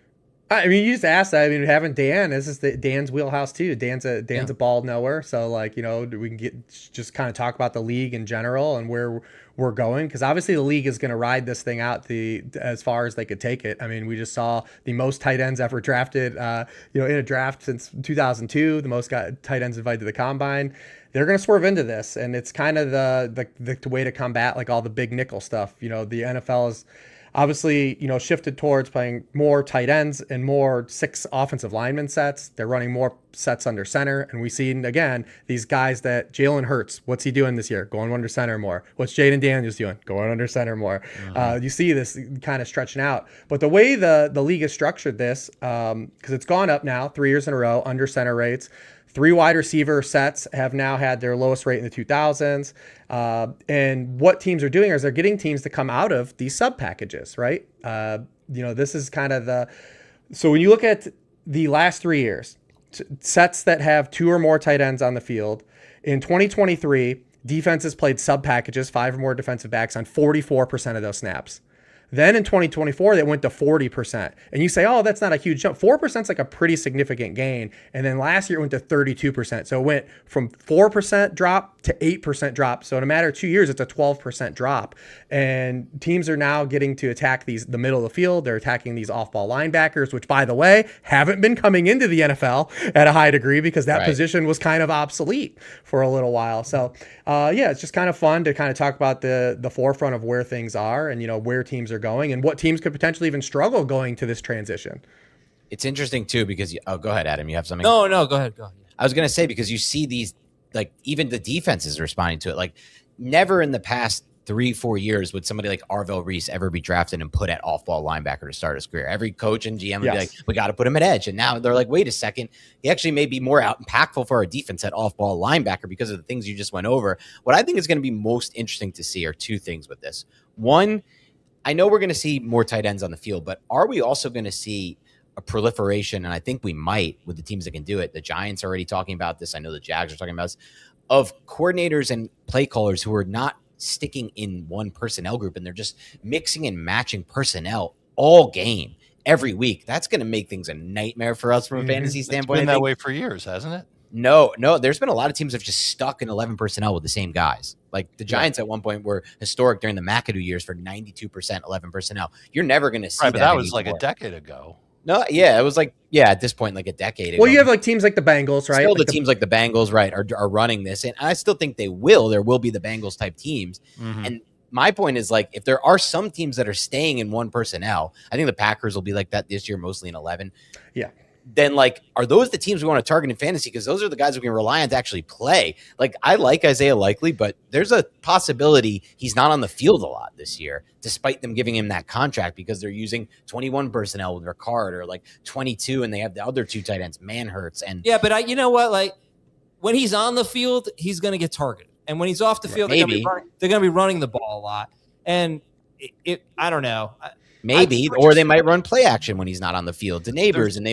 Speaker 15: I mean, you just asked that. I mean, having Dan, this is Dan's wheelhouse too. Dan's a ball knower. So we can just kind of talk about the league in general and where we're going. Because obviously the league is going to ride this thing out as far as they could take it. I mean, we just saw the most tight ends ever drafted, in a draft since 2002, the most tight ends invited to the combine. They're going to swerve into this, and it's kind of the way to combat like all the big nickel stuff. The NFL is obviously, shifted towards playing more tight ends and more 6 offensive lineman sets. They're running more sets under center. And we've seen, again, these guys that Jalen Hurts, what's he doing this year? Going under center more. What's Jaden Daniels doing? Going under center more. You see this kind of stretching out. But the way the league has structured this, because it's gone up now 3 years in a row, under center rates. 3 wide receiver sets have now had their lowest rate in the 2000s. And what teams are doing is they're getting teams to come out of these sub packages, right? This is kind of so when you look at the last 3 years, sets that have 2 or more tight ends on the field, in 2023, defenses played sub packages, 5 or more defensive backs on 44% of those snaps. Then in 2024, they went to 40%. And you say, oh, that's not a huge jump. 4% is like a pretty significant gain. And then last year it went to 32%. So it went from 4% drop to 8% drop. So in a matter of 2 years, it's a 12% drop. And teams are now getting to attack the middle of the field. They're attacking these off-ball linebackers, which, by the way, haven't been coming into the NFL at a high degree because that position was kind of obsolete for a little while. So, it's just kind of fun to kind of talk about the forefront of where things are and, where teams are going and what teams could potentially even struggle going to this transition.
Speaker 14: It's interesting too because go ahead, Adam. You have something?
Speaker 1: No, go ahead.
Speaker 14: I was gonna say because you see these even the defense is responding to it. Never in the past 3-4 years would somebody like Arvell Reese ever be drafted and put at off-ball linebacker to start his career. Every coach and GM would be like, we got to put him at edge. And now they're like, wait a second. He actually may be more impactful for our defense at off-ball linebacker because of the things you just went over. What I think is going to be most interesting to see are 2 things with this. One, I know we're going to see more tight ends on the field, but are we also going to see a proliferation? And I think we might with the teams that can do it. The Giants are already talking about this. I know the Jags are talking about this, of coordinators and play callers who are not sticking in one personnel group and they're just mixing and matching personnel all game every week. That's going to make things a nightmare for us from a fantasy standpoint.
Speaker 9: It's been that way for years, hasn't it?
Speaker 14: No. There's been a lot of teams that have just stuck in 11 personnel with the same guys. Like the Giants at one point were historic during the McAdoo years for 92% 11 personnel. You're never going to see that.
Speaker 9: But that was like a decade ago.
Speaker 14: No, it was at this point, like a decade ago.
Speaker 15: Well, you have teams like the Bengals, right?
Speaker 14: Still the teams like the Bengals, right, are running this. And I still think there will be the Bengals type teams. Mm-hmm. And my point is if there are some teams that are staying in one personnel, I think the Packers will be like that this year, mostly in 11.
Speaker 15: Yeah.
Speaker 14: then like, are those the teams we want to target in fantasy? Because those are the guys we can rely on to actually play. Like, I like Isaiah Likely, but there's a possibility he's not on the field a lot this year, despite them giving him that contract, because they're using 21 personnel with Ricard, or like 22, and they have the other 2 tight ends, Manhurts. And
Speaker 1: yeah, but you know what? Like, when he's on the field, he's going to get targeted, and when he's off the field, they're going to be running the ball a lot. And I don't know.
Speaker 14: Maybe, or they might run play action when he's not on the field to Neighbors, and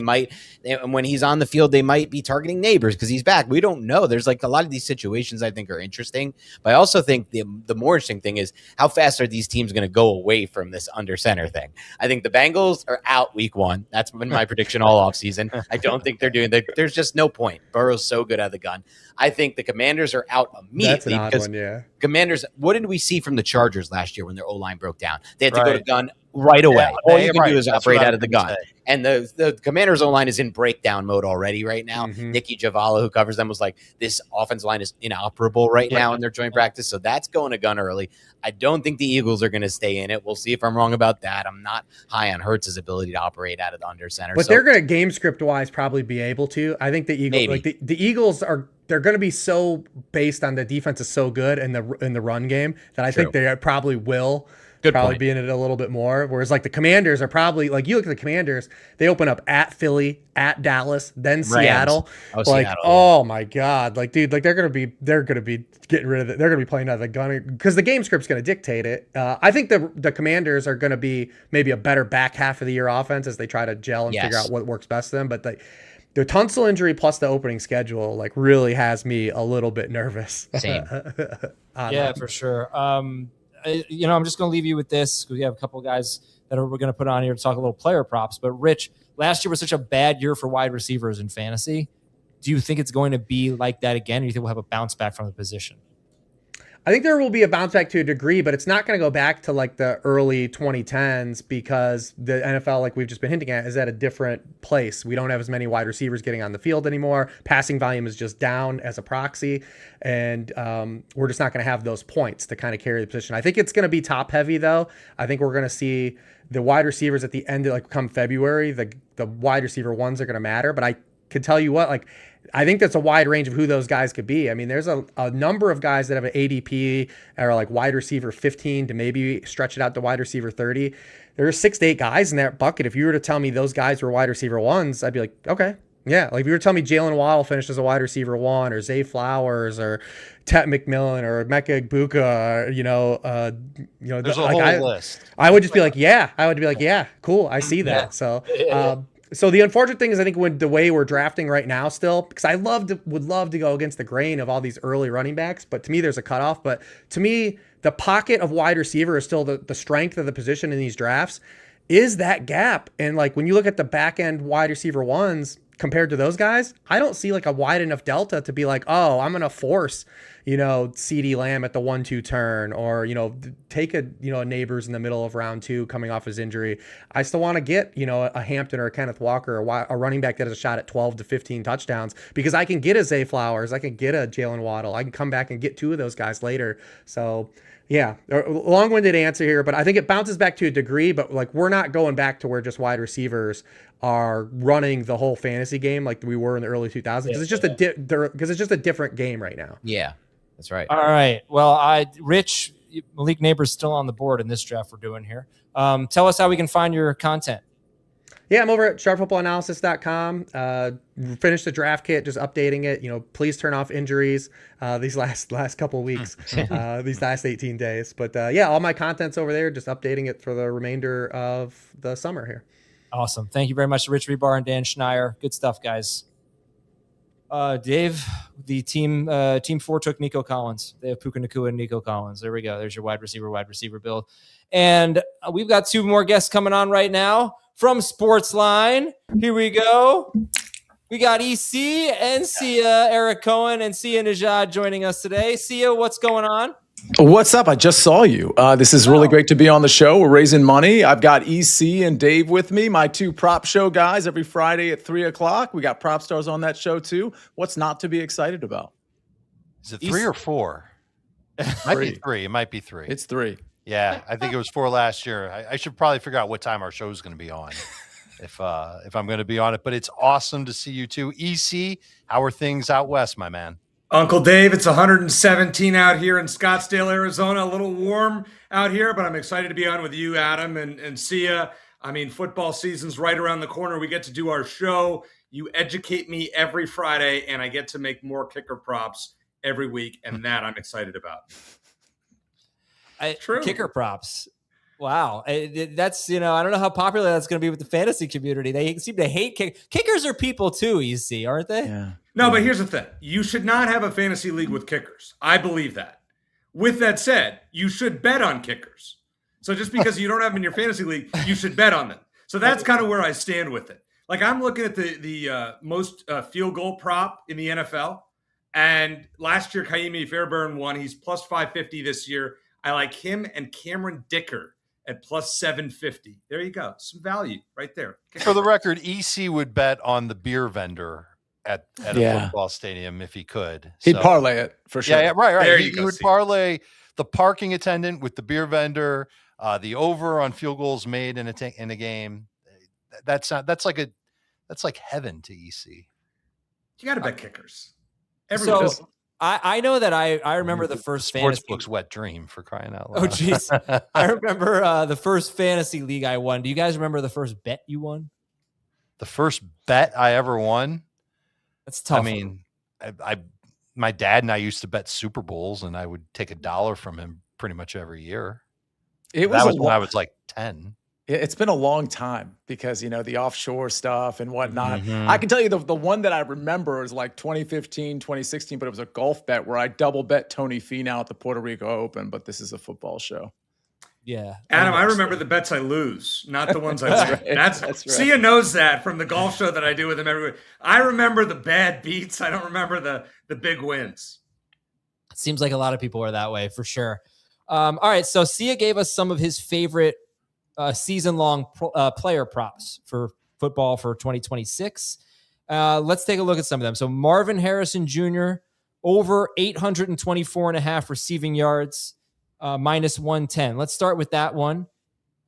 Speaker 14: when he's on the field, they might be targeting Neighbors because he's back. We don't know. There's like a lot of these situations I think are interesting, but I also think the more interesting thing is how fast are these teams going to go away from this under center thing. I think the Bengals are out week 1. That's been my prediction all offseason. I don't think they're doing that. There's just no point. Burrow's so good at the gun. I think the Commanders are out immediately.
Speaker 15: That's an odd one, yeah.
Speaker 14: Commanders, what did we see from the Chargers last year when their O-line broke down? They had to go to gun right away. All you can do is operate out of the gun. And the Commanders' O-line is in breakdown mode already right now. Nicky Javala, who covers them, was like, this offense line is inoperable right now in their joint practice. So that's going to gun early. I don't think the Eagles are going to stay in it. We'll see if I'm wrong about that. I'm not high on Hurts' ability to operate out of the under center.
Speaker 15: But they're going to game script wise probably be able to. I think the Eagles, like the Eagles they're going to be so based on the defense is so good in the run game that I think they probably will. Be in it a little bit more. Whereas like the Commanders are probably, like, you look at the Commanders, they open up at Philly, at Dallas, then Seattle. Oh my God. Like, dude, like they're gonna be getting rid of it. They're gonna be playing out of the gun because the game script's gonna dictate it. I think the Commanders are gonna be maybe a better back half of the year offense as they try to gel and figure out what works best for them. But the Tunsil injury plus the opening schedule like really has me a little bit nervous.
Speaker 14: Same.
Speaker 1: Yeah, for sure. I'm just going to leave you with this. We have a couple of guys that we're going to put on here to talk a little player props. But Rich, last year was such a bad year for wide receivers in fantasy. Do you think it's going to be like that again? Or do you think we'll have a bounce back from the position?
Speaker 15: I think there will be a bounce back to a degree, but it's not going to go back to like the early 2010s because the NFL, like we've just been hinting at, is at a different place. We don't have as many wide receivers getting on the field anymore. Passing volume is just down as a proxy, and we're just not going to have those points to kind of carry the position. I think it's going to be top heavy though. I think we're going to see the wide receivers at the end of like come February, the wide receiver ones are going to matter, but I can tell you what, like, I think that's a wide range of who those guys could be. I mean, there's a number of guys that have an ADP or like wide receiver 15 to maybe stretch it out to wide receiver 30. There are 6 to 8 guys in that bucket. If you were to tell me those guys were wide receiver 1s, I'd be like, okay. Yeah, like if you were to tell me Jalen Waddle finished as a wide receiver 1 or Zay Flowers or Tet McMillan or Mecca Igbuka,
Speaker 9: there's a whole list.
Speaker 15: I would just be like, yeah. I would be like, yeah, cool. I see that. So, So the unfortunate thing is, I think when the way we're drafting right now still, because I would love to go against the grain of all these early running backs, but to me there's a cutoff. But to me, the pocket of wide receiver is still the strength of the position in these drafts is that gap. And like when you look at the back end wide receiver 1s compared to those guys, I don't see like a wide enough delta to be like, oh, I'm going to force, CeeDee Lamb at the 1-2 turn or, take a Neighbors in the middle of round 2 coming off his injury. I still want to get, a Hampton or a Kenneth Walker, a running back that has a shot at 12 to 15 touchdowns because I can get a Zay Flowers. I can get a Jalen Waddle. I can come back and get 2 of those guys later. So yeah, long-winded answer here, but I think it bounces back to a degree, but like we're not going back to where just wide receivers are running the whole fantasy game like we were in the early 2000s because it's just a different game right now.
Speaker 14: Yeah, that's right.
Speaker 1: All right. Well, Rich, Malik Neighbors still on the board in this draft we're doing here. Tell us how we can find your content.
Speaker 15: Yeah, I'm over at sharpfootballanalysis.com. Finished the draft kit, just updating it. Please turn off injuries these last couple of weeks, these last 18 days. But all my content's over there, just updating it for the remainder of the summer here.
Speaker 1: Awesome. Thank you very much to Rich Hribar and Dan Schneier. Good stuff, guys. Dave, the team 4 took Nico Collins. They have Puka Nacua and Nico Collins. There we go. There's your wide receiver build. And we've got 2 more guests coming on right now from Sportsline. Here we go. We got EC and Sia, Eric Cohen and Sia Nejad joining us today. Sia, what's going on?
Speaker 16: What's up? I just saw you. This is really great to be on the show. We're raising money. I've got EC and Dave with me, my 2 prop show guys, every Friday at 3:00. We got prop stars on that show too. What's not to be excited about?
Speaker 9: Is it 3 or 4? It might be 3. It might be 3.
Speaker 16: It's 3.
Speaker 9: Yeah, I think it was 4 last year. I should probably figure out what time our show is going to be on. if I'm going to be on it. But it's awesome to see you too. EC, how are things out west, my man?
Speaker 17: Uncle Dave, it's 117 out here in Scottsdale, Arizona. A little warm out here, but I'm excited to be on with you, Adam, and Sia. I mean, football season's right around the corner. We get to do our show. You educate me every Friday, and I get to make more kicker props every week, and that I'm excited about. True.
Speaker 1: Kicker props. Wow. That's, I don't know how popular that's going to be with the fantasy community. They seem to hate kickers are people too, you see, aren't they?
Speaker 16: Yeah.
Speaker 17: No, but here's the thing. You should not have a fantasy league with kickers. I believe that. With that said, you should bet on kickers. So just because you don't have them in your fantasy league, you should bet on them. So that's kind of where I stand with it. Like I'm looking at the most field goal prop in the NFL. And last year, Kaimi Fairbairn won. He's plus 550 this year. I like him and Cameron Dicker at plus 750. There you go. Some value right there.
Speaker 9: For the record, EC would bet on the beer vendor at a football stadium if he could.
Speaker 16: He'd parlay it for sure.
Speaker 9: Yeah, right.
Speaker 17: There
Speaker 9: He would parlay the parking attendant with the beer vendor, the over on field goals made in a game. That's like heaven to EC.
Speaker 17: You got to bet kickers.
Speaker 1: I know that I remember the first fantasy
Speaker 9: Sportsbook's wet dream, for crying out loud.
Speaker 1: Oh, jeez. I remember the first fantasy league I won. Do you guys remember the first bet you won?
Speaker 9: The first bet I ever won?
Speaker 1: That's tough.
Speaker 9: I mean, my dad and I used to bet Super Bowls, and I would take $1 from him pretty much every year. That was when I was like 10.
Speaker 16: It's been a long time because, the offshore stuff and whatnot. Mm-hmm. I can tell you the one that I remember is like 2015, 2016, but it was a golf bet where I double bet Tony Fino at the Puerto Rico Open, but this is a football show.
Speaker 1: Yeah.
Speaker 17: Adam, I remember the bets I lose, not the ones I win. That's right. Sia knows that from the golf show that I do with him every week. I remember the bad beats. I don't remember the big wins.
Speaker 1: It seems like a lot of people are that way for sure. All right. So Sia gave us some of his favorite season-long player props for football for 2026. Let's take a look at some of them. So Marvin Harrison Jr., over 824.5 receiving yards, minus 110. Let's start with that one.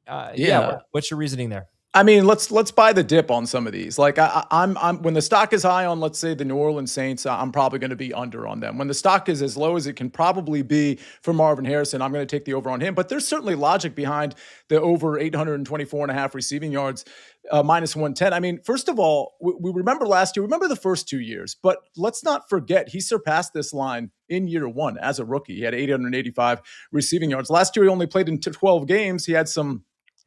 Speaker 1: What's your reasoning there?
Speaker 16: I mean, let's buy the dip on some of these. Like I'm when the stock is high on, let's say, the New Orleans Saints, I'm probably going to be under on them. When the stock is as low as it can probably be for Marvin Harrison, I'm going to take the over on him. But there's certainly logic behind the over 824.5 receiving yards, minus 110. I mean, first of all, we remember last year, remember the first 2 years, but let's not forget he surpassed this line in year one as a rookie. He had 885 receiving yards. Last year, he only played in 12 games. He had some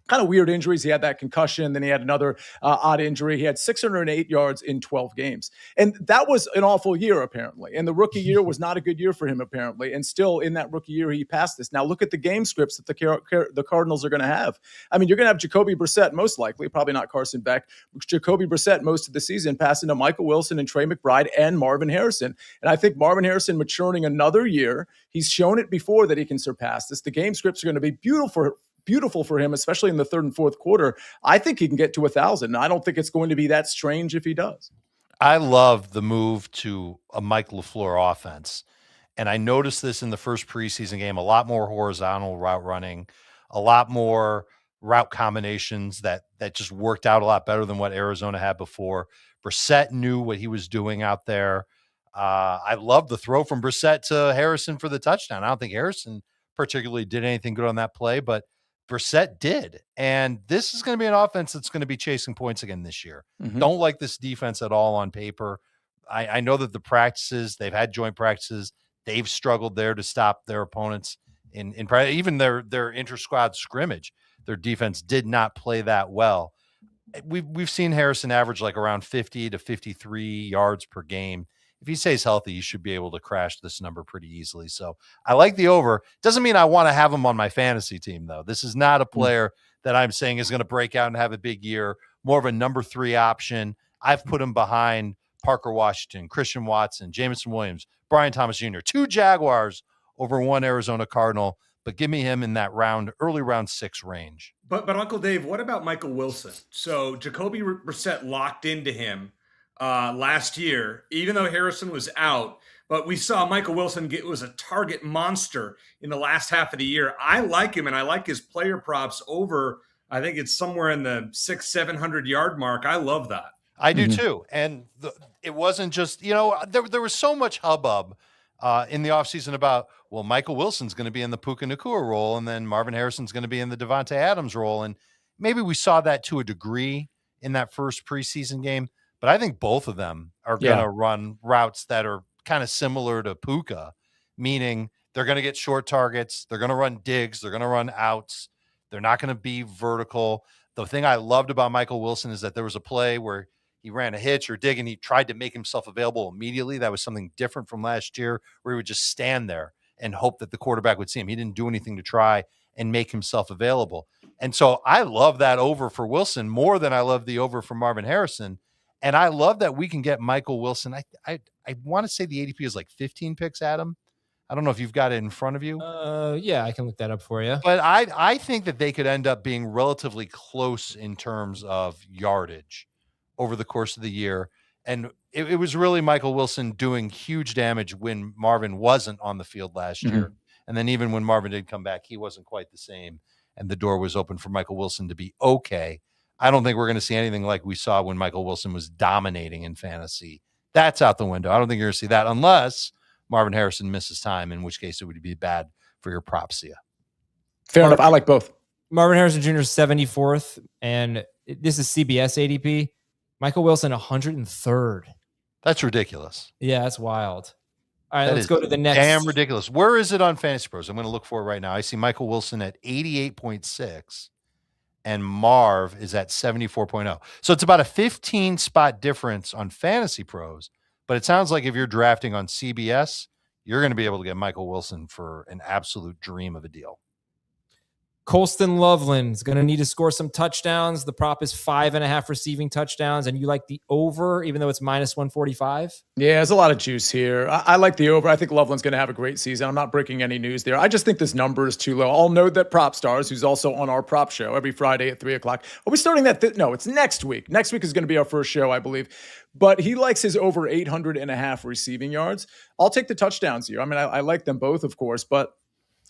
Speaker 16: kind of weird injuries. He had that concussion. Then he had another odd injury. He had 608 yards in 12 games. And that was an awful year, apparently. And the rookie year was not a good year for him, apparently. And still in that rookie year, he passed this. Now look at the game scripts that the Cardinals are going to have. I mean, you're going to have Jacoby Brissett, most likely, probably not Carson Beck. Jacoby Brissett most of the season passing to Michael Wilson and Trey McBride and Marvin Harrison. And I think Marvin Harrison maturing another year. He's shown it before that he can surpass this. The game scripts are going to be beautiful for him, especially in the third and fourth quarter. I think he can get to 1,000. I don't think it's going to be that strange if he does.
Speaker 9: I love the move to a Mike LaFleur offense. And I noticed this in the first preseason game, a lot more horizontal route running, a lot more route combinations that just worked out a lot better than what Arizona had before. Brissett knew what he was doing out there. I love the throw from Brissett to Harrison for the touchdown. I don't think Harrison particularly did anything good on that play, but Brissett did. And this is going to be an offense that's going to be chasing points again this year. Mm-hmm. Don't like this defense at all on paper. I know that the practices, they've had joint practices. They've struggled there to stop their opponents in even their inter-squad scrimmage. Their defense did not play that well. We've seen Harrison average like around 50 to 53 yards per game. If he stays healthy, he should be able to crash this number pretty easily. So I like the over. Doesn't mean I want to have him on my fantasy team, though. This is not a player that I'm saying is going to break out and have a big year. More of a number 3 option. I've put him behind Parker Washington, Christian Watson, Jameson Williams, Brian Thomas Jr., 2 Jaguars over 1 Arizona Cardinal. But give me him in that early round 6 range.
Speaker 17: But Uncle Dave, what about Michael Wilson? So Jacoby Brissett locked into him last year, even though Harrison was out. But we saw Michael Wilson was a target monster in the last half of the year. I like him, and I like his player props over I think it's somewhere in the 600-700 yard mark. I love that.
Speaker 9: I do too. And it wasn't just, there was so much hubbub in the offseason about, well, Michael Wilson's going to be in the Puka Nacua role, and then Marvin Harrison's going to be in the Devontae Adams role. And maybe we saw that to a degree in that first preseason game, but I think both of them are going to run routes that are kind of similar to Puka, meaning they're going to get short targets. They're going to run digs. They're going to run outs. They're not going to be vertical. The thing I loved about Michael Wilson is that there was a play where he ran a hitch or dig, and he tried to make himself available immediately. That was something different from last year, where he would just stand there and hope that the quarterback would see him. He didn't do anything to try and make himself available. And so I love that over for Wilson more than I love the over for Marvin Harrison. And I love that we can get Michael Wilson. I want to say the ADP is like 15 picks, Adam. I don't know if you've got it in front of you.
Speaker 1: Yeah, I can look that up for you.
Speaker 9: But I think that they could end up being relatively close in terms of yardage over the course of the year. And it was really Michael Wilson doing huge damage when Marvin wasn't on the field last year. And then even when Marvin did come back, he wasn't quite the same. And the door was open for Michael Wilson to be okay. I don't think we're going to see anything like we saw when Michael Wilson was dominating in fantasy. That's out the window. I don't think you're going to see that unless Marvin Harrison misses time, in which case it would be bad for your prop, Sia.
Speaker 16: Fair enough. I like both.
Speaker 1: Marvin Harrison Jr. is 74th, and this is CBS ADP. Michael Wilson, 103rd.
Speaker 9: That's ridiculous.
Speaker 1: Yeah, that's wild. All right, let's go to the next.
Speaker 9: Damn ridiculous. Where is it on Fantasy Pros? I'm going to look for it right now. I see Michael Wilson at 88.6, and Marv is at 74.0. So it's about a 15 spot difference on Fantasy Pros. But it sounds like if you're drafting on CBS, you're going to be able to get Michael Wilson for an absolute dream of a deal.
Speaker 1: Colston Loveland is going to need to score some touchdowns. The prop is 5.5 receiving touchdowns, and you like the over, even though it's minus 145?
Speaker 16: Yeah, there's a lot of juice here. I like the over. I think Loveland's going to have a great season. I'm not breaking any news there. I just think this number is too low. I'll note that Prop Stars, who's also on our prop show every Friday at 3 o'clock. Are we starting that? No, it's next week. Next week is going to be our first show, I believe. But he likes his over 800.5 receiving yards. I'll take the touchdowns here. I mean, I like them both, of course, but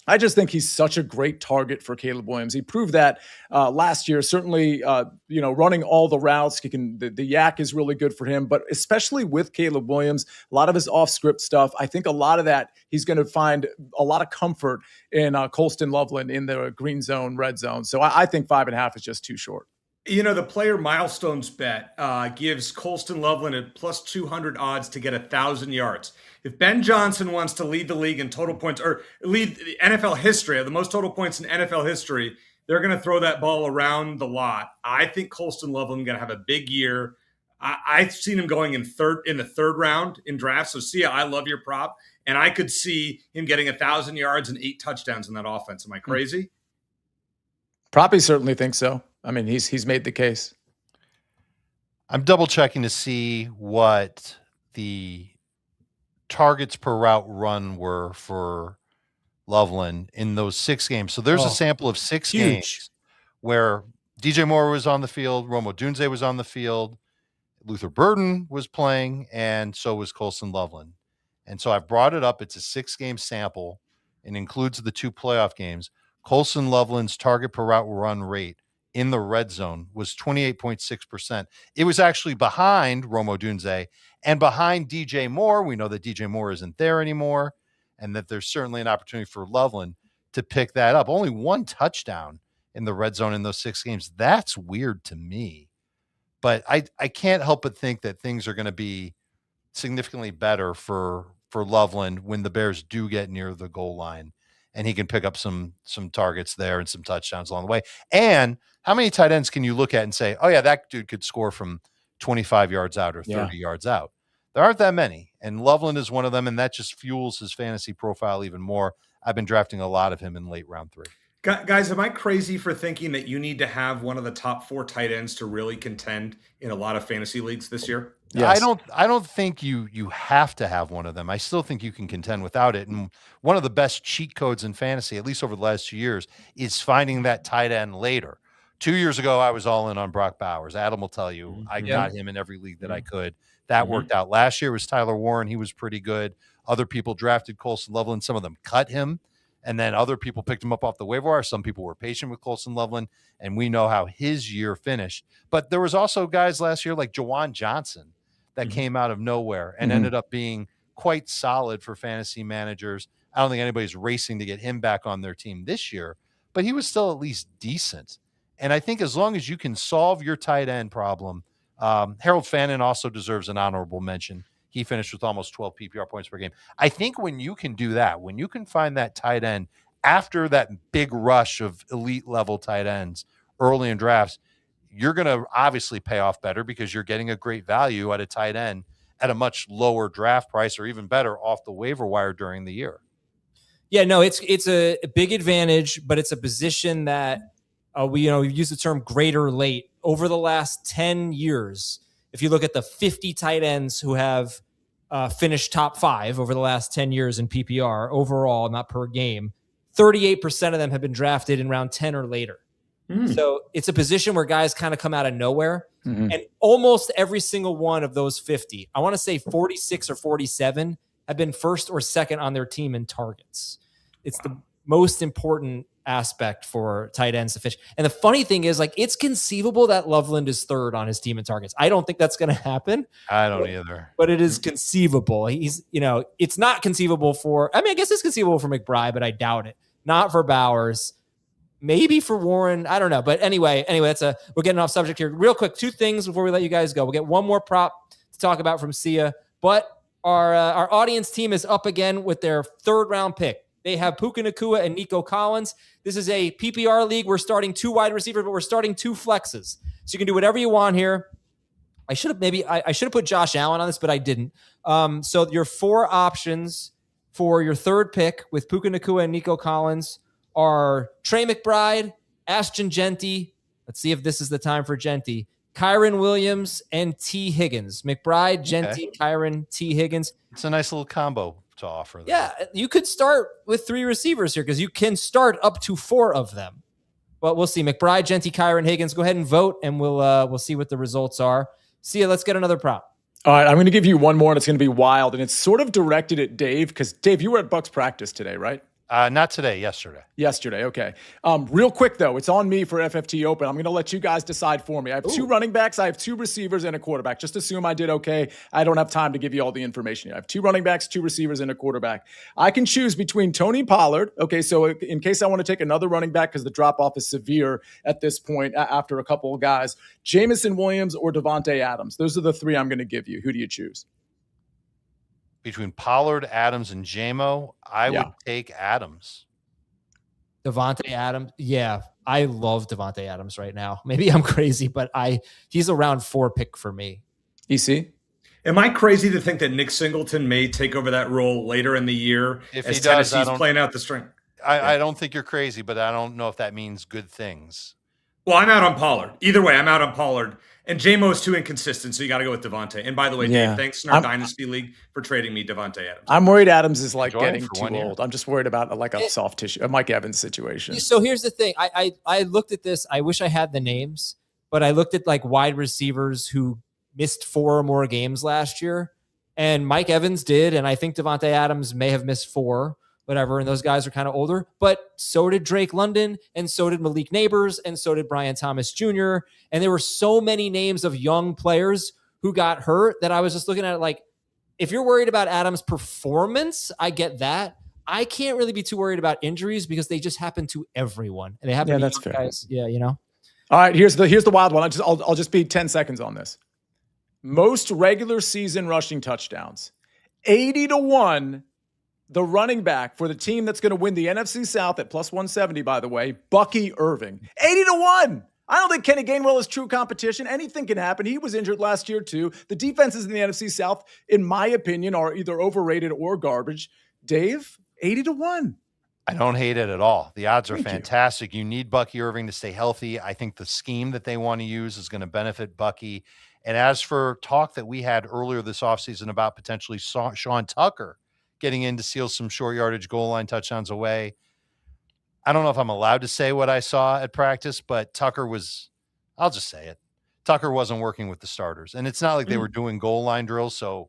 Speaker 16: I just think he's such a great target for Caleb Williams. He proved that last year. Certainly, running all the routes, he can. The yak is really good for him. But especially with Caleb Williams, a lot of his off-script stuff. I think a lot of that he's going to find a lot of comfort in Colston Loveland in the green zone, red zone. So I think 5.5 is just too short.
Speaker 17: The player milestones bet gives Colston Loveland at plus 200 odds to get 1,000 yards. If Ben Johnson wants to lead the league in total points or lead the NFL history, the most total points in NFL history, they're going to throw that ball around the lot. I think Colston Loveland going to have a big year. I've seen him going in the third round in drafts. So Sia, I love your prop, and I could see him getting 1,000 yards and 8 touchdowns in that offense. Am I crazy?
Speaker 16: Proppy certainly thinks so. I mean, he's made the case.
Speaker 9: I'm double checking to see what the targets per route run were for Loveland in those 6 games. So there's a sample of 6 games where DJ Moore was on the field, Rome Odunze was on the field, Luther Burden was playing, and so was Colston Loveland. And so I've brought it up. It's a 6-game sample and includes the 2 playoff games. Colston Loveland's target per route run rate in the red zone was 28.6%. It was actually behind Rome Odunze and behind DJ Moore. We know that DJ Moore isn't there anymore, and that there's certainly an opportunity for Loveland to pick that up. Only 1 touchdown in the red zone in those 6 games. That's weird to me. But I can't help but think that things are going to be significantly better for Loveland when the Bears do get near the goal line, and he can pick up some targets there and some touchdowns along the way. And how many tight ends can you look at and say, oh, yeah, that dude could score from 25 yards out or 30 yards out? There aren't that many, and Loveland is one of them, and that just fuels his fantasy profile even more. I've been drafting a lot of him in late round 3.
Speaker 17: Guys, am I crazy for thinking that you need to have one of the top 4 tight ends to really contend in a lot of fantasy leagues this year?
Speaker 9: Yes. I don't think you have to have one of them. I still think you can contend without it. And one of the best cheat codes in fantasy, at least over the last 2 years, is finding that tight end later. 2 years ago, I was all in on Brock Bowers. Adam will tell you, I got him in every league that I could. That worked out. Last year was Tyler Warren. He was pretty good. Other people drafted Colston Loveland. Some of them cut him And then other people picked him up off the waiver wire. Some people were patient with Colson Loveland, and we know how his year finished. But there was also guys last year like Jawan Johnson that came out of nowhere and ended up being quite solid for fantasy managers. I don't think anybody's racing to get him back on their team this year, but he was still at least decent. And I think as long as you can solve your tight end problem, Harold Fannin also deserves an honorable mention. He finished with almost 12 PPR points per game. I think when you can do that, when you can find that tight end after that big rush of elite level tight ends early in drafts, you're going to obviously pay off better because you're getting a great value at a tight end at a much lower draft price, or even better off the waiver wire during the year.
Speaker 1: Yeah, no, it's a big advantage, but it's a position that we use the term greater late. Over the last 10 years, if you look at the 50 tight ends who have finished top 5 over the last 10 years in PPR overall, not per game, 38% of them have been drafted in round 10 or later. So it's a position where guys kind of come out of nowhere. And almost every single one of those 50, I want to say 46 or 47, have been first or second on their team in targets. It's the most important aspect for tight ends to finish. And the funny thing is, like, it's conceivable that Loveland is third on his team in targets. I don't think that's going to happen.
Speaker 9: I don't either.
Speaker 1: But it is conceivable. He's, it's not conceivable for, I guess it's conceivable for McBride, but I doubt it. Not for Bowers. Maybe for Warren. I don't know. But anyway, we're getting off subject here. Real quick, 2 things before we let you guys go. We'll get one more prop to talk about from Sia. But our audience team is up again with their 3rd round pick. They have Puka Nacua and Nico Collins. This is a PPR league. We're starting 2 wide receivers, but we're starting 2 flexes. So you can do whatever you want here. I should have put Josh Allen on this, but I didn't. So your 4 options for your 3rd pick with Puka Nacua and Nico Collins are Trey McBride, Ashton Genty. Let's see if this is the time for Genty. Kyron Williams and T. Higgins. McBride, Genty, Kyron, T. Higgins.
Speaker 9: It's a nice little combo to offer them.
Speaker 1: Yeah, you could start with 3 receivers here because you can start up to 4 of them. But we'll see. McBride, Genty, Kyron, Higgins. Go ahead and vote, and we'll see what the results are. Sia, let's get another prop.
Speaker 16: All right, I'm going to give you one more, and it's going to be wild, and it's sort of directed at Dave because, Dave, you were at Bucks practice today, right?
Speaker 9: Not today, yesterday.
Speaker 16: Yesterday, okay. Real quick, though, it's on me for FFT Open. I'm going to let you guys decide for me. I have 2 running backs. I have 2 receivers and a quarterback. Just assume I did okay. I don't have time to give you all the information here. I have 2 running backs, 2 receivers, and a quarterback. I can choose between Tony Pollard. Okay, so in case I want to take another running back because the drop-off is severe at this point after a couple of guys, Jamison Williams or Devontae Adams. Those are the 3 I'm going to give you. Who do you choose?
Speaker 9: Between Pollard, Adams, and JMO, I would take Adams.
Speaker 1: Devontae Adams. Yeah, I love Devontae Adams right now. Maybe I'm crazy, but he's a round 4 pick for me.
Speaker 16: EC?
Speaker 17: Am I crazy to think that Nick Singleton may take over that role later in the year
Speaker 9: if
Speaker 17: as
Speaker 9: he does,
Speaker 17: Tennessee's playing out the string?
Speaker 9: I don't think you're crazy, but I don't know if that means good things.
Speaker 17: Well, I'm out on Pollard. Either way, I'm out on Pollard. And JMO is too inconsistent, so you got to go with Devontae. And by the way, Dave, thanks in our Dynasty League for trading me Devontae Adams.
Speaker 16: I'm worried Adams is getting too old. I'm just worried about a soft tissue, a Mike Evans situation.
Speaker 1: So here's the thing. I looked at this. I wish I had the names, but I looked at wide receivers who missed 4 or more games last year. And Mike Evans did, and I think Devontae Adams may have missed 4. Whatever, and those guys are kind of older, but so did Drake London, and so did Malik Neighbors, and so did Brian Thomas Jr., and there were so many names of young players who got hurt that I was just looking at it if you're worried about Adams' performance, I get that. I can't really be too worried about injuries because they just happen to everyone, and they happen to
Speaker 16: that's
Speaker 1: young
Speaker 16: fair.
Speaker 1: guys. Yeah,
Speaker 16: All right, here's the wild one. I'll just be 10 seconds on this. Most regular season rushing touchdowns, 80-1. The running back for the team that's going to win the NFC South at plus 170, by the way, Bucky Irving. 80-1. I don't think Kenny Gainwell is true competition. Anything can happen. He was injured last year, too. The defenses in the NFC South, in my opinion, are either overrated or garbage. Dave, 80-1.
Speaker 9: I don't hate it at all. The odds are fantastic. You need Bucky Irving to stay healthy. I think the scheme that they want to use is going to benefit Bucky. And as for talk that we had earlier this offseason about potentially Sean Tucker getting in to seal some short yardage goal line touchdowns away. I don't know if I'm allowed to say what I saw at practice, but I'll just say it. Tucker wasn't working with the starters. And it's not like they were doing goal line drills. So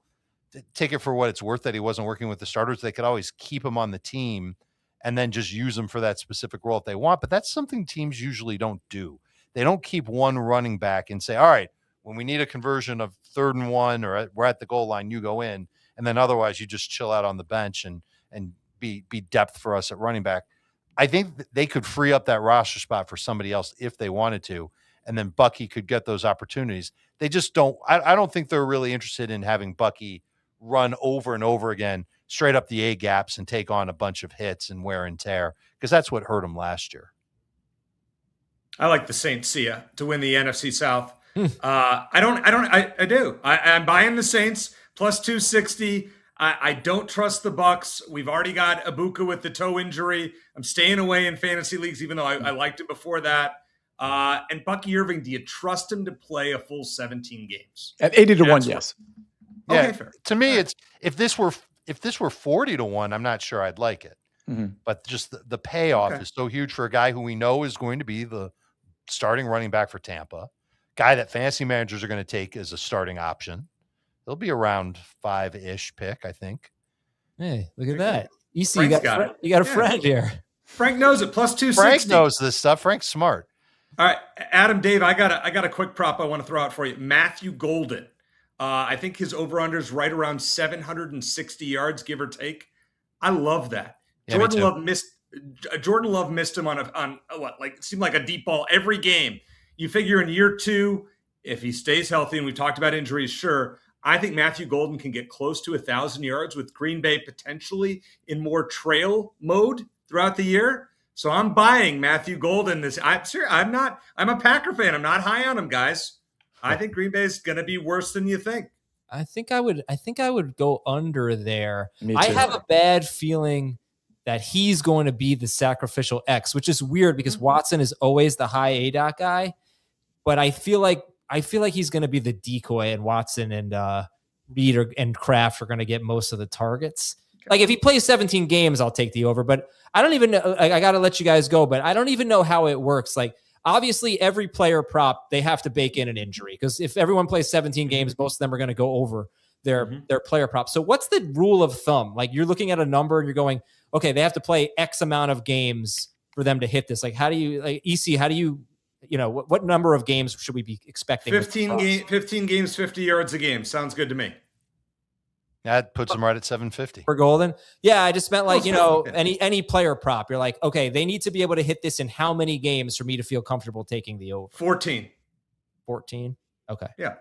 Speaker 9: take it for what it's worth that he wasn't working with the starters. They could always keep him on the team and then just use them for that specific role if they want. But that's something teams usually don't do. They don't keep one running back and say, all right, when we need a conversion of 3rd and 1 or we're at the goal line, you go in. And then otherwise you just chill out on the bench and be depth for us at running back. I think they could free up that roster spot for somebody else if they wanted to. And then Bucky could get those opportunities. They just don't. I don't think they're really interested in having Bucky run over and over again, straight up the A gaps and take on a bunch of hits and wear and tear, because that's what hurt him last year.
Speaker 17: I like the Saints, Sia, to win the NFC South. I do. I'm buying the Saints plus 260. I don't trust the Bucks. We've already got Ibuka with the toe injury. I'm staying away in fantasy leagues, even though I liked it before that. And Bucky Irving, do you trust him to play a full 17 games?
Speaker 16: At 80-1, yes.
Speaker 9: Yeah,
Speaker 17: Okay, fair.
Speaker 9: To me, it's if this were 40-1, I'm not sure I'd like it. But just the payoff is so huge for a guy who we know is going to be the starting running back for Tampa, guy that fantasy managers are going to take as a starting option. He'll be around 5-ish pick, I think.
Speaker 1: Hey, look at that. You see,
Speaker 17: Frank's
Speaker 1: you got a friend here.
Speaker 17: Frank knows it. Plus 260.
Speaker 9: Frank knows this stuff. Frank's smart.
Speaker 17: All right, Adam, Dave, I got a quick prop I want to throw out for you. Matthew Golden. I think his over-under is right around 760 yards, give or take. I love that.
Speaker 9: Yeah,
Speaker 17: Jordan Love missed him on what, like, it seemed like a deep ball every game. You figure in year 2, if he stays healthy, and we've talked about injuries, sure, I think Matthew Golden can get close to 1,000 yards with Green Bay potentially in more trail mode throughout the year. So I'm buying Matthew Golden. I'm a Packer fan. I'm not high on him, guys. I think Green Bay is going to be worse than you think.
Speaker 1: I think I would go under there.
Speaker 16: Me
Speaker 1: I
Speaker 16: too.
Speaker 1: have a bad feeling that he's going to be the sacrificial X, which is weird because Watson is always the high ADOT guy, but I feel like he's going to be the decoy, and Watson and Reed and Kraft are going to get most of the targets. Like if he plays 17 games, I'll take the over, but I don't even know. I got to let you guys go, but I don't even know how it works. Like obviously every player prop, they have to bake in an injury because if everyone plays 17 games, most of them are going to go over their player prop. So what's the rule of thumb? Like you're looking at a number and you're going, okay, they have to play X amount of games for them to hit this. Like how do you, like EC, how do you what number of games should we be expecting?
Speaker 17: 15 games, 50 yards a game. Sounds good to me.
Speaker 9: That puts them right at 750
Speaker 1: for Golden. Yeah, I just meant like, any player prop. You're like, okay, they need to be able to hit this in how many games for me to feel comfortable taking the over?
Speaker 17: 14.
Speaker 1: 14? Okay.
Speaker 17: Yeah.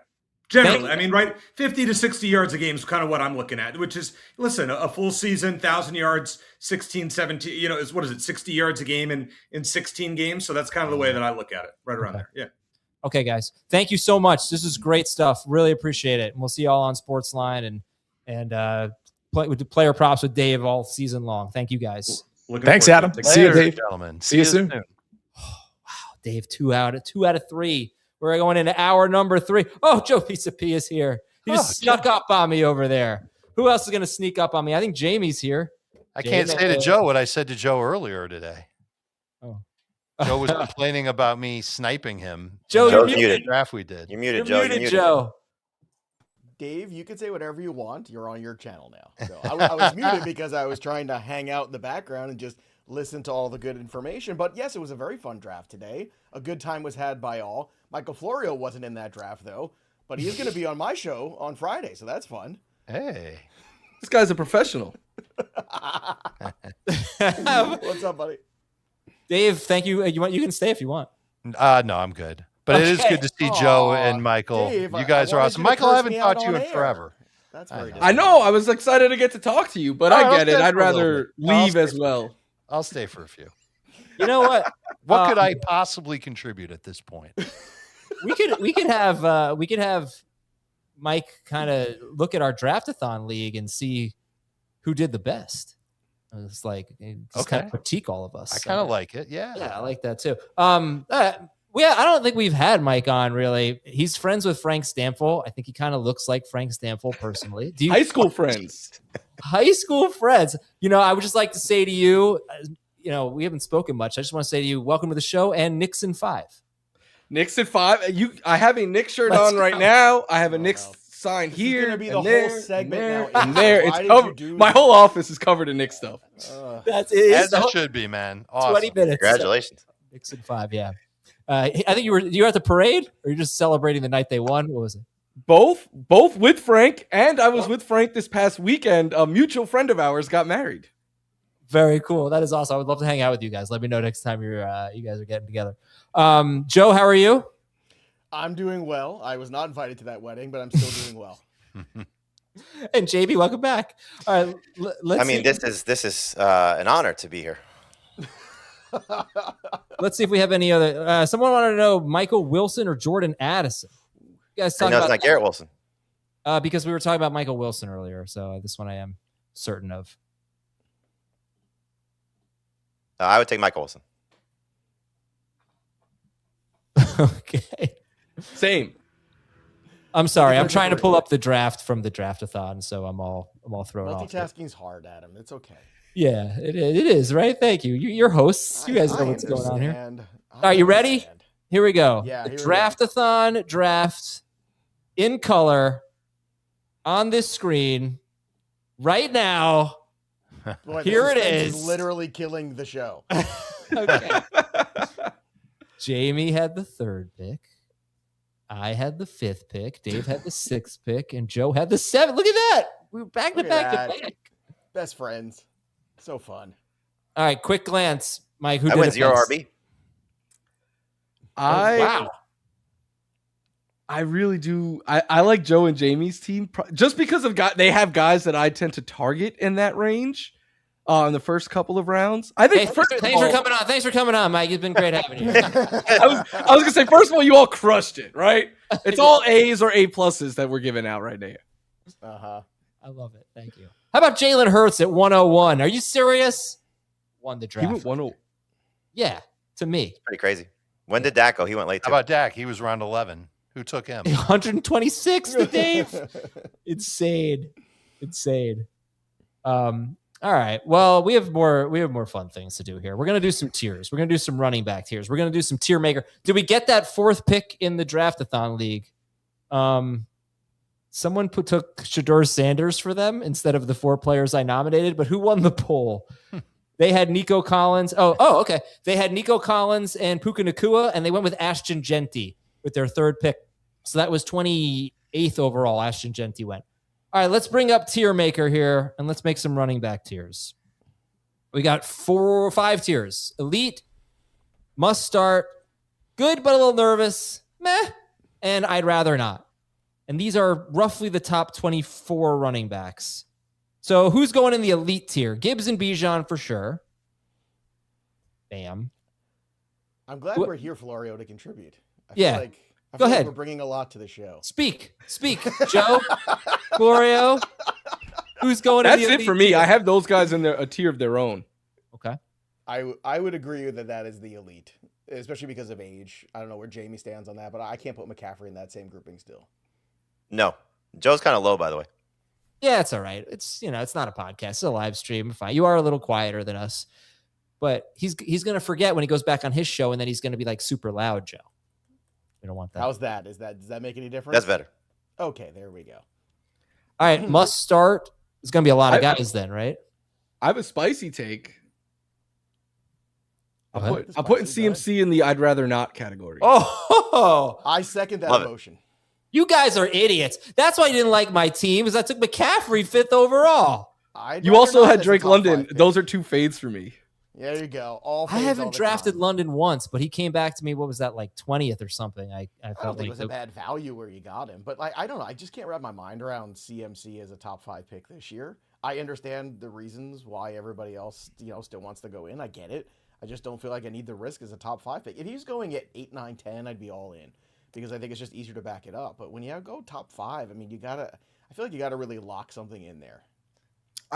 Speaker 17: Generally, I mean, right, 50 to 60 yards a game is kind of what I'm looking at, which is, listen, a full season, 1,000 yards, 16, 17, is what is it, 60 yards a game in 16 games? So that's kind of the way that I look at it, right around there. Yeah.
Speaker 1: Okay, guys. Thank you so much. This is great stuff. Really appreciate it. And we'll see you all on Sportsline and play with the player props with Dave all season long. Thank you, guys.
Speaker 16: Thanks, Adam. See you, Dave.
Speaker 9: Gentlemen.
Speaker 16: See you soon.
Speaker 1: Oh, wow, Dave, 2 out of 3. We're going into hour number 3. Oh, Joe Pisapia is here. He just snuck up on me over there. Who else is going to sneak up on me? I think Jamie's here.
Speaker 9: I can't say to Joe what I said to Joe earlier today.
Speaker 1: Oh.
Speaker 9: Joe was complaining about me sniping him.
Speaker 1: Joe, you're
Speaker 10: muted.
Speaker 9: Draft we did.
Speaker 10: You're muted,
Speaker 1: You're
Speaker 10: Joe.
Speaker 1: muted, Joe.
Speaker 18: Dave, you can say whatever you want. You're on your channel now. So I was muted because I was trying to hang out in the background and just listen to all the good information. But yes, it was a very fun draft today. A good time was had by all. Michael Florio wasn't in that draft, though. But he is going to be on my show on Friday, so that's fun.
Speaker 9: Hey.
Speaker 8: This guy's a professional.
Speaker 18: What's up, buddy?
Speaker 1: Dave, thank you. You can stay if you want.
Speaker 9: No, I'm good. But it is good to see Joe and Michael.
Speaker 18: Dave,
Speaker 9: you guys are awesome. Michael, I haven't talked to you in forever.
Speaker 18: That's very
Speaker 8: I know. I was excited to get to talk to you, but I get it. I'd rather leave as well.
Speaker 9: I'll stay for a few.
Speaker 1: You know what?
Speaker 9: What could I possibly contribute at this point?
Speaker 1: We could have Mike kind of look at our draft-a-thon league and see who did the best. It's like just kind of critique all of us.
Speaker 9: I kind of like it. Yeah.
Speaker 1: Yeah, I like that too. I don't think we've had Mike on really. He's friends with Frank Stanfill. I think he kind of looks like Frank Stanfill personally.
Speaker 8: High school friends.
Speaker 1: High school friends. I would just like to say to you, we haven't spoken much. I just want to say to you, welcome to the show and Nixon 5.
Speaker 8: Nixon 5. I have a Knicks shirt on right now. I have a Knicks
Speaker 19: sign
Speaker 18: This
Speaker 19: here
Speaker 18: is gonna be the
Speaker 19: and
Speaker 18: whole
Speaker 19: there
Speaker 18: segment
Speaker 19: and
Speaker 18: now.
Speaker 19: and there.
Speaker 18: Why
Speaker 19: It's
Speaker 18: did
Speaker 19: covered.
Speaker 18: you do
Speaker 19: My
Speaker 18: that?
Speaker 19: whole office is covered in Knicks stuff.
Speaker 1: That's
Speaker 9: As it should be, man. Awesome.
Speaker 1: 20 minutes.
Speaker 10: Congratulations.
Speaker 1: Knicks in 5, yeah. I think you were at the parade, or you're just celebrating the night they won? What was it?
Speaker 19: Both with Frank, and I was with Frank this past weekend. A mutual friend of ours got married.
Speaker 1: Very cool. That is awesome. I would love to hang out with you guys. Let me know next time you guys are getting together. Joe, how are you?
Speaker 18: I'm doing well. I was not invited to that wedding, but I'm still doing well.
Speaker 1: And JB, welcome back. All right, let's.
Speaker 10: I mean, this is an honor to be here.
Speaker 1: Let's see if we have any other. Someone wanted to know Michael Wilson or Jordan Addison. You guys talk
Speaker 10: No,
Speaker 1: about
Speaker 10: it's not Garrett Wilson.
Speaker 1: Because we were talking about Michael Wilson earlier. So this one I am certain of.
Speaker 10: I would take Michael Wilson.
Speaker 1: Okay.
Speaker 19: Same.
Speaker 1: I'm sorry. I'm trying to pull up the draft from the draft-a-thon, so I'm all thrown off.
Speaker 18: Multitasking's hard, Adam. It's okay.
Speaker 1: Yeah, it is, right? Thank you. You're hosts. You guys know what's going on here. All right, you ready? Here we go.
Speaker 18: Yeah,
Speaker 1: the draft-a-thon draft in color on this screen right now.
Speaker 18: Boy,
Speaker 1: Here it
Speaker 18: suspense
Speaker 1: is.
Speaker 18: Literally killing the show.
Speaker 1: Okay. Jamie had the 3rd pick. I had the 5th pick. Dave had the 6th pick, and Joe had the 7th. Look at that. We were back to
Speaker 18: Look
Speaker 1: back
Speaker 18: at
Speaker 1: to
Speaker 18: that.
Speaker 1: back.
Speaker 18: Best friends. So fun.
Speaker 1: All right, quick glance, Mike. Who
Speaker 10: I
Speaker 1: did
Speaker 10: went
Speaker 1: it
Speaker 10: 0
Speaker 1: best?
Speaker 10: RB.
Speaker 1: Wow.
Speaker 19: I really do. I like Joe and Jamie's team just because they have guys that I tend to target in that range in the first couple of rounds. I think.
Speaker 1: Thanks for coming on. Thanks for coming on, Mike. It's been great having you.
Speaker 19: I was gonna say, first of all, you all crushed it, right? It's all A's or A+ that we're giving out right now.
Speaker 1: I love it. Thank you. How about Jalen Hurts at 101? Are you serious? Won the draft.
Speaker 19: He went 101.
Speaker 1: Yeah, to me.
Speaker 10: Pretty crazy. When did Dak go? He went late.
Speaker 9: How about Dak? He was round 11. Who took him?
Speaker 1: 126 to Dave. Insane. All right. Well, we have more fun things to do here. We're gonna do some tiers. We're gonna do some running back tiers. We're gonna do some tier maker. Did we get that 4th pick in the draft-a-thon league? Someone took Shedeur Sanders for them instead of the 4 players I nominated, but who won the poll? They had Nico Collins. Oh, okay. They had Nico Collins and Puka Nacua, and they went with Ashton Genty with their 3rd pick. So that was 28th overall. Ashton Genty went. All right, let's bring up tier maker here, and let's make some running back tiers. We got 4 or 5 tiers. Elite, must start, good but a little nervous, meh, and I'd rather not. And these are roughly the top 24 running backs. So who's going in the elite tier? Gibbs and Bijan for sure. Bam.
Speaker 18: I'm glad we're here, Florio, to contribute. I
Speaker 1: Yeah.
Speaker 18: feel
Speaker 1: Go
Speaker 18: like
Speaker 1: ahead.
Speaker 18: we're bringing a lot to the show.
Speaker 1: Speak. Joe, Florio. Who's going in
Speaker 19: That's
Speaker 1: the
Speaker 19: it
Speaker 1: elite
Speaker 19: for me.
Speaker 1: tier?
Speaker 19: I have those guys in a tier of their own.
Speaker 1: Okay.
Speaker 18: I would agree with that is the elite, especially because of age. I don't know where Jamie stands on that, but I can't put McCaffrey in that same grouping still.
Speaker 10: No. Joe's kind of low, by the way.
Speaker 1: Yeah, it's all right. It's it's not a podcast. It's a live stream. Fine. You are a little quieter than us. But he's going to forget when he goes back on his show, and then he's going to be like super loud, Joe. We don't want that.
Speaker 18: How's that? Does that make any difference?
Speaker 10: That's better.
Speaker 18: Okay, there we go.
Speaker 1: All right, must start. There's going to be a lot of guys then, right?
Speaker 19: I have a spicy take.
Speaker 1: Go
Speaker 19: I'm
Speaker 1: ahead.
Speaker 19: putting CMC in the I'd rather not category.
Speaker 1: Oh,
Speaker 18: I second that
Speaker 10: Love it.
Speaker 18: motion.
Speaker 1: you guys are idiots. That's why you didn't like my team, is I took McCaffrey 5th overall.
Speaker 19: You also had Drake London. Those are 2 fades for me.
Speaker 18: There you go. All
Speaker 1: I
Speaker 18: fades all
Speaker 1: haven't
Speaker 18: the
Speaker 1: drafted
Speaker 18: time.
Speaker 1: London once, but he came back to me. What was that, like 20th or something? I
Speaker 18: I
Speaker 1: felt
Speaker 18: don't think
Speaker 1: like
Speaker 18: it was a bad value where you got him, but I don't know. I just can't wrap my mind around CMC as a top 5 pick this year. I understand the reasons why everybody else, still wants to go in. I get it. I just don't feel like I need the risk as a top 5 pick. If he's going at 8, 9, 10, I'd be all in because I think it's just easier to back it up. But when you go top 5, I mean, I feel like you gotta really lock something in there.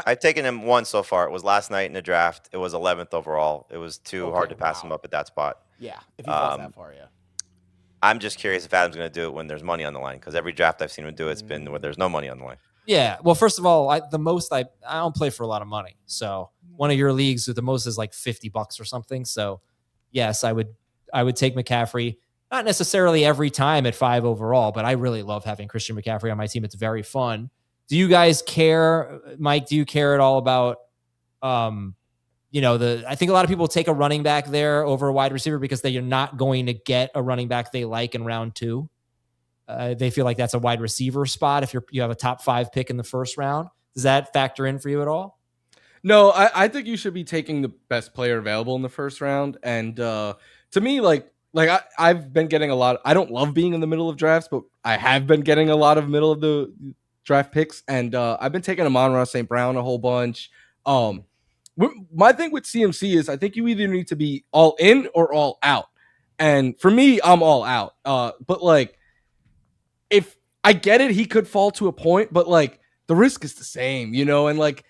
Speaker 10: I've taken him once so far. It was last night in the draft. It was 11th overall. It was too hard to pass him up at that spot.
Speaker 18: Yeah, if he falls that far, yeah.
Speaker 10: I'm just curious if Adam's going to do it when there's money on the line because every draft I've seen him do it's been when there's no money on the line.
Speaker 1: Yeah. Well, first of all, I don't play for a lot of money. So one of your leagues with the most is like $50 or something. So yes, I would take McCaffrey. Not necessarily every time at 5 overall, but I really love having Christian McCaffrey on my team. It's very fun. Do you guys care, Mike? Do you care at all about, I think a lot of people take a running back there over a wide receiver because they are not going to get a running back they like in round 2. They feel like that's a wide receiver spot if you have a top 5 pick in the first round. Does that factor in for you at all?
Speaker 19: No, I think you should be taking the best player available in the first round. And to me, I've been getting a lot. I don't love being in the middle of drafts, but I have been getting a lot of middle of the draft picks. And I've been taking Amon-Ra St. Brown a whole bunch. My thing with CMC is I think you either need to be all in or all out. And for me, I'm all out. But if I get it, he could fall to a point, but the risk is the same, and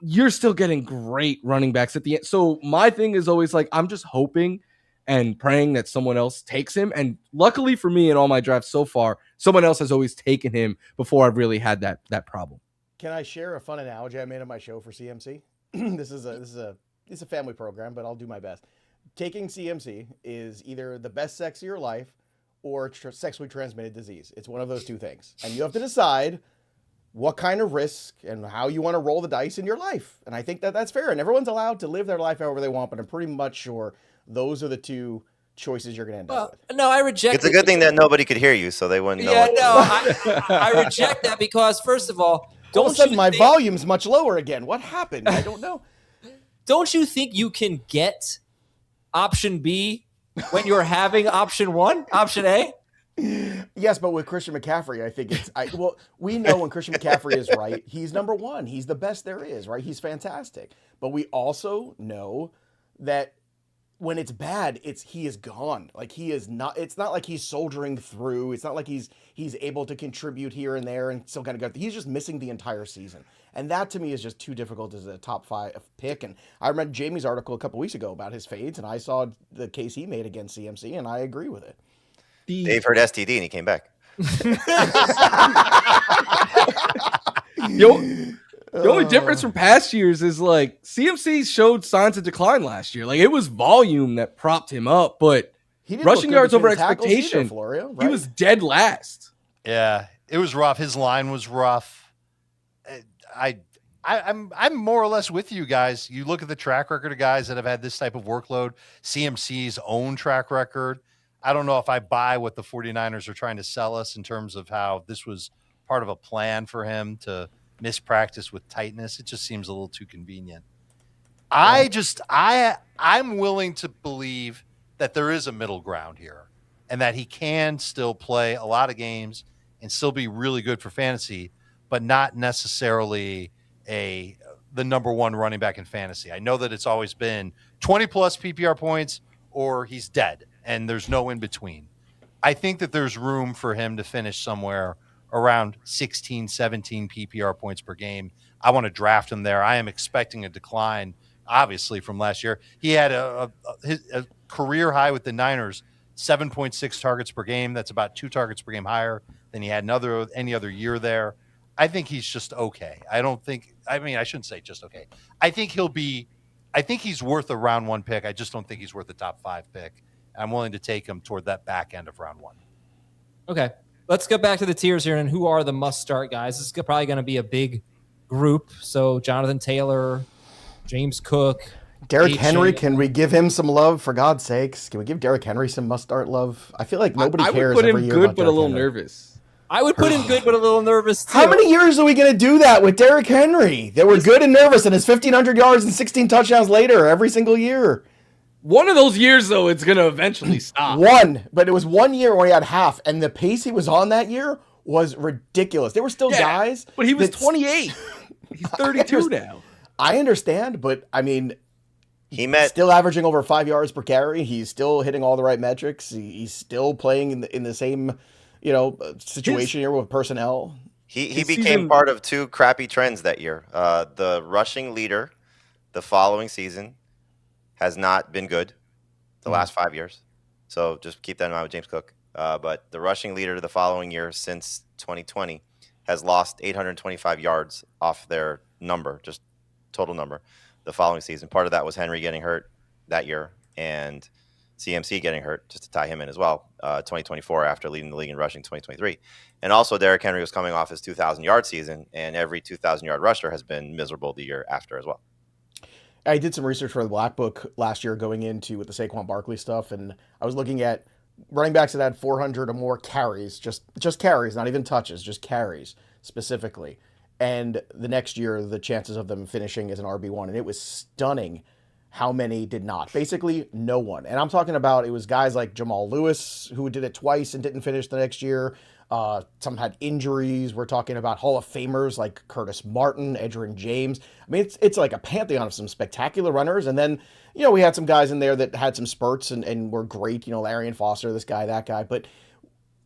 Speaker 19: you're still getting great running backs at the end. So my thing is always I'm just hoping and praying that someone else takes him. And luckily for me in all my drafts so far, someone else has always taken him before I've really had that problem.
Speaker 18: Can I share a fun analogy I made on my show for CMC? This is a family program, but I'll do my best. Taking CMC is either the best sex of your life or sexually transmitted disease. It's one of those two things. And you have to decide what kind of risk and how you want to roll the dice in your life. And I think that's fair. And everyone's allowed to live their life however they want, but I'm pretty much sure those are the two choices you're going to end up with.
Speaker 1: No, I reject
Speaker 10: It's a good thing that nobody could hear you, so they wouldn't know.
Speaker 1: I reject that because, first of all,
Speaker 18: all of a sudden my volume's much lower again. What happened? I don't know.
Speaker 1: Don't you think you can get option B when you're having option 1, option A?
Speaker 18: Yes, but with Christian McCaffrey, I think we know when Christian McCaffrey is right, he's number 1. He's the best there is, right? He's fantastic. But we also know that when it's bad, he is gone. He is not. It's not like he's soldiering through. It's not like he's able to contribute here and there and still kind of go. He's just missing the entire season, and that to me is just too difficult as a top 5 pick. And I read Jamie's article a couple weeks ago about his fades, and I saw the case he made against CMC, and I agree with it.
Speaker 10: Dave heard STD and he came back.
Speaker 19: The only difference from past years is CMC showed signs of decline last year. It was volume that propped him up, but rushing yards over expectation,
Speaker 18: either, Florio, right?
Speaker 19: He was dead last.
Speaker 9: Yeah, it was rough. His line was rough. I'm more or less with you guys. You look at the track record of guys that have had this type of workload, CMC's own track record. I don't know if I buy what the 49ers are trying to sell us in terms of how this was part of a plan for him to miss practice with tightness. It just seems a little too convenient. I'm willing to believe that there is a middle ground here and that he can still play a lot of games and still be really good for fantasy, but not necessarily the number 1 running back in fantasy. I know that it's always been 20 plus PPR points or he's dead and there's no in between. I think that there's room for him to finish somewhere around 16, 17 PPR points per game. I want to draft him there. I am expecting a decline, obviously, from last year. He had a career high with the Niners, 7.6 targets per game. That's about 2 targets per game higher than he had any other year there. I think he's just okay. I shouldn't say just okay. I think he's worth a round 1 pick. I just don't think he's worth a top 5 pick. I'm willing to take him toward that back end of round 1.
Speaker 1: Okay. Let's get back to the tiers here and who are the must-start guys. This is probably going to be a big group. So Jonathan Taylor, James Cook,
Speaker 18: Derrick Henry. Can we give him some love, for God's sakes? Can we give Derrick Henry some must-start love? I feel like nobody cares.
Speaker 19: I would put
Speaker 18: every
Speaker 19: him
Speaker 18: year
Speaker 19: good,
Speaker 18: about
Speaker 19: but a
Speaker 18: Derrick
Speaker 19: little
Speaker 18: Henry.
Speaker 19: nervous.
Speaker 1: I would put him good, but a little nervous too.
Speaker 18: How many years are we going to do that with Derrick Henry? They were good and nervous, and his 1,500 yards and 16 touchdowns later every single year.
Speaker 19: One of those years, though, it's going to eventually stop.
Speaker 18: But it was 1 year where he had half, and the pace he was on that year was ridiculous. There were still guys.
Speaker 19: But he was 28. He's 32 now.
Speaker 18: I understand, but he's still averaging over 5 yards per carry. He's still hitting all the right metrics. He's still playing in the same, situation here with personnel.
Speaker 10: He became part of 2 crappy trends that year. The rushing leader the following season has not been good the last 5 years. So just keep that in mind with James Cook. But the rushing leader the following year since 2020 has lost 825 yards off their number, just total number, the following season. Part of that was Henry getting hurt that year. And CMC getting hurt, just to tie him in as well, 2024 after leading the league in rushing 2023. And also Derrick Henry was coming off his 2,000-yard season, and every 2,000-yard rusher has been miserable the year after as well.
Speaker 18: I did some research for the Black Book last year going into with the Saquon Barkley stuff, and I was looking at running backs that had 400 or more carries, just carries, not even touches, just carries specifically. And the next year, the chances of them finishing as an RB1, and it was stunning how many did not. Basically, no one. And I'm talking about, it was guys like Jamal Lewis, who did it twice and didn't finish the next year. Some had injuries. We're talking about Hall of Famers like Curtis Martin, Edgerrin James. I mean, it's like a pantheon of some spectacular runners. And then, we had some guys in there that had some spurts and were great. Larian Foster, this guy, that guy. But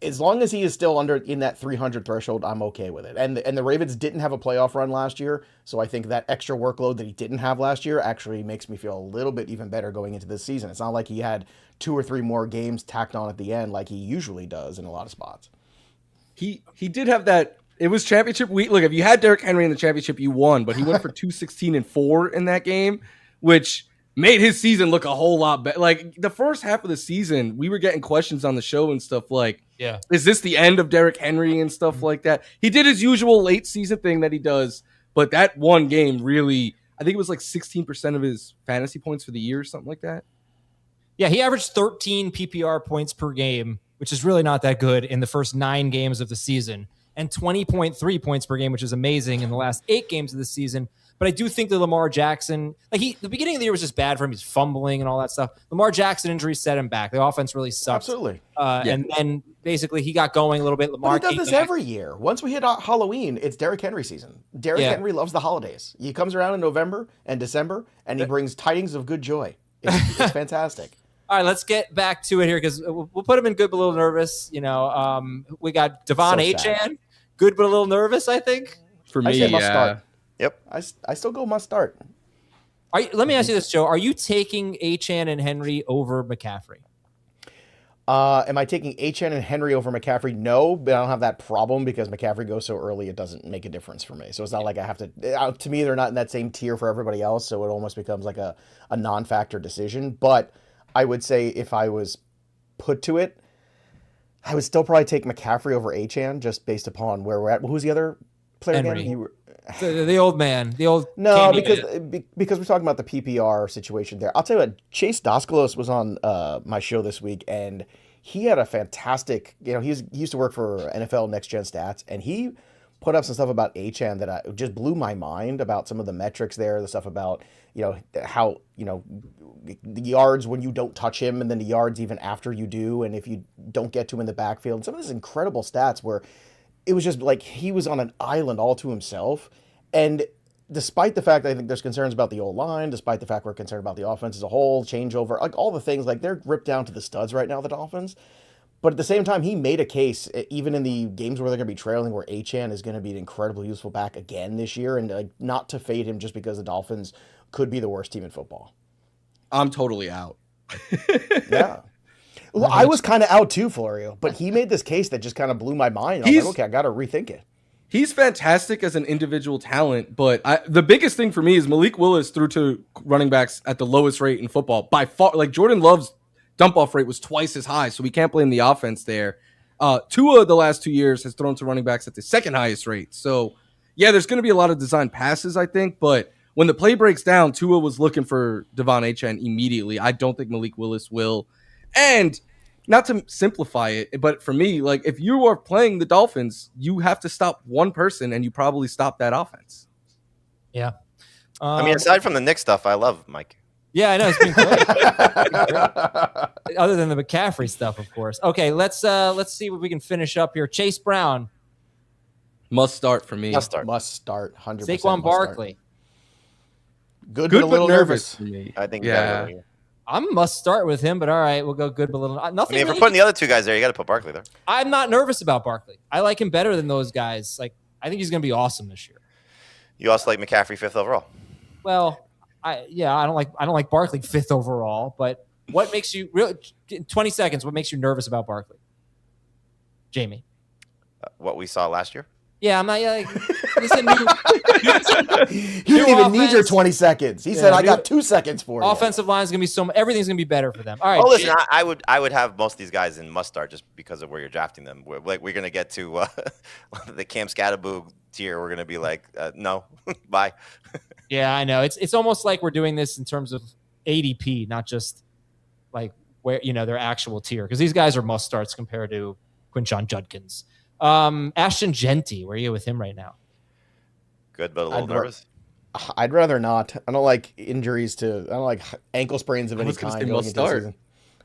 Speaker 18: as long as he is still in that 300 threshold, I'm okay with it. And the Ravens didn't have a playoff run last year, so I think that extra workload that he didn't have last year actually makes me feel a little bit even better going into this season. It's not like he had 2 or 3 more games tacked on at the end like he usually does in a lot of spots.
Speaker 19: He did have that. It was championship week. Look, if you had Derrick Henry in the championship, you won, but he went for 216-4 in that game, which made his season look a whole lot better. Like the first half of the season, we were getting questions on the show and stuff like, is this the end of Derrick Henry and stuff like that? He did his usual late season thing that he does, but that one game really, I think it was like 16% of his fantasy points for the year or something like that.
Speaker 1: Yeah, he averaged 13 PPR points per game, which is really not that good in the first 9 games of the season, and 20.3 points per game, which is amazing in the last 8 games of the season. But I do think that Lamar Jackson, the beginning of the year was just bad for him. He's fumbling and all that stuff. Lamar Jackson injury set him back. The offense really sucked.
Speaker 18: Absolutely.
Speaker 1: And then basically he got going a little bit.
Speaker 18: Lamar, but he does this every year. Once we hit Halloween, it's Derrick Henry season. Derrick Henry loves the holidays. He comes around in November and December, and he brings tidings of good joy. It's fantastic.
Speaker 1: All right, let's get back to it here because we'll put him in good but a little nervous. We got Devon Achane, good but a little nervous, I think.
Speaker 19: For me,
Speaker 18: must start.
Speaker 10: Yep.
Speaker 18: I still go must start.
Speaker 1: Let me ask you this, Joe. Are you taking Achane and Henry over McCaffrey?
Speaker 18: Am I taking Achane and Henry over McCaffrey? No, but I don't have that problem because McCaffrey goes so early, it doesn't make a difference for me. So it's not like I have to me, they're not in that same tier for everybody else, so it almost becomes like a non-factor decision. But I would say if I was put to it, I would still probably take McCaffrey over Achane just based upon where we're at. Well, who's the other player
Speaker 1: Henry.
Speaker 18: again?
Speaker 1: The old man,
Speaker 18: no, because we're talking about the PPR situation there. I'll tell you what, Chase Doskalos was on my show this week, and he had a fantastic. He used to work for NFL Next Gen Stats, and he put up some stuff about Achane that just blew my mind about some of the metrics there. The stuff about how the yards when you don't touch him, and then the yards even after you do, and if you don't get to him in the backfield, and some of these incredible stats where it was just like he was on an island all to himself. And despite the fact that I think there's concerns about the O-line, despite the fact we're concerned about the offense as a whole, changeover, like all the things, like they're ripped down to the studs right now, the Dolphins. But at the same time, he made a case, even in the games where they're going to be trailing, where Achane is going to be an incredibly useful back again this year, and not to fade him just because the Dolphins could be the worst team in football.
Speaker 19: I'm totally out.
Speaker 18: Yeah. Well, I was kind of out too, Florio, but he made this case that just kind of blew my mind. I was like, okay, I got to rethink it.
Speaker 19: He's fantastic as an individual talent, but the biggest thing for me is Malik Willis threw to running backs at the lowest rate in football by far. Like Jordan Love's dump-off rate was twice as high, so we can't blame the offense there. Tua, the last 2 years, has thrown to running backs at the second highest rate. So, yeah, there's going to be a lot of design passes, I think, but when the play breaks down, Tua was looking for Devon Achane immediately. I don't think Malik Willis will. And not to simplify it, but for me, like if you are playing the Dolphins, you have to stop one person, and you probably stop that offense.
Speaker 1: Yeah.
Speaker 10: I mean, aside from the Knicks stuff, I love Mike.
Speaker 1: Yeah, I know. It's been great. Other than the McCaffrey stuff, of course. Okay, let's see what we can finish up here. Chase Brown.
Speaker 19: Must start for me.
Speaker 18: Must start. 100%.
Speaker 1: Saquon Barkley.
Speaker 18: Good but a little nervous
Speaker 19: for me.
Speaker 10: I think
Speaker 19: yeah.
Speaker 1: I'm must start with him, but all right, we'll go good but a little. Nothing.
Speaker 10: I mean, if
Speaker 1: really,
Speaker 10: we're putting the other two guys there, you got to put Barkley there.
Speaker 1: I'm not nervous about Barkley. I like him better than those guys. Like, I think he's going to be awesome this year.
Speaker 10: You also like McCaffrey 5th overall.
Speaker 1: Well, I don't like Barkley 5th overall, but what makes you 20 seconds? What makes you nervous about Barkley? Jamie.
Speaker 10: What we saw last year.
Speaker 1: Yeah, I'm not.
Speaker 18: He didn't even need your 20 seconds. He said, "I got 2 seconds for you."
Speaker 1: Offensive line is going to be everything's going to be better for them. All right.
Speaker 10: Oh, listen, I would have most of these guys in must start just because of where you're drafting them. We're going to get to the Cam Scatterboo tier. We're going to be like, no, bye.
Speaker 1: Yeah, I know. It's almost like we're doing this in terms of ADP, not just like where their actual tier, because these guys are must starts compared to Quinshon Judkins. Ashton Genty, where are you with him right now?
Speaker 10: Good, but a little nervous.
Speaker 18: I'd rather not. I don't like injuries I don't like ankle sprains of any kind going into the season.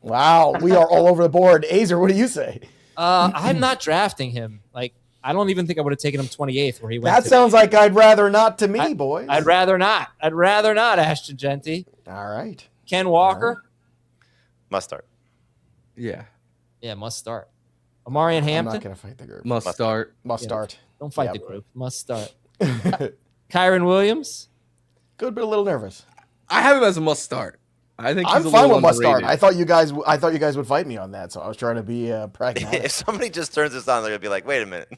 Speaker 18: Wow, we are all over the board. Azer, what do you say?
Speaker 1: I'm not drafting him. Like, I don't even think I would have taken him 28th where he went.
Speaker 18: That sounds like I'd rather not to me, boys.
Speaker 1: I'd rather not. Ashton Genty.
Speaker 18: All right.
Speaker 1: Ken Walker.
Speaker 10: Must start.
Speaker 19: Yeah.
Speaker 1: Yeah, must start. Amarian Hampton.
Speaker 18: I'm not going to fight the group.
Speaker 19: Must start.
Speaker 18: Must start.
Speaker 1: Don't fight the group. Must start. Kyron Williams.
Speaker 18: Good, but a little nervous.
Speaker 19: I have him as a must start. I think
Speaker 18: I'm fine with must start. I thought you guys would fight me on that, so I was trying to be pragmatic.
Speaker 10: If somebody just turns this on, they're gonna be like, "Wait a minute."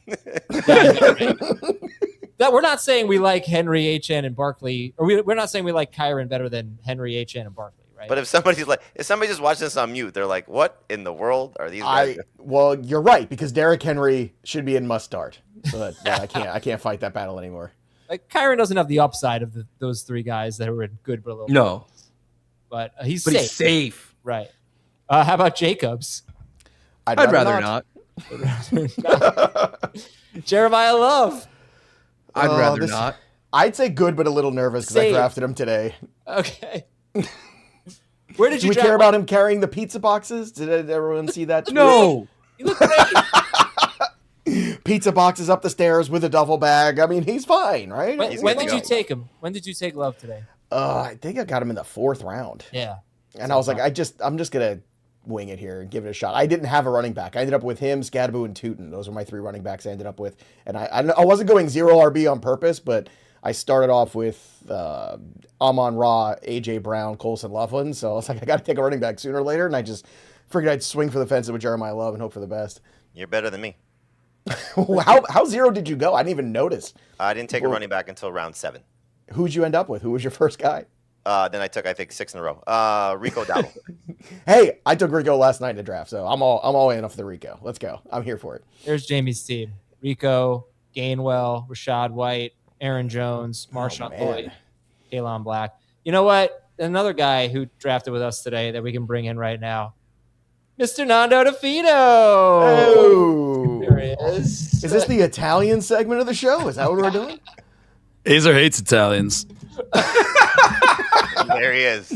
Speaker 1: That we're not saying we like Henry, HN, and Barkley, or we're not saying we like Kyron better than Henry, HN, and Barkley, right?
Speaker 10: But if somebody just watching this on mute, they're like, "What in the world are these guys?"
Speaker 18: Well, you're right, because Derrick Henry should be in must start. So I can't fight that battle anymore.
Speaker 1: Like, Kyron doesn't have the upside of those three guys that were in good but a little.
Speaker 19: No.
Speaker 1: But he's safe. Right. How about Jacobs?
Speaker 19: I'd rather not.
Speaker 1: Jeremiah Love.
Speaker 19: I'd rather not.
Speaker 18: I'd say good, but a little nervous because I drafted him today.
Speaker 1: Okay. Where did you
Speaker 18: care about him carrying the pizza boxes? Did everyone see that?
Speaker 19: No.
Speaker 1: He looked great.
Speaker 18: Pizza boxes up the stairs with a duffel bag. I mean, he's fine, right?
Speaker 1: When did you take him? When did you take Love today?
Speaker 18: I think I got him in the 4th round.
Speaker 1: Yeah.
Speaker 18: And I was like, I'm just gonna wing it here and give it a shot. I didn't have a running back. I ended up with him, Scadaboo, and Tootin. Those were my 3 running backs I ended up with. And I wasn't going 0 RB on purpose, but I started off with Amon-Ra, AJ Brown, Colson Loveland. So I was like, I got to take a running back sooner or later. And I just figured I'd swing for the fences with Jeremiah Love and hope for the best.
Speaker 10: You're better than me.
Speaker 18: How 0 did you go? I didn't even notice.
Speaker 10: I didn't take a running back until round 7.
Speaker 18: Who'd you end up with? Who was your first guy?
Speaker 10: Then I took, I think, 6 in a row. Rico Dowdle.
Speaker 18: Hey, I took Rico last night in the draft, so I'm all in off the Rico. Let's go. I'm here for it.
Speaker 1: There's Jamie's team: Rico, Gainwell, Rashad White, Aaron Jones, Marshawn Lloyd, Kalon Black. You know what? Another guy who drafted with us today that we can bring in right now, Mr. Nando Fino.
Speaker 18: Oh,
Speaker 1: there he is.
Speaker 18: Is this the Italian segment of the show? Is that what we're doing?
Speaker 20: Azer hates Italians.
Speaker 10: There he is.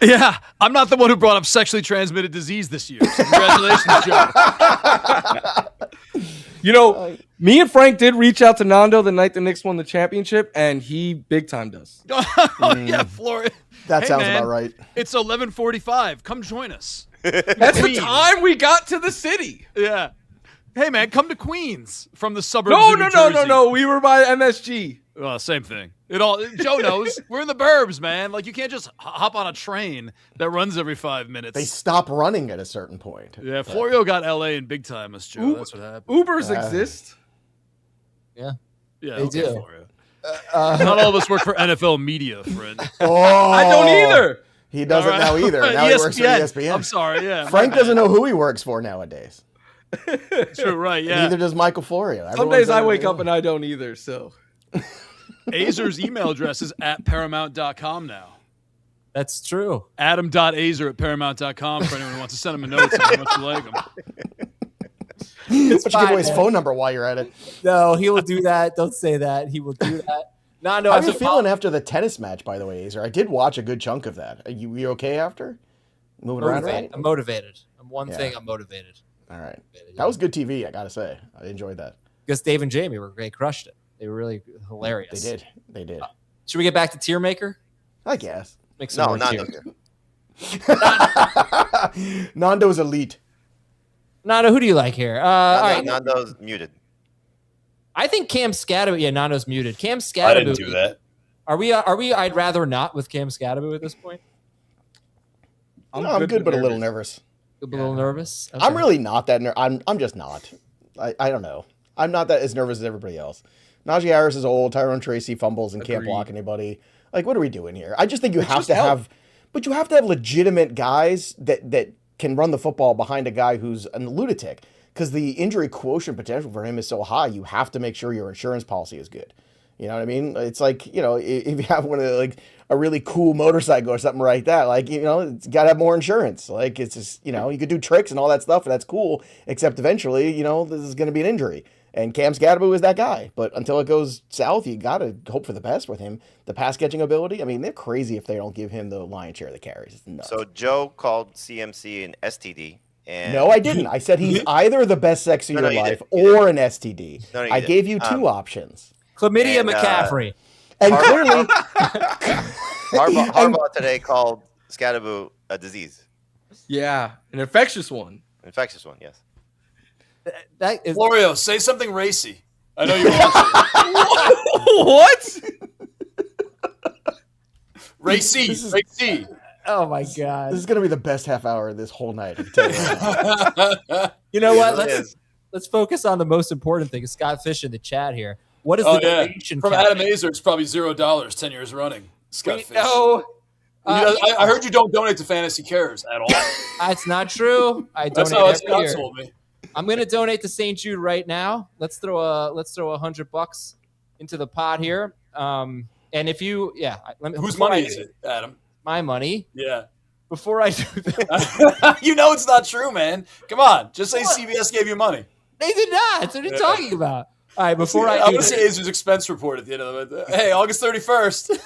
Speaker 20: Yeah, I'm not the one who brought up sexually transmitted disease this year. So congratulations, Joe.
Speaker 19: Me and Frank did reach out to Nando the night the Knicks won the championship, and he big time does.
Speaker 20: Yeah, Florio.
Speaker 18: That sounds about right.
Speaker 20: It's 11:45. Come join us.
Speaker 19: That's the time we got to the city.
Speaker 20: Yeah. Hey, man, come to Queens from the suburbs of New Jersey.
Speaker 19: No. We were by MSG.
Speaker 20: Well, same thing. Joe knows. We're in the burbs, man. Like, you can't just hop on a train that runs every 5 minutes.
Speaker 18: They stop running at a certain point.
Speaker 20: Yeah, Florio got LA in big time, us, Joe. That's what happened.
Speaker 19: Ubers exist.
Speaker 1: Yeah.
Speaker 20: Yeah,
Speaker 1: they do.
Speaker 20: Florio. Not all of us work for NFL media, friend.
Speaker 19: I don't either.
Speaker 18: He doesn't now either. Now he works for ESPN.
Speaker 20: I'm sorry, yeah.
Speaker 18: Frank doesn't know who he works for nowadays.
Speaker 20: True, right, yeah.
Speaker 18: Neither does Michael Florio.
Speaker 19: Some days I wake up and I don't either, so.
Speaker 20: Azer's email address is at paramount.com now.
Speaker 1: That's true.
Speaker 20: Adam.azer at paramount.com for anyone who wants to send him a note saying how much you like him.
Speaker 18: But you give away his phone number while you're at it.
Speaker 1: No, he will do that. Don't say that. He will do that. No.
Speaker 18: How are you feeling after the tennis match, by the way, Azer? I did watch a good chunk of that. Are you okay after? Moving around, right?
Speaker 1: I'm motivated. I'm motivated.
Speaker 18: All right. That was good TV, I got to say. I enjoyed that.
Speaker 1: Because Dave and Jamie crushed it. They were really hilarious.
Speaker 18: They did.
Speaker 1: Should we get back to tier maker?
Speaker 18: I guess.
Speaker 1: Make some more
Speaker 10: Nando's
Speaker 1: tier.
Speaker 10: here.
Speaker 18: Nando's elite.
Speaker 1: Nando, who do you like here? All right.
Speaker 10: Nando's muted.
Speaker 1: I think Cam Scadaboo. Yeah, Nando's muted. Cam Scadaboo.
Speaker 21: I didn't do that.
Speaker 1: Are we? I'd rather not with Cam Scadaboo at this point.
Speaker 18: I'm good, but a little nervous.
Speaker 1: A little nervous.
Speaker 18: I'm really not that nervous. I'm just not. I don't know. I'm not that as nervous as everybody else. Najee Harris is old. Tyrone Tracy fumbles and can't block anybody. Like, what are we doing here? I just think you have to have legitimate guys that can run the football behind a guy who's a lunatic, because the injury quotient potential for him is so high. You have to make sure your insurance policy is good. You know what I mean? It's like, you know, if you have one of the, like a really cool motorcycle or something like that, like, you know, it's got to have more insurance. Like, it's just, you know, you could do tricks and all that stuff, and that's cool, except eventually, you know, this is going to be an injury. And Cam Scadaboo is that guy. But until it goes south, you got to hope for the best with him. The pass catching ability, I mean, they're crazy if they don't give him the lion's share of the carries. It's nuts.
Speaker 10: So Joe called CMC an STD. And
Speaker 18: no, I didn't. I said he's either the best sex of your life or an STD. I gave you two options.
Speaker 1: Chlamydia McCaffrey.
Speaker 18: And clearly...
Speaker 10: Harbaugh today called Scadaboo a disease.
Speaker 19: Yeah, an infectious one.
Speaker 10: Infectious one, yes.
Speaker 1: That is...
Speaker 20: Florio, say something racy. I know you want to.
Speaker 19: What?
Speaker 20: Racy. Racy.
Speaker 1: Oh my God.
Speaker 18: This is going to be the best half hour of this whole night.
Speaker 1: You know what? Let's focus on the most important thing. Scott Fish in the chat here. What is the donation
Speaker 20: from
Speaker 1: cap?
Speaker 20: Adam Azer? It's probably $0, 10 years running. Scott Fish.
Speaker 1: No.
Speaker 20: I heard you don't donate to Fantasy Cares at all.
Speaker 1: That's not true. I donate
Speaker 20: That's
Speaker 1: every
Speaker 20: how
Speaker 1: year.
Speaker 20: Scott told me.
Speaker 1: I'm going to donate to St. Jude right now. Let's throw $100 into the pot here. And if you,
Speaker 20: whose money is it, Adam?
Speaker 1: My money.
Speaker 20: Yeah.
Speaker 1: Before I do that,
Speaker 20: you know it's not true, man. Come on, just say CBS gave you money.
Speaker 1: They did not. What are you talking about? All right, before I
Speaker 20: I'm going to say Azer's expense report at the end of it. Hey, August 31st.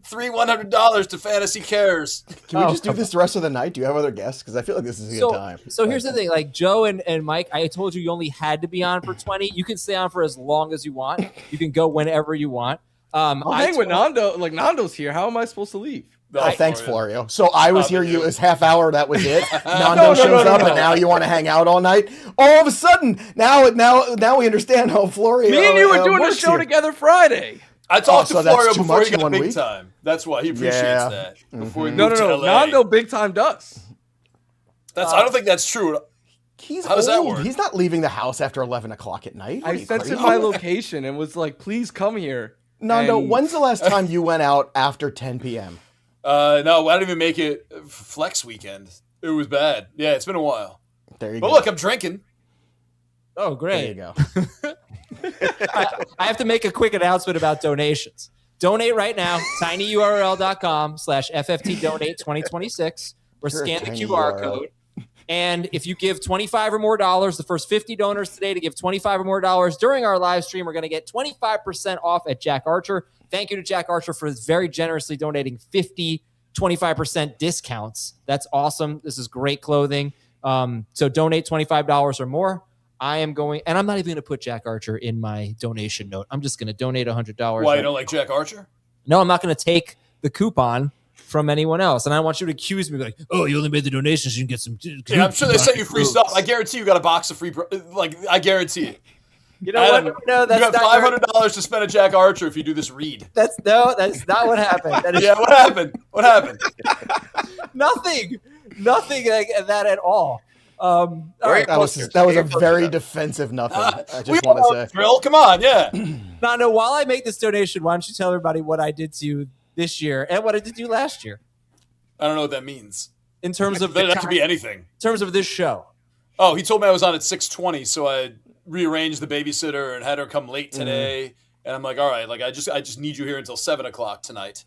Speaker 20: $100 to Fantasy Cares.
Speaker 18: Can we just do this the rest of the night? Do you have other guests? Because I feel like this is a good time.
Speaker 1: So here's the thing. Like Joe and Mike, I told you only had to be on for 20. You can stay on for as long as you want. You can go whenever you want.
Speaker 19: I'll hang with Nando. Like, Nando's here. How am I supposed to leave?
Speaker 18: Oh, thanks, Florio. So I was here. You was half hour. That was it. Nando shows up, and now you want to hang out all night. All of a sudden, now we understand how Florio.
Speaker 19: Me and you were doing a show together Friday.
Speaker 20: I talked to Florio before he got big time. That's why he appreciates that. Before he moved to LA.
Speaker 19: Nando big timed us.
Speaker 20: I don't think that's true.
Speaker 18: How does that work? He's not leaving the house after 11 o'clock at night.
Speaker 19: I sent him my location and was like, "Please come here."
Speaker 18: Nando, when's the last time you went out after 10 p.m.?
Speaker 20: No, I didn't even make it flex weekend. It was bad. Yeah, it's been a while.
Speaker 18: There you go.
Speaker 20: But look, I'm drinking.
Speaker 1: Oh, great.
Speaker 18: There you go.
Speaker 1: I have to make a quick announcement about donations. Donate right now, tinyurl.com/FFT donate 2026, or scan the QR code. And if you give $25 or more, the first 50 donors today to give $25 or more during our live stream, we're going to get 25% off at Jack Archer. Thank you to Jack Archer for very generously donating 25% discounts. That's awesome. This is great clothing. So donate $25 or more. I am going, and I'm not even going to put Jack Archer in my donation note. I'm just going to donate $100.
Speaker 20: Why, you don't like Jack Archer?
Speaker 1: No, I'm not going to take the coupon from anyone else. And I want you to accuse me like, oh, you only made the donations, you can get some.
Speaker 20: Yeah, I'm sure they sent you free stuff. I guarantee you got a box of free, I guarantee it.
Speaker 1: You know what? No, that's
Speaker 20: you have $500 to spend at Jack Archer if you do this read.
Speaker 1: That's not what happened. That is
Speaker 20: what happened? What happened?
Speaker 1: Nothing like that at all. All right.
Speaker 18: That was a very defensive nothing. I just want to say,
Speaker 20: Phil, come on, yeah.
Speaker 1: Nando, while I make this donation, why don't you tell everybody what I did to you this year and what I did to you last year?
Speaker 20: I don't know what that means.
Speaker 1: In terms of
Speaker 20: that could be anything.
Speaker 1: In terms of this show.
Speaker 20: Oh, he told me I was on at 6:20, so I rearranged the babysitter and had her come late today. And I'm like, all right, like I just need you here until 7:00 tonight.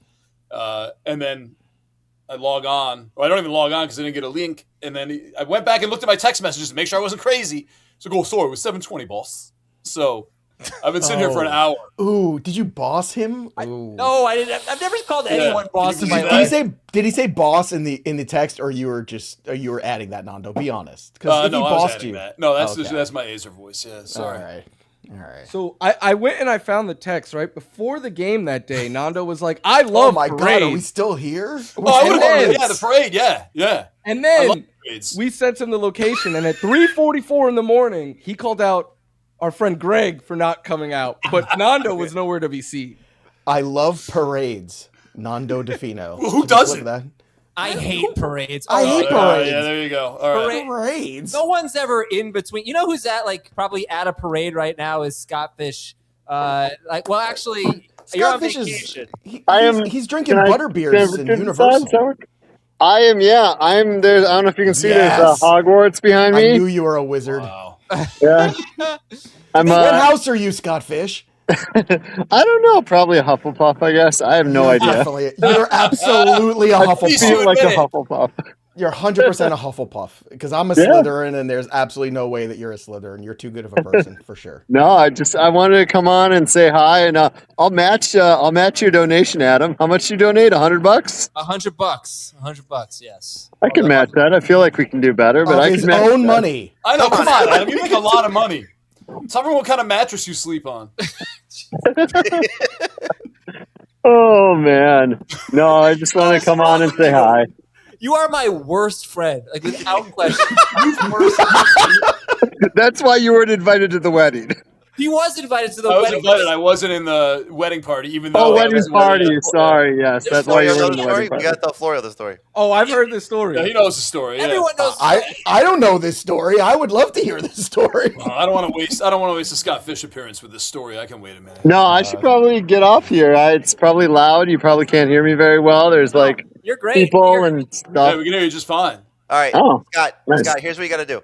Speaker 20: And then I log on. Or I don't even log on because I didn't get a link. And then I went back and looked at my text messages to make sure I wasn't crazy. So go, sorry, it was 7:20, boss. So I've been sitting here for an hour.
Speaker 18: Ooh, did you boss him?
Speaker 1: No, I didn't. I've never called anyone boss in my life.
Speaker 18: Did he say boss in the text, or you were adding that, Nando? Be honest. Because
Speaker 20: no, I was adding that. No, that's my Azer voice. Yeah, sorry.
Speaker 18: All right.
Speaker 19: So I went and I found the text right before the game that day. Nando was like, "I love parades."
Speaker 18: God, are we still here?
Speaker 20: I would have the parade. Yeah.
Speaker 19: And then we sent him the location, and at 3:44 in the morning, he called out our friend Greg for not coming out, but Nando was nowhere to be seen.
Speaker 18: I love parades. Nando DeFino.
Speaker 20: Who doesn't?
Speaker 1: I hate parades.
Speaker 18: I hate parades.
Speaker 20: Yeah, there you go. All right.
Speaker 18: Parades.
Speaker 1: No one's ever in between. You know who's probably at a parade right now is Scott Fish Actually, you're on
Speaker 18: Fish
Speaker 1: vacation.
Speaker 18: He's drinking butter beers in Universal.
Speaker 21: I am, yeah. I'm there. I don't know if you can see there's
Speaker 18: Yes.
Speaker 21: Hogwarts behind me.
Speaker 18: I knew you were a wizard.
Speaker 21: Yeah.
Speaker 18: What house are you, Scott Fish?
Speaker 21: I don't know. Probably a Hufflepuff, I guess. I have no idea.
Speaker 18: Definitely. You're absolutely a Hufflepuff.
Speaker 21: I feel like a Hufflepuff.
Speaker 18: You're 100% a Hufflepuff because I'm a Slytherin, and there's absolutely no way that you're a Slytherin. You're too good of a person for sure.
Speaker 21: No, I wanted to come on and say hi, and I'll match your donation, Adam. How much you donate? $100?
Speaker 1: $100. $100. Yes.
Speaker 21: I can match that. I feel like we can do better, but I
Speaker 18: his
Speaker 21: can match
Speaker 18: own
Speaker 21: that.
Speaker 18: money.
Speaker 20: I know. Come on, Adam. You make a lot of money. Tell me what kind of mattress you sleep on.
Speaker 21: Oh man, no! I just want to come on and say hi.
Speaker 1: You are my worst friend, like without question.
Speaker 21: That's why you weren't invited to the wedding.
Speaker 1: He was invited to the
Speaker 20: I was
Speaker 1: wedding.
Speaker 20: invited. I wasn't in the wedding party, even though.
Speaker 21: Wedding party. Sorry, yes, that's why you weren't in the wedding
Speaker 10: We
Speaker 21: party.
Speaker 10: got to tell Florio the story.
Speaker 19: Oh, I've heard this story.
Speaker 20: Yeah, he knows the story. Yeah.
Speaker 1: Everyone knows.
Speaker 18: I don't know this story. I would love to hear this story.
Speaker 20: Well, I don't want to waste. I don't want to waste a Scott Fish appearance with this story. I can wait a minute.
Speaker 21: No, I should probably get off here. It's probably loud. You probably can't hear me very well. There's like
Speaker 1: You're great.
Speaker 21: people and
Speaker 20: Yeah,
Speaker 21: stuff.
Speaker 20: we can hear you just fine.
Speaker 10: All right,
Speaker 21: Oh,
Speaker 10: Scott.
Speaker 21: nice.
Speaker 10: Scott, here's what you got to do.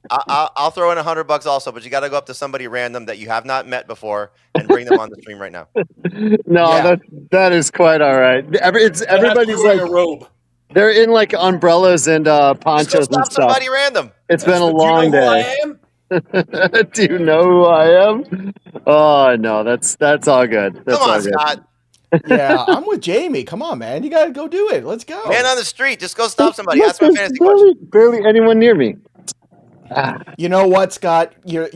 Speaker 10: I'll throw in $100 also, but you got to go up to somebody random that you have not met before and bring them on the stream right now.
Speaker 21: No, that is quite all right. Everybody's like
Speaker 20: a robe.
Speaker 21: They're in like umbrellas and ponchos and
Speaker 10: Stop
Speaker 21: stuff.
Speaker 10: somebody random.
Speaker 21: It's been a
Speaker 20: Do
Speaker 21: long
Speaker 20: you know who I
Speaker 21: day.
Speaker 20: am?
Speaker 21: Do you know who I am? Oh no, that's all good. That's
Speaker 10: Come
Speaker 21: all
Speaker 10: on,
Speaker 21: good.
Speaker 10: Scott.
Speaker 18: Yeah, I'm with Jamie. Come on, man. You got to go do it. Let's go.
Speaker 10: Man on the street. Just go stop somebody.
Speaker 21: Look,
Speaker 10: Ask them a
Speaker 21: there's
Speaker 10: fantasy question.
Speaker 21: barely anyone near me.
Speaker 18: You know what, Scott? You're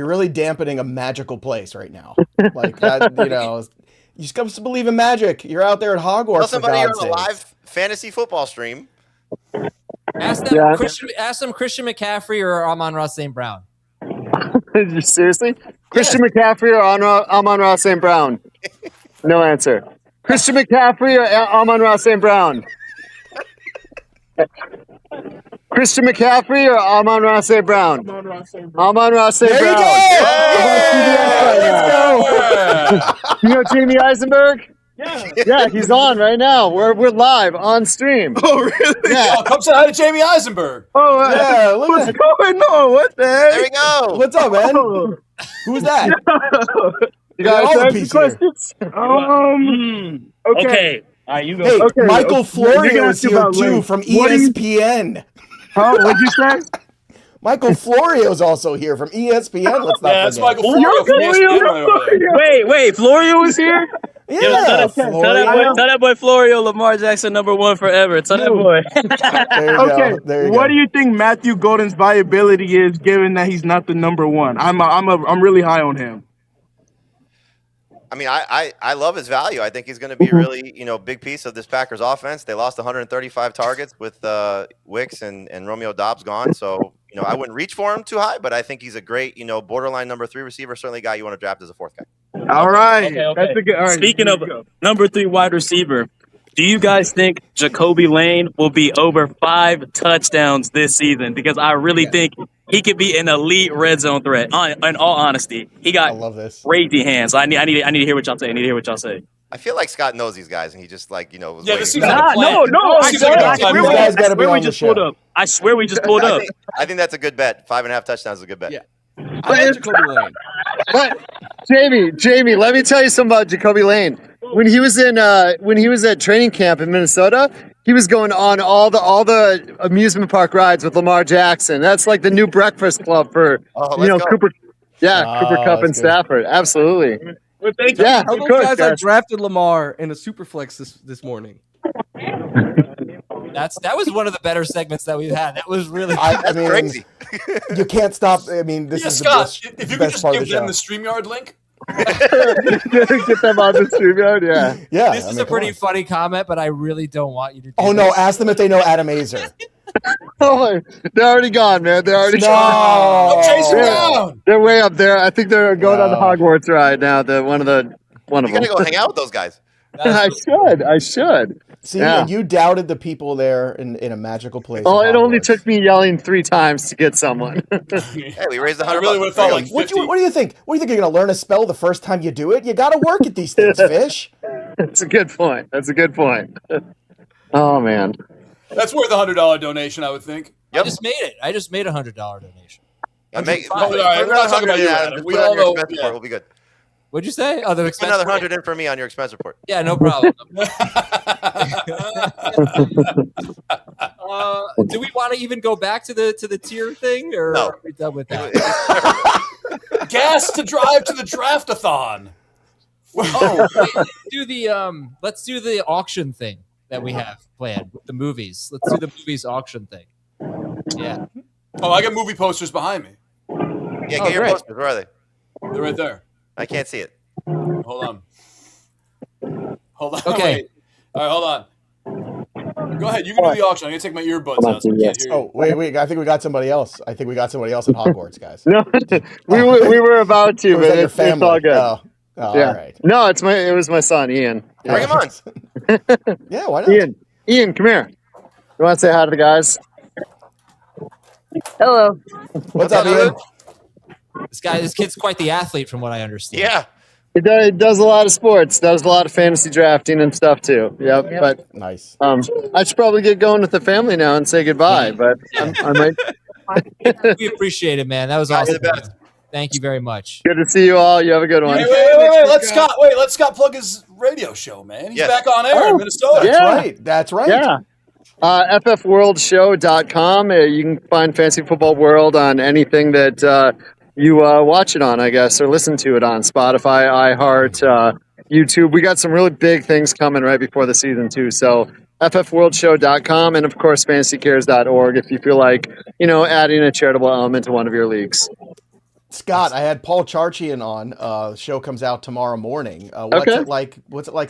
Speaker 18: really dampening a magical place right now. Like that, you just got to believe in magic. You're out there at Hogwarts.
Speaker 10: Tell somebody
Speaker 18: for
Speaker 10: you're
Speaker 18: God's
Speaker 10: on a
Speaker 18: sakes.
Speaker 10: live fantasy football stream.
Speaker 1: Ask them,
Speaker 21: Yeah.
Speaker 1: Christian McCaffrey or Amon-Ra St. Brown.
Speaker 21: Seriously? Christian McCaffrey or Amon-Ra St. Brown? No answer. Christian McCaffrey or Amon-Ra St. Brown? Christian McCaffrey or Amon-Ra St. Brown? Amon-Ra St.
Speaker 18: There you
Speaker 21: Brown.
Speaker 18: go!
Speaker 21: You know Jamie Eisenberg? Yeah, he's on right now. We're live on stream.
Speaker 20: Oh, really?
Speaker 21: Yeah.
Speaker 20: Oh, come say hi to Jamie Eisenberg.
Speaker 21: Oh,
Speaker 18: Yeah, look
Speaker 21: what's
Speaker 18: at
Speaker 21: going on? What the heck?
Speaker 10: There we go.
Speaker 18: What's up, man? Who's that?
Speaker 21: You guys
Speaker 18: all the
Speaker 21: have any
Speaker 18: piece here.
Speaker 21: questions? Okay.
Speaker 22: All right, you go.
Speaker 18: Hey,
Speaker 21: Okay,
Speaker 18: Michael
Speaker 21: you're
Speaker 18: Florio
Speaker 21: gonna
Speaker 18: is
Speaker 21: ask
Speaker 18: here
Speaker 21: about
Speaker 18: too
Speaker 21: Lane.
Speaker 18: from
Speaker 21: What do you-
Speaker 18: ESPN.
Speaker 21: Oh, what'd you say?
Speaker 18: Michael Florio's also here from ESPN. Let's not
Speaker 20: Yeah, that's
Speaker 18: forget.
Speaker 20: Michael Florio from ESPN right over there.
Speaker 22: Wait, Florio is here?
Speaker 18: Yeah,
Speaker 22: Tell
Speaker 18: Florio.
Speaker 22: that boy Florio, Lamar Jackson #1 forever. Tell that boy.
Speaker 18: There you go. There you go.
Speaker 23: What do you think Matthew Golden's viability is, given that he's not the number one? I'm really high on him.
Speaker 10: I mean, I love his value. I think he's going to be a really, big piece of this Packers offense. They lost 135 targets with Wicks and Romeo Doubs gone. So, I wouldn't reach for him too high, but I think he's a great, borderline number 3 receiver. Certainly a guy you want to draft as a 4th guy.
Speaker 23: All right.
Speaker 22: Okay.
Speaker 23: That's a good. All right.
Speaker 22: Speaking of number 3 wide receiver, do you guys think Jacoby Lane will be over 5 touchdowns this season? Because I really think he could be an elite red zone threat. In all honesty, he got crazy hands. I need to hear what y'all say.
Speaker 10: I feel like Scott knows these guys, and he just was
Speaker 20: Yeah, this
Speaker 10: waiting.
Speaker 20: seems like a plan.
Speaker 22: No.
Speaker 20: This seems like a plan.
Speaker 22: I swear we just pulled up.
Speaker 10: I think that's a good bet. 5.5 touchdowns is a good bet.
Speaker 19: Yeah. I like Jacoby Lane.
Speaker 21: But Jamie, let me tell you something about Jacoby Lane. When he was at training camp in Minnesota, he was going on all the amusement park rides with Lamar Jackson. That's like the new breakfast club for
Speaker 10: go.
Speaker 21: Cooper. Yeah, Cooper Kupp and Stafford. Absolutely.
Speaker 19: Well, thank you.
Speaker 21: Yeah,
Speaker 19: Tell those
Speaker 21: good,
Speaker 19: guys I
Speaker 21: guys.
Speaker 19: drafted Lamar in a super flex this morning.
Speaker 1: That was one of the better segments that we've had. That was really
Speaker 18: I mean, crazy. You can't stop. I mean, this is
Speaker 20: Scott,
Speaker 18: the best,
Speaker 20: if you could
Speaker 18: best
Speaker 20: just
Speaker 18: part of
Speaker 20: give
Speaker 18: the
Speaker 20: them
Speaker 18: show.
Speaker 20: the StreamYard link.
Speaker 21: Get them on the StreamYard, yeah.
Speaker 18: Yeah,
Speaker 1: This is a pretty funny comment, but I really don't want you to do
Speaker 18: Oh no!
Speaker 1: this.
Speaker 18: Ask them if they know Adam Azer.
Speaker 21: Oh, they're already gone, man. They're already gone.
Speaker 18: No,
Speaker 20: chase them down.
Speaker 21: They're way up there. I think they're going on the Hogwarts ride now. One of
Speaker 10: You
Speaker 21: them.
Speaker 10: gotta go hang out with those guys.
Speaker 21: I should.
Speaker 18: See, and you doubted the people there in a magical place.
Speaker 21: Well, it only took me yelling 3 times to get someone.
Speaker 10: Hey, we raised $100.
Speaker 20: I really would have thought like 50.
Speaker 18: What do you think? What do you think? You're going to learn a spell the first time you do it? You got to work at these things, Fish.
Speaker 21: That's a good point. Oh, man.
Speaker 20: That's worth $100 donation, I would think.
Speaker 1: I just made it. I just made a $100 donation.
Speaker 20: All right, we're not talking about you, Adam. We all know. Yeah.
Speaker 10: We'll be good.
Speaker 1: What'd you say? Oh, the
Speaker 10: Put
Speaker 1: expense
Speaker 10: another
Speaker 1: report?
Speaker 10: 100 in for me on your expense report.
Speaker 1: Yeah, no problem. Do we want to even go back to the tier thing, or are we done with that?
Speaker 20: Gas to drive to the draft-a-thon.
Speaker 1: Oh, wait, let's do the auction thing that we have planned with the movies. Let's do the movies auction thing. Yeah.
Speaker 20: Oh, I got movie posters behind me.
Speaker 10: Yeah, get your posters. Where are they?
Speaker 20: They're right there.
Speaker 10: I can't see it.
Speaker 20: Hold on.
Speaker 1: Okay.
Speaker 20: Wait. All right, hold on. Go ahead. You can do the auction. I'm gonna take my earbuds out so I can't hear you.
Speaker 18: Oh, wait. I think we got somebody else. I think we got somebody else at Hogwarts, guys.
Speaker 21: No, we were about to, but it's all good.
Speaker 18: Oh,
Speaker 21: yeah.
Speaker 18: All right.
Speaker 21: No, it was my son, Ian.
Speaker 10: Bring him on.
Speaker 18: Yeah, why not?
Speaker 21: Ian, come here. You want to say hi to the guys? Hello.
Speaker 18: What's up, Ian?
Speaker 1: This kid's quite the athlete, from what I understand.
Speaker 10: Yeah.
Speaker 21: He does a lot of sports. Does a lot of fantasy drafting and stuff too. Yep. But
Speaker 18: nice.
Speaker 21: I should probably get going with the family now and say goodbye. But I might.
Speaker 1: We appreciate it, man. That was awesome. Thank you very much.
Speaker 21: Good to see you all. You have a good one.
Speaker 20: Wait. Let Scott plug his radio show, man. He's back on air in Minnesota.
Speaker 18: That's right.
Speaker 21: Yeah. FFWorldShow.com. You can find Fantasy Football World on anything that you watch it on, I guess, or listen to it on Spotify, iHeart, YouTube. We got some really big things coming right before the season, too. So FFWorldShow.com and, of course, FantasyCares.org if you feel like, adding a charitable element to one of your leagues.
Speaker 18: Scott, I had Paul Charchian on. The show comes out tomorrow morning. What's it like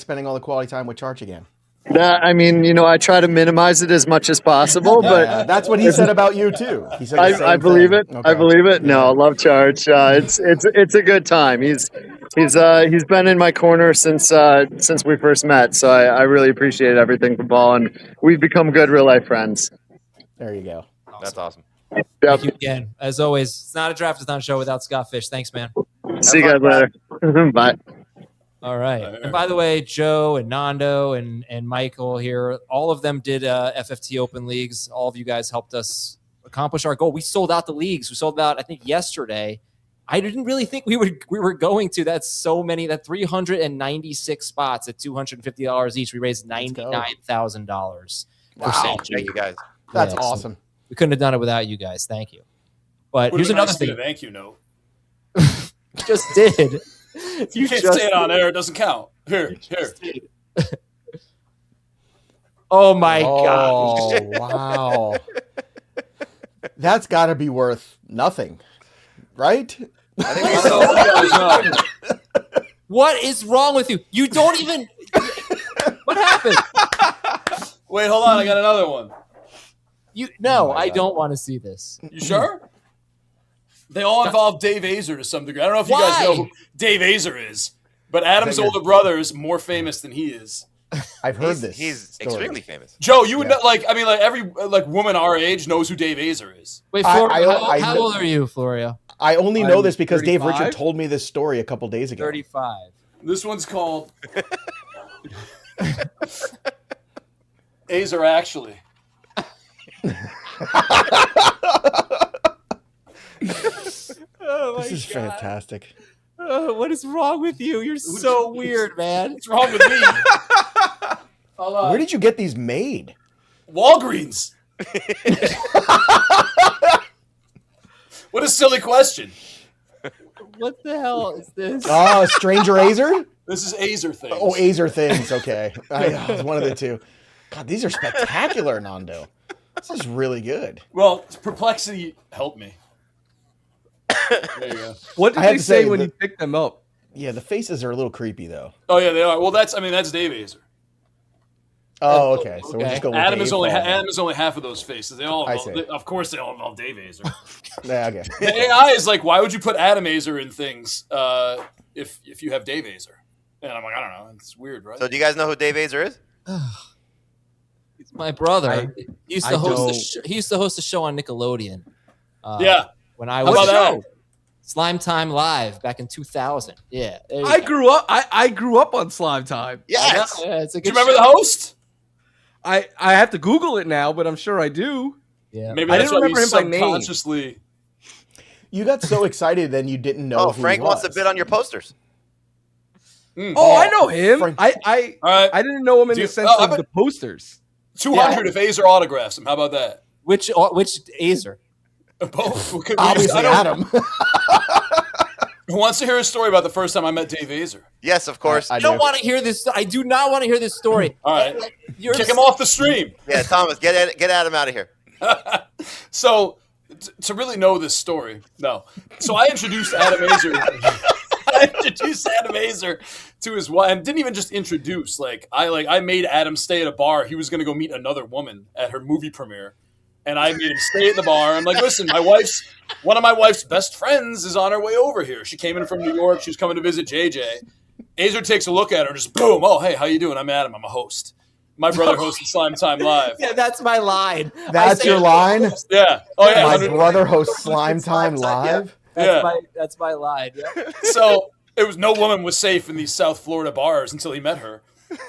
Speaker 18: spending all the quality time with Charch again?
Speaker 21: I try to minimize it as much as possible, but
Speaker 18: that's what he said about you too. He said
Speaker 21: I believe it.
Speaker 18: Okay.
Speaker 21: I believe it. No, I love Charge. It's a good time. He's been in my corner since we first met, so I really appreciate everything from Paul, and we've become good real life friends.
Speaker 18: There you go.
Speaker 10: That's awesome.
Speaker 21: Yep.
Speaker 1: Thank you again. As always, it's not a draft-a-thon show without Scott Fish. Thanks, man.
Speaker 21: See you guys later. Bye.
Speaker 1: All right. And by the way, Joe and Nando and Michael here, all of them did FFT Open Leagues. All of you guys helped us accomplish our goal. We sold out the leagues. We sold out, I think, yesterday. I didn't really think we were going to. That's so many. That 396 spots at $250 each. We raised $99,000.
Speaker 10: Wow. Thank you, guys.
Speaker 18: That's awesome.
Speaker 1: So we couldn't have done it without you guys. Thank you. But here's another thing.
Speaker 20: Thank you, note.
Speaker 1: Just did.
Speaker 20: You can't say it on air. It doesn't count. Here.
Speaker 1: Oh, my gosh.
Speaker 18: Oh, wow. That's got to be worth nothing, right?
Speaker 10: I think
Speaker 1: What is wrong with you? You don't even... What happened?
Speaker 20: Wait, hold on. I got another one.
Speaker 1: I don't want to see this.
Speaker 20: You sure? They all involve Dave Azer to some degree. I don't know if you guys know who Dave Azer is, but Adam's older brother is more famous than he is.
Speaker 18: I've heard this.
Speaker 10: He's extremely famous.
Speaker 20: Joe, you would know, every woman our age knows who Dave Azer is.
Speaker 1: Wait, how old are you, Florio?
Speaker 18: I only know this because
Speaker 19: 35?
Speaker 18: Dave Richard told me this story a couple days ago.
Speaker 1: 35.
Speaker 20: This one's called Azer Actually.
Speaker 18: This is fantastic.
Speaker 1: What is wrong with you? You're so weird, man.
Speaker 20: What's wrong with me?
Speaker 18: Where did you get these made?
Speaker 20: Walgreens. What a silly question.
Speaker 1: What the hell is this?
Speaker 18: Oh, Stranger Azer?
Speaker 20: This is Azer Things.
Speaker 18: Oh, Azer Things. Okay. It was one of the two. God, these are spectacular, Nando. This is really good.
Speaker 20: Well, Perplexity helped me. There you go.
Speaker 19: What did they say when you picked them up?
Speaker 18: Yeah, the faces are a little creepy, though.
Speaker 20: Oh, yeah, they are. Well, that's Dave Azer.
Speaker 18: Oh, okay. So we'll just go with
Speaker 20: Adam
Speaker 18: Dave.
Speaker 20: is only half of those faces. They all,
Speaker 18: I see.
Speaker 20: of course, they all involve Dave Azer.
Speaker 18: Yeah, okay.
Speaker 20: The AI is like, why would you put Adam Azer in things if you have Dave Azer? And I'm like, I don't know. It's weird, right?
Speaker 10: So do you guys know who Dave Azer is?
Speaker 1: My brother he used to host a show on Nickelodeon. When I was Slime Time Live back in 2000. Yeah,
Speaker 19: I grew up. I grew up on Slime Time.
Speaker 10: Yes.
Speaker 1: Yeah, it's a good
Speaker 20: Do you remember
Speaker 1: show.
Speaker 20: the host?
Speaker 19: I have to Google it now, but I'm sure I do.
Speaker 1: Yeah,
Speaker 20: Maybe
Speaker 19: I
Speaker 20: that's
Speaker 19: didn't
Speaker 20: why
Speaker 19: remember
Speaker 20: you
Speaker 19: him by name.
Speaker 20: subconsciously.
Speaker 18: You got so excited, then you didn't know.
Speaker 10: Oh,
Speaker 18: who
Speaker 10: Frank
Speaker 18: he
Speaker 10: wants
Speaker 18: was.
Speaker 10: to bid on your posters.
Speaker 19: Oh, I know him.
Speaker 18: Frank-
Speaker 19: I
Speaker 20: All right.
Speaker 19: didn't know him in the sense of the posters.
Speaker 20: 200 if Azer autographs him. How about that?
Speaker 1: Which Azer?
Speaker 20: Both.
Speaker 18: Obviously, Adam.
Speaker 20: Who wants to hear a story about the first time I met Dave Azer?
Speaker 10: Yes, of course.
Speaker 1: I don't want to hear this. I do not want to hear this story.
Speaker 20: All right. Kick him off the stream.
Speaker 10: Yeah, Thomas, get Adam out of here.
Speaker 20: So, to really know this story, no. So I introduced Adam Azer. To his wife, and didn't even just introduce. I made Adam stay at a bar. He was going to go meet another woman at her movie premiere, and I made him stay at the bar. I'm like, listen, one of my wife's best friends is on her way over here. She came in from New York. She was coming to visit JJ. Azer takes a look at her, and just boom. Oh, hey, how you doing? I'm Adam. I'm a host. My brother hosted Slime Time Live.
Speaker 1: Yeah, that's my line.
Speaker 18: That's your line?
Speaker 20: Yeah. Oh, yeah.
Speaker 18: My brother hosts Slime Time Live?
Speaker 1: That's my line. Yeah.
Speaker 20: So no woman was safe in these South Florida bars until he met her.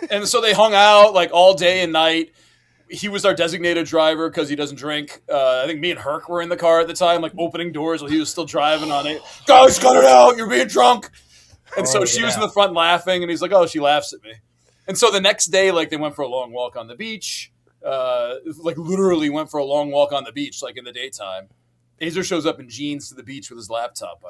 Speaker 20: And so they hung out all day and night. He was our designated driver because he doesn't drink. I think me and Herc were in the car at the time, opening doors while he was still driving on it. Guys, cut it out. You're being drunk. And so she was in the front laughing, and he's like, oh, she laughs at me. And so the next day, they went for a long walk on the beach. Literally went for a long walk on the beach, in the daytime. Azer shows up in jeans to the beach with his laptop.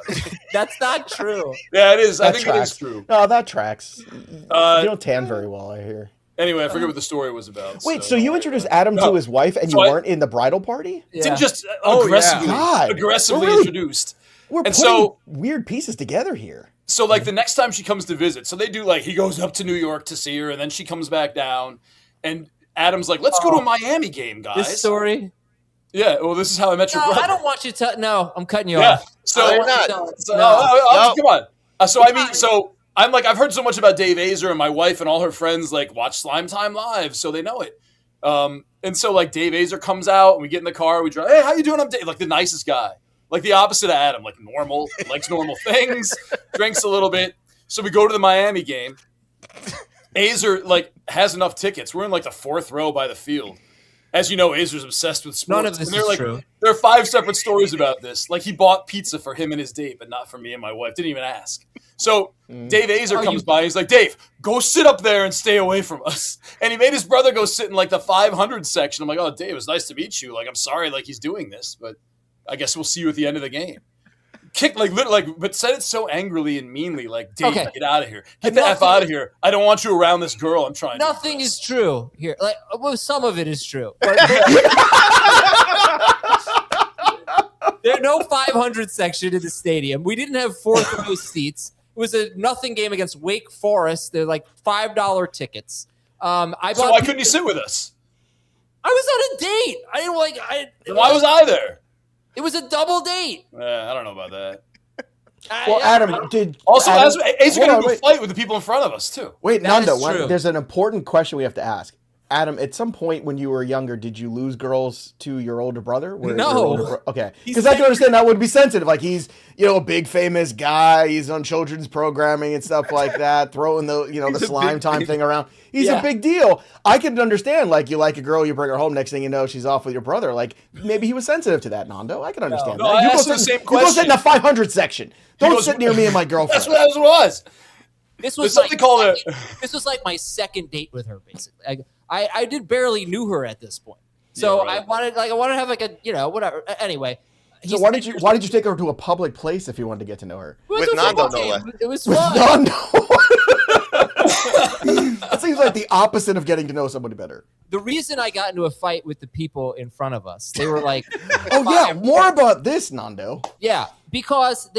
Speaker 1: That's not true.
Speaker 20: Yeah, it is. I think
Speaker 18: tracks.
Speaker 20: it is true.
Speaker 18: No, that tracks. You don't tan very well, I hear.
Speaker 20: Anyway, I forget what the story was about.
Speaker 18: Wait, so you introduced Adam to his wife, and you weren't in the bridal party?
Speaker 20: Didn't just
Speaker 18: God.
Speaker 20: aggressively
Speaker 18: We're really-
Speaker 20: introduced.
Speaker 18: We're
Speaker 20: And
Speaker 18: putting
Speaker 20: so-
Speaker 18: weird pieces together here.
Speaker 20: So the next time she comes to visit, so they do he goes up to New York to see her, and then she comes back down, and Adam's like, let's go to a Miami game, guys.
Speaker 1: This story.
Speaker 20: Yeah, well, this is how I met your brother.
Speaker 1: I don't want you to. No, I'm cutting you
Speaker 20: Yeah.
Speaker 1: off.
Speaker 20: So,
Speaker 1: I don't want you to-
Speaker 20: come on. So I'm I've heard so much about Dave Azer, and my wife and all her friends watch Slime Time Live, so they know it. And so Dave Azer comes out, and we get in the car, we drive. Hey, how you doing? I'm Dave. The nicest guy, the opposite of Adam, normal, likes normal things, drinks a little bit. So we go to the Miami game. Azer has enough tickets. We're in the fourth row by the field. As you know, Azer's obsessed with sports.
Speaker 1: None of this is true.
Speaker 20: There are 5 separate stories about this. He bought pizza for him and his date, but not for me and my wife. Didn't even ask. So Dave Azer comes by. He's like, Dave, go sit up there and stay away from us. And he made his brother go sit in the 500 section. I'm like, oh, Dave, it's nice to meet you. I'm sorry, he's doing this, but I guess we'll see you at the end of the game. But said it so angrily and meanly, Dave, get out of here. Get the F out of here. I don't want you around this girl. I'm trying.
Speaker 1: Nothing is true here. Some of it is true. But there's no 500 section in the stadium. We didn't have fourth row seats. It was a nothing game against Wake Forest. They're $5 tickets. So
Speaker 20: why couldn't you sit with us?
Speaker 1: I was on a date. I didn't
Speaker 20: Why was I there?
Speaker 1: It was a double date.
Speaker 20: I don't know about that.
Speaker 18: Well, Adam,
Speaker 20: Azer got into a fight with the people in front of us too.
Speaker 18: Wait,
Speaker 1: That
Speaker 18: Nando,
Speaker 1: is true.
Speaker 18: there's an important question we have to ask. Adam, at some point when you were younger, did you lose girls to your older brother?
Speaker 1: No.
Speaker 18: Okay. Because I can understand that would be sensitive. He's, a big famous guy. He's on children's programming and stuff like that, throwing the slime time thing around. He's a big deal. I can understand, you like a girl, you bring her home, next thing you know, she's off with your brother. Maybe he was sensitive to that, Nando. I can understand that.
Speaker 20: I asked the same question.
Speaker 18: You go sit in the 500 section. Don't sit near me and my girlfriend.
Speaker 20: That's what it was.
Speaker 1: This was my second date with her, basically. I did barely knew her at this point, so I wanted to have whatever. Anyway,
Speaker 18: so why did you take her to a public place if you wanted to get to know her?
Speaker 10: With Nando, no way.
Speaker 1: It was
Speaker 18: With
Speaker 1: fun.
Speaker 18: Nando. That seems like the opposite of getting to know somebody better.
Speaker 1: The reason I got into a fight with the people in front of us, they were like,
Speaker 18: "Oh yeah, more about this, Nando."
Speaker 1: Yeah, because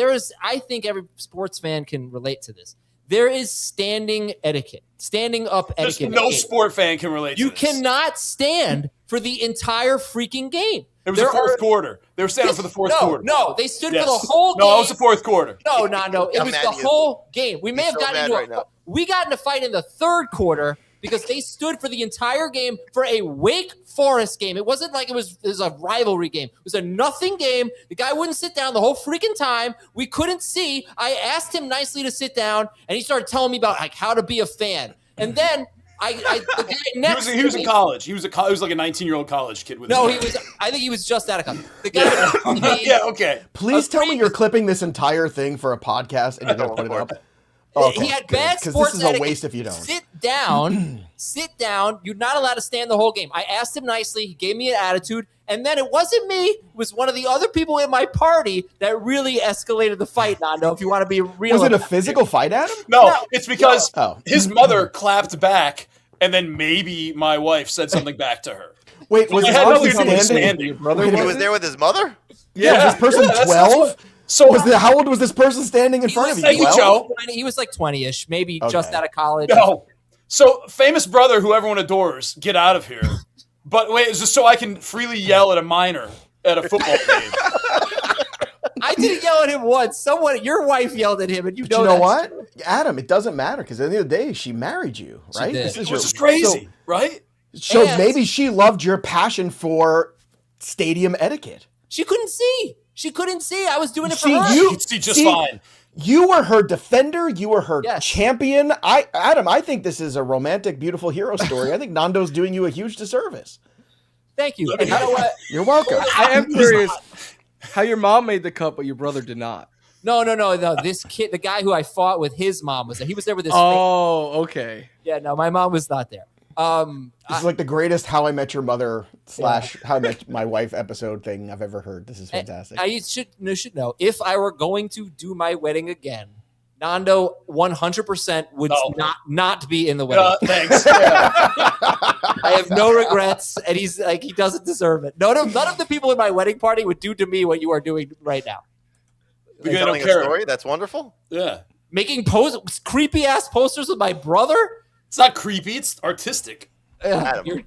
Speaker 1: I think every sports fan can relate to this. There is standing etiquette, standing up etiquette.
Speaker 20: No sport fan can relate to this.
Speaker 1: You cannot stand for the entire freaking game.
Speaker 20: It was the fourth quarter. They were standing for the fourth quarter.
Speaker 1: No, they stood for the whole game.
Speaker 20: No, it was the fourth quarter.
Speaker 1: No. It was the whole game. We may have gotten into we got in a fight in the third quarter because they stood for the entire game for a Wake Forest game. It wasn't like it was a rivalry game. It was a nothing game. The guy wouldn't sit down the whole freaking time. We couldn't see. I asked him nicely to sit down, and he started telling me about like how to be a fan. And then
Speaker 20: he was in college. He was like a 19-year-old college kid with.
Speaker 1: No, he was. I think he was just out of college. The guy.
Speaker 20: Yeah. Okay.
Speaker 18: Please tell me you're clipping this entire thing for a podcast and you're gonna put it up. Okay,
Speaker 1: he had bad
Speaker 18: because
Speaker 1: sports
Speaker 18: this is a
Speaker 1: etiquette.
Speaker 18: waste if you don't.
Speaker 1: Sit down. Sit down. You're not allowed to stand the whole game. I asked him nicely. He gave me an attitude. And then it wasn't me. It was one of the other people in my party that really escalated the fight, Nando, if you want to be real.
Speaker 18: Was it a physical fight, Adam?
Speaker 20: No, it's because
Speaker 18: Oh.
Speaker 20: his mother clapped back, and then maybe my wife said something back to her.
Speaker 18: Wait, was
Speaker 20: I
Speaker 18: this
Speaker 20: had
Speaker 18: person
Speaker 20: nothing to do with
Speaker 18: standing?
Speaker 20: Your
Speaker 18: brother
Speaker 10: He was there with his mother?
Speaker 18: Yeah, was this person
Speaker 20: that's
Speaker 18: 12?
Speaker 20: So
Speaker 18: how old was this person standing in front of you?
Speaker 20: Thank you,
Speaker 18: 12?
Speaker 20: Joe.
Speaker 1: He was like 20-ish, maybe
Speaker 18: Okay.
Speaker 1: just out of college.
Speaker 20: No. So, famous brother who everyone adores, get out of here. But wait, it's just so I can freely yell at a minor at a football game.
Speaker 1: I didn't yell at him once. Your wife yelled at him, and you
Speaker 18: But
Speaker 1: know
Speaker 18: you know
Speaker 1: that.
Speaker 18: what? Adam, it doesn't matter because at the end of the day, she married you, right?
Speaker 1: did.
Speaker 20: Which is crazy, right?
Speaker 18: So
Speaker 1: And-
Speaker 18: maybe she loved your passion for stadium etiquette.
Speaker 1: She couldn't see. She couldn't see. I was doing it for
Speaker 18: See,
Speaker 1: her.
Speaker 18: you
Speaker 20: see just fine.
Speaker 18: You were her defender. You were her champion. Adam, I think this is a romantic, beautiful hero story. I think Nando's doing you a huge disservice.
Speaker 1: Thank you. And you know what?
Speaker 18: You're welcome.
Speaker 19: I am curious how your mom made the cut, but your brother did not.
Speaker 1: No. This kid, the guy who I fought with, his mom was there. He was there with his.
Speaker 19: Oh, okay.
Speaker 1: Yeah, no, my mom was not there.
Speaker 18: This is like the greatest How I Met Your Mother / How I Met My Wife episode thing I've ever heard. This is fantastic.
Speaker 1: I should know, if I were going to do my wedding again, Nando 100% would not be in the wedding.
Speaker 20: Thanks.
Speaker 1: I have no regrets, and he's like, he doesn't deserve it. None of the people in my wedding party would do to me what you are doing right now.
Speaker 10: You're telling a story? That's wonderful.
Speaker 20: Yeah.
Speaker 1: Making creepy ass posters with my brother.
Speaker 20: It's not creepy. It's artistic. Adam,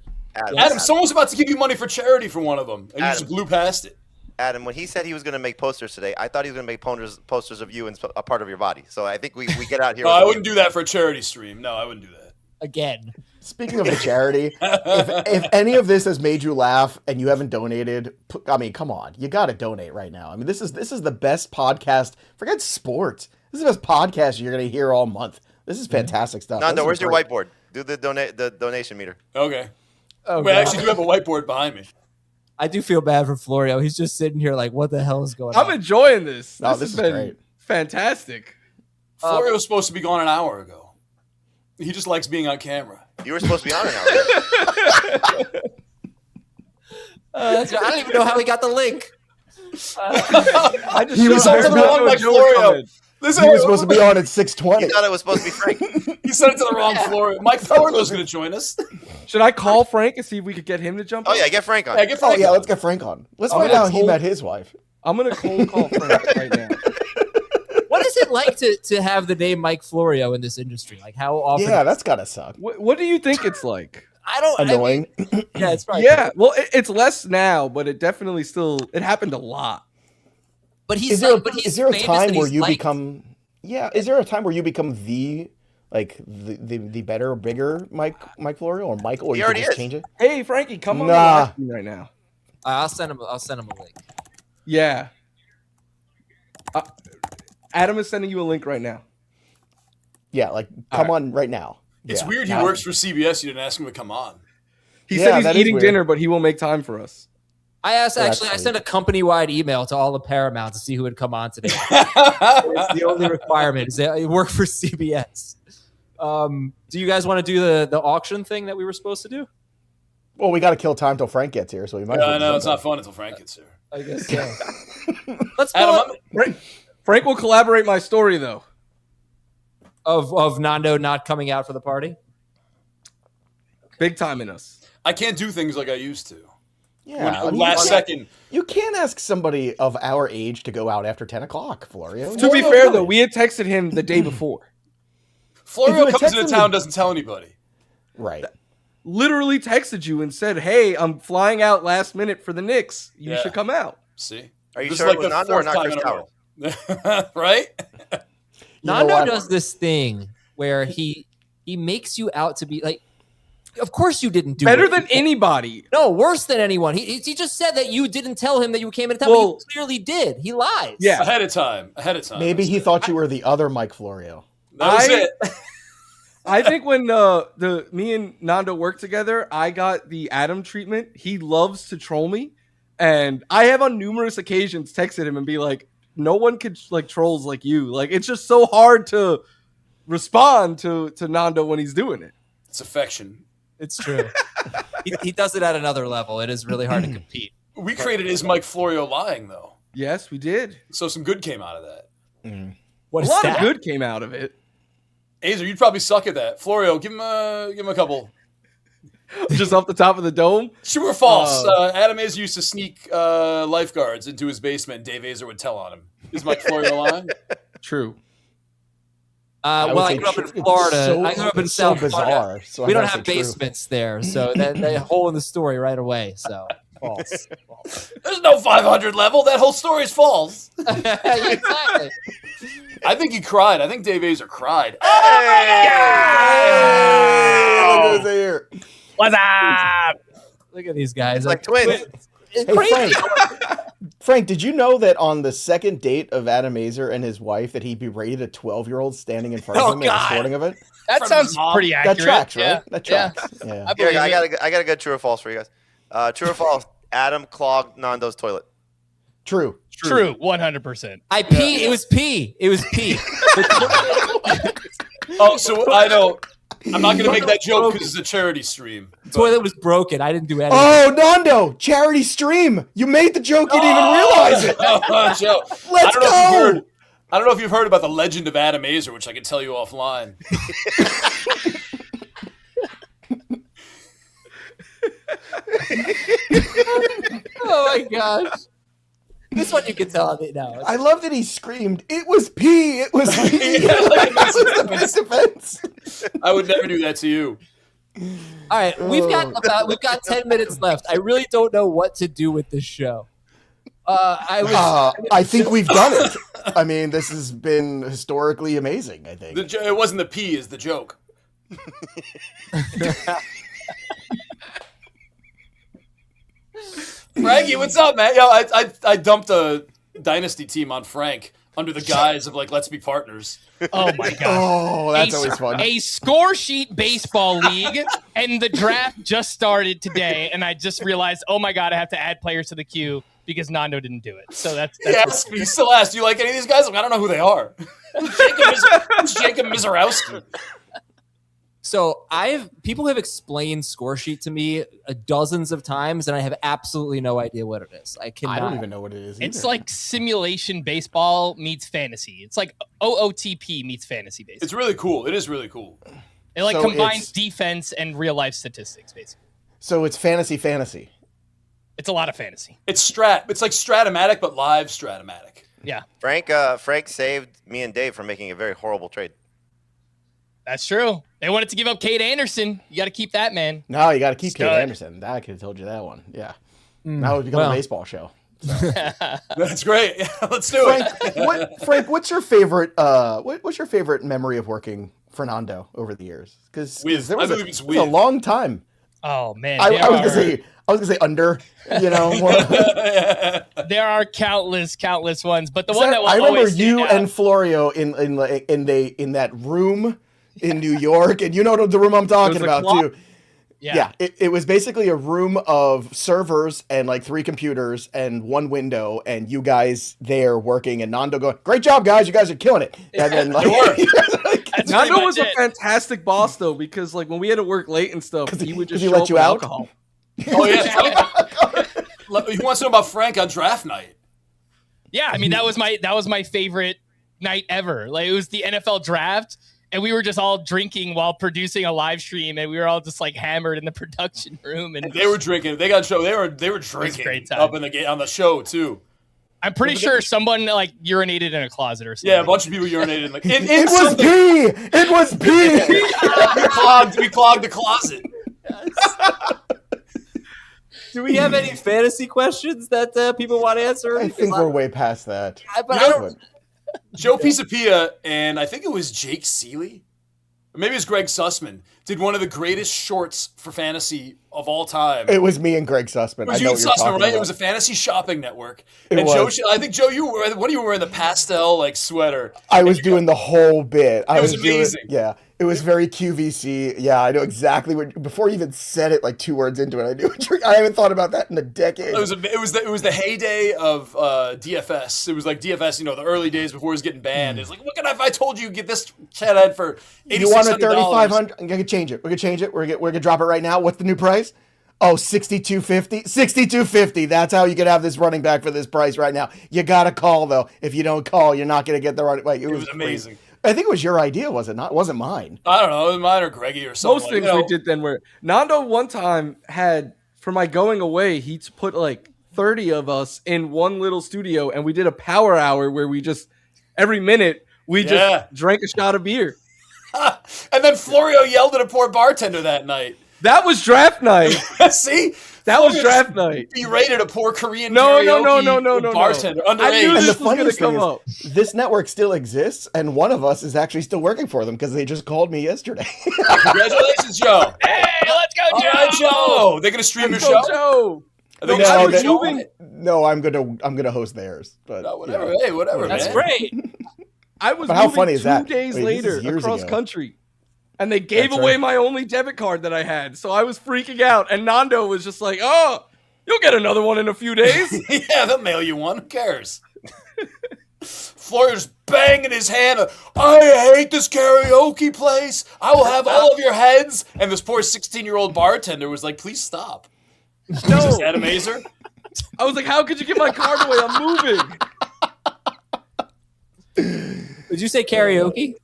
Speaker 20: someone's about to give you money for charity for one of them, and you just blew past it.
Speaker 10: Adam, when he said he was going to make posters today, I thought he was going to make posters of you and a part of your body. So I think we get out here.
Speaker 20: No, I wouldn't do that for a charity stream. No, I wouldn't do that.
Speaker 1: Again.
Speaker 18: Speaking of the charity, if any of this has made you laugh and you haven't donated, I mean, come on, you got to donate right now. I mean, this is the best podcast. Forget sports. This is the best podcast you're going to hear all month. This is fantastic stuff.
Speaker 10: Nando, where's your whiteboard? Do the donation meter.
Speaker 20: Okay.
Speaker 1: Oh,
Speaker 20: we
Speaker 1: God.
Speaker 20: actually do have a whiteboard behind me.
Speaker 1: I do feel bad for Florio. He's just sitting here like, what the hell is going on?
Speaker 19: I'm enjoying this.
Speaker 18: No,
Speaker 19: This
Speaker 18: this
Speaker 19: has
Speaker 18: is
Speaker 19: been
Speaker 18: great.
Speaker 19: fantastic.
Speaker 20: Florio was supposed to be gone an hour ago. He just likes being on camera.
Speaker 10: You were supposed to be on an hour ago.
Speaker 1: I don't even know how he got the link.
Speaker 19: I just
Speaker 18: He was
Speaker 20: sent it to the wrong like Florio.
Speaker 18: He was supposed to be on at 6:20.
Speaker 10: He thought it was supposed to be Frank.
Speaker 20: He sent it to the wrong Florio. Mike Florio's going to join us.
Speaker 19: Should I call Frank and see if we could get him to jump
Speaker 10: Oh
Speaker 19: on?
Speaker 10: yeah, get Frank on.
Speaker 20: Yeah, get
Speaker 18: Oh
Speaker 20: Frank.
Speaker 18: yeah, let's get Frank on. Let's
Speaker 19: I'm
Speaker 18: find
Speaker 19: gonna
Speaker 18: out how he
Speaker 19: cold-
Speaker 18: met his wife.
Speaker 19: I'm going to cold call Frank right now.
Speaker 1: What is it like to have the name Mike Florio in this industry? Like, how often?
Speaker 18: Yeah, that's gotta suck.
Speaker 19: What do you think it's like?
Speaker 1: I don't.
Speaker 18: Annoying.
Speaker 1: Yeah, it's probably.
Speaker 19: Yeah, well, it's less now, but it definitely it happened a lot.
Speaker 1: But
Speaker 18: Is there a
Speaker 1: famous
Speaker 18: time
Speaker 1: and
Speaker 18: where
Speaker 1: he's
Speaker 18: you
Speaker 1: liked.
Speaker 18: become? Yeah, is there a time where you become the better, bigger Mike Florio or Michael? Or
Speaker 10: He
Speaker 18: you
Speaker 10: already
Speaker 18: can just
Speaker 10: is.
Speaker 18: change it?
Speaker 19: Hey, Frankie, come on the
Speaker 18: Nah.
Speaker 19: live stream right now.
Speaker 1: I'll send him a link.
Speaker 19: Yeah. Adam is sending you a link right now.
Speaker 18: Yeah, like come on right now.
Speaker 20: It's
Speaker 18: Yeah.
Speaker 20: weird he
Speaker 18: Now-
Speaker 20: works for CBS. You didn't ask him to come on.
Speaker 19: He
Speaker 18: Yeah,
Speaker 19: said he's
Speaker 18: that is
Speaker 19: eating
Speaker 18: weird.
Speaker 19: dinner, but he won't make time for us.
Speaker 1: I
Speaker 18: That's
Speaker 1: sent a company-wide email to all the Paramount to see who would come on today. It's the only requirement is that you work for CBS. Do you guys want to do the auction thing that we were supposed to do?
Speaker 18: Well, we got to kill time till Frank gets here, so we might. as
Speaker 20: Yeah,
Speaker 18: well
Speaker 20: I know
Speaker 18: jump
Speaker 20: it's
Speaker 18: in.
Speaker 20: not fun until Frank gets here.
Speaker 1: I guess so. Let's
Speaker 20: Adam,
Speaker 1: go
Speaker 19: Frank will collaborate my story though.
Speaker 1: of Nando not coming out for the party.
Speaker 19: Big time in us.
Speaker 20: I can't do things like I used to.
Speaker 18: Yeah, I mean,
Speaker 20: Last second.
Speaker 18: You can't ask somebody of our age to go out after 10 o'clock, Florio.
Speaker 19: To be fair though, we had texted him the day before.
Speaker 20: Florio
Speaker 18: If you
Speaker 20: comes
Speaker 18: had
Speaker 20: into
Speaker 18: texted
Speaker 20: town,
Speaker 18: him-
Speaker 20: doesn't tell anybody.
Speaker 18: Right.
Speaker 19: Literally texted you and said, "Hey, I'm flying out last minute for the Knicks. You
Speaker 20: Yeah.
Speaker 19: should come out."
Speaker 20: See?
Speaker 10: Are you
Speaker 20: This
Speaker 10: sure
Speaker 20: is
Speaker 10: it was
Speaker 20: the
Speaker 10: Nando or
Speaker 20: fourth
Speaker 10: not
Speaker 20: time
Speaker 10: Chris
Speaker 20: in a
Speaker 10: Towers?
Speaker 20: row. Right?
Speaker 18: You know
Speaker 1: Nando
Speaker 18: what?
Speaker 1: does this thing where he makes you out to be like Of course you didn't do
Speaker 19: better
Speaker 1: it.
Speaker 19: than anybody.
Speaker 1: No, worse than anyone. He just said that you didn't tell him that you came into town, but you clearly did. He lies.
Speaker 19: Yeah.
Speaker 20: Ahead of time.
Speaker 18: Maybe he thought you were the other Mike Florio.
Speaker 20: That was it.
Speaker 19: I think when me and Nando worked together, I got the Adam treatment. He loves to troll me, and I have on numerous occasions texted him and be like, "No one could like trolls like you. Like it's just so hard to respond to Nando when he's doing it."
Speaker 20: It's affection.
Speaker 1: It's true. he does it at another level. It is really hard to compete.
Speaker 20: We created his Mike Florio lying, though.
Speaker 19: Yes, we did.
Speaker 20: So some good came out of that.
Speaker 19: A lot of good came out of it.
Speaker 20: Azer, you'd probably suck at that. Florio, give him a couple.
Speaker 19: Just off the top of the dome?
Speaker 20: True or false? Adam Azer used to sneak lifeguards into his basement. Dave Azer would tell on him. Is Mike Florio lying?
Speaker 19: True.
Speaker 1: Well, I grew up in Florida. I grew up in South Florida.
Speaker 18: So
Speaker 1: we don't have basements there, so that hole in the story right away. So false.
Speaker 20: There's no 500 level. That whole story's false.
Speaker 1: Exactly.
Speaker 20: I think he cried. I think Dave Azer cried.
Speaker 22: What's up?
Speaker 1: Look at these guys.
Speaker 10: It's like twins.
Speaker 18: Hey, Frank, did you know that on the second date of Adam Azer and his wife that he berated a 12-year-old standing in front of him at a sporting event?
Speaker 22: That sounds pretty accurate.
Speaker 18: That tracks, right?
Speaker 22: Yeah.
Speaker 18: That tracks. Yeah.
Speaker 10: Here, I got a good true or false for you guys. True or false? Adam clogged Nando's toilet.
Speaker 18: True.
Speaker 22: 100%.
Speaker 1: I pee. It was pee. It was pee.
Speaker 20: Oh, so I know. I'm not going to make that joke because it's a charity stream.
Speaker 1: The toilet was broken. I didn't do anything.
Speaker 18: Oh, Nando, charity stream. You made the joke. You didn't even realize it.
Speaker 20: Joe,
Speaker 18: Let's go.
Speaker 20: I don't know if you've heard about the legend of Adam Azer, which I can tell you offline.
Speaker 1: Oh my gosh. This one you can tell me now.
Speaker 18: I love that he screamed, "It was pee! It was pee!" That was the best defense.
Speaker 20: I would never do that to you.
Speaker 1: All right, we've got 10 minutes left. I really don't know what to do with this show.
Speaker 18: I think we've done it. I mean, this has been historically amazing. I think
Speaker 20: It wasn't the pee, is the joke. Frankie, what's up, man? Yo, I dumped a dynasty team on Frank under the guise of like, let's be partners.
Speaker 22: Oh my god!
Speaker 18: Oh, that's always fun.
Speaker 22: A score sheet baseball league, and the draft just started today, and I just realized, oh my god, I have to add players to the queue because Nando didn't do it. So that's
Speaker 20: yes. You still ask, do you like any of these guys? Like, I don't know who they are. Who's Jacob Mizorowski?
Speaker 1: So people have explained score sheet to me dozens of times, and I have absolutely no idea what it is. I
Speaker 18: don't even know what it is.
Speaker 22: It's like simulation baseball meets fantasy. It's like OOTP meets fantasy baseball.
Speaker 20: It's really cool. It is really cool.
Speaker 22: It like combines defense and real life statistics, basically.
Speaker 18: So it's fantasy.
Speaker 22: It's a lot of fantasy.
Speaker 20: It's like Stratomatic, but live Stratomatic.
Speaker 22: Yeah.
Speaker 10: Frank saved me and Dave from making a very horrible trade.
Speaker 22: That's true. They wanted to give up Cade Anderson. You got to keep that, man.
Speaker 18: No, you got to keep Cade Anderson. I could have told you that one. Yeah. Now it's become a baseball show. So.
Speaker 20: That's great. Yeah, let's do
Speaker 18: it. Frank, what's your favorite? What's your favorite memory of working for Nando over the years? Because there was a long time.
Speaker 22: Oh man,
Speaker 18: I was gonna say under. You know,
Speaker 22: there are countless ones, but the one that will
Speaker 18: I remember
Speaker 22: always
Speaker 18: you
Speaker 22: stand out-
Speaker 18: and Florio in that room in New York, and you know the room I'm talking about too. Yeah, it was basically a room of servers and like 3 computers and 1 window, and you guys there working, and Nando going, "Great job, guys! You guys are killing it." And then like,
Speaker 19: Nando was a fantastic boss though, because like when we had to work late and stuff, he would just
Speaker 18: let you out.
Speaker 19: Alcohol.
Speaker 20: Oh yeah. He wants to know about Frank on draft night.
Speaker 22: Yeah, I mean that was my favorite night ever. Like it was the NFL draft. And we were just all drinking while producing a live stream, and we were all just like hammered in the production room. And
Speaker 20: they were drinking. They got show. They were drinking up in the on the show too.
Speaker 22: I'm pretty sure someone like urinated in a closet or something.
Speaker 20: Yeah, a bunch of people urinated in the.
Speaker 18: It was pee. It was pee.
Speaker 20: we clogged the closet.
Speaker 1: Do we have any fantasy questions that people want to answer?
Speaker 18: I think we're way past that.
Speaker 20: Joe Pisapia and I think it was Jake Ciely, or maybe it was Greg Sussman. did one of the greatest shorts for fantasy of all time.
Speaker 18: It was me and Greg Sussman.
Speaker 20: It was
Speaker 18: I
Speaker 20: you
Speaker 18: know
Speaker 20: and
Speaker 18: what you're
Speaker 20: Sussman,
Speaker 18: talking
Speaker 20: right?
Speaker 18: about.
Speaker 20: It was a fantasy shopping network.
Speaker 18: It
Speaker 20: and
Speaker 18: was.
Speaker 20: Joe, I think Joe, what are you wearing? The pastel like sweater.
Speaker 18: I was doing the whole bit.
Speaker 20: It was amazing.
Speaker 18: It was very QVC. Yeah, I know exactly what. Before you even said it, like 2 words into it, I knew. I haven't thought about that in a decade.
Speaker 20: It was the heyday of DFS. It was like DFS, the early days before it was getting banned. It's like, look at if I told you get this chat ad for $8,600.
Speaker 18: You want a $3,500? I'm gonna change it. We're gonna change it. We're gonna drop it right now. What's the new price? Oh, $6,250. $6,250. That's how you could have this running back for this price right now. You gotta call though. If you don't call, you're not gonna get the running. Like, it was
Speaker 20: amazing.
Speaker 18: I think it was your idea, was it not? It wasn't mine.
Speaker 20: I don't know, it was mine or Greggy or something.
Speaker 19: Most things we did then were Nando one time had for my going away, he put like 30 of us in one little studio and we did a power hour where we just every minute we just drank a shot of beer.
Speaker 20: And then Florio yelled at a poor bartender that night.
Speaker 19: That was draft night.
Speaker 20: See?
Speaker 19: That was draft night.
Speaker 20: Berated a poor Korean
Speaker 19: No,
Speaker 20: karaoke bartender. Underage.
Speaker 18: I knew
Speaker 19: this
Speaker 18: the funniest
Speaker 19: was
Speaker 18: thing
Speaker 19: gonna
Speaker 18: is, this network still exists, and one of us is actually still working for them because they just called me yesterday.
Speaker 20: Congratulations, Joe.
Speaker 3: Hey, let's go, Joe.
Speaker 20: All right, Joe. They're gonna stream your show.
Speaker 19: Joe.
Speaker 18: No, I'm gonna host theirs. But
Speaker 20: whatever. Hey, whatever.
Speaker 3: That's
Speaker 20: man.
Speaker 3: great.
Speaker 19: I was
Speaker 18: But how
Speaker 19: moving
Speaker 18: funny is
Speaker 19: 2
Speaker 18: that?
Speaker 19: days
Speaker 18: Wait, this is
Speaker 19: later
Speaker 18: years
Speaker 19: across
Speaker 18: ago.
Speaker 19: country. And they gave
Speaker 18: That's
Speaker 19: away
Speaker 18: right.
Speaker 19: my only debit card that I had. So I was freaking out. And Nando was just like, oh, you'll get another one in a few days.
Speaker 20: Yeah, they'll mail you one. Who cares? Florio's banging his hand. I hate this karaoke place. I will have all of your heads. And this poor 16-year-old bartender was like, please stop.
Speaker 19: No.
Speaker 20: Is that amazing?
Speaker 19: I was like, how could you give my card away? I'm moving.
Speaker 1: Did you say karaoke?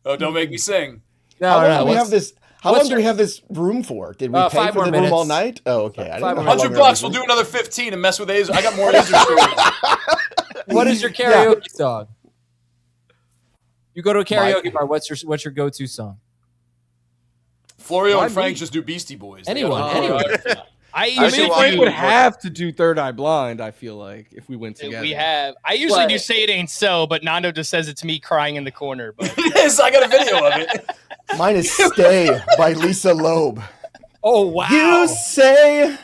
Speaker 20: Oh, don't make me sing.
Speaker 18: How long do we have this? How long do we have this room for? Did we pay
Speaker 1: 5
Speaker 18: for
Speaker 1: more
Speaker 18: the room
Speaker 1: minutes.
Speaker 18: all night? Oh, okay. I didn't know how long we
Speaker 20: $100.
Speaker 18: were-
Speaker 20: We'll do another 15 and mess with Azer. I got more Azer stories.
Speaker 1: What is your karaoke song? You go to a karaoke bar. What's your go-to song?
Speaker 20: Florio
Speaker 19: Why
Speaker 20: and Frank
Speaker 19: me?
Speaker 20: just do Beastie Boys.
Speaker 1: Anyone.
Speaker 3: I
Speaker 19: I
Speaker 3: usually
Speaker 19: mean, Frank
Speaker 3: do.
Speaker 19: would have to do Third Eye Blind, I feel like, if we went together.
Speaker 3: We have. I usually
Speaker 1: But-
Speaker 3: do Say It Ain't So, but Nando just says it to me crying in the corner. But
Speaker 20: Yes, I got a video of it.
Speaker 18: Mine is "Stay" by Lisa Loeb.
Speaker 1: Oh wow!
Speaker 18: You say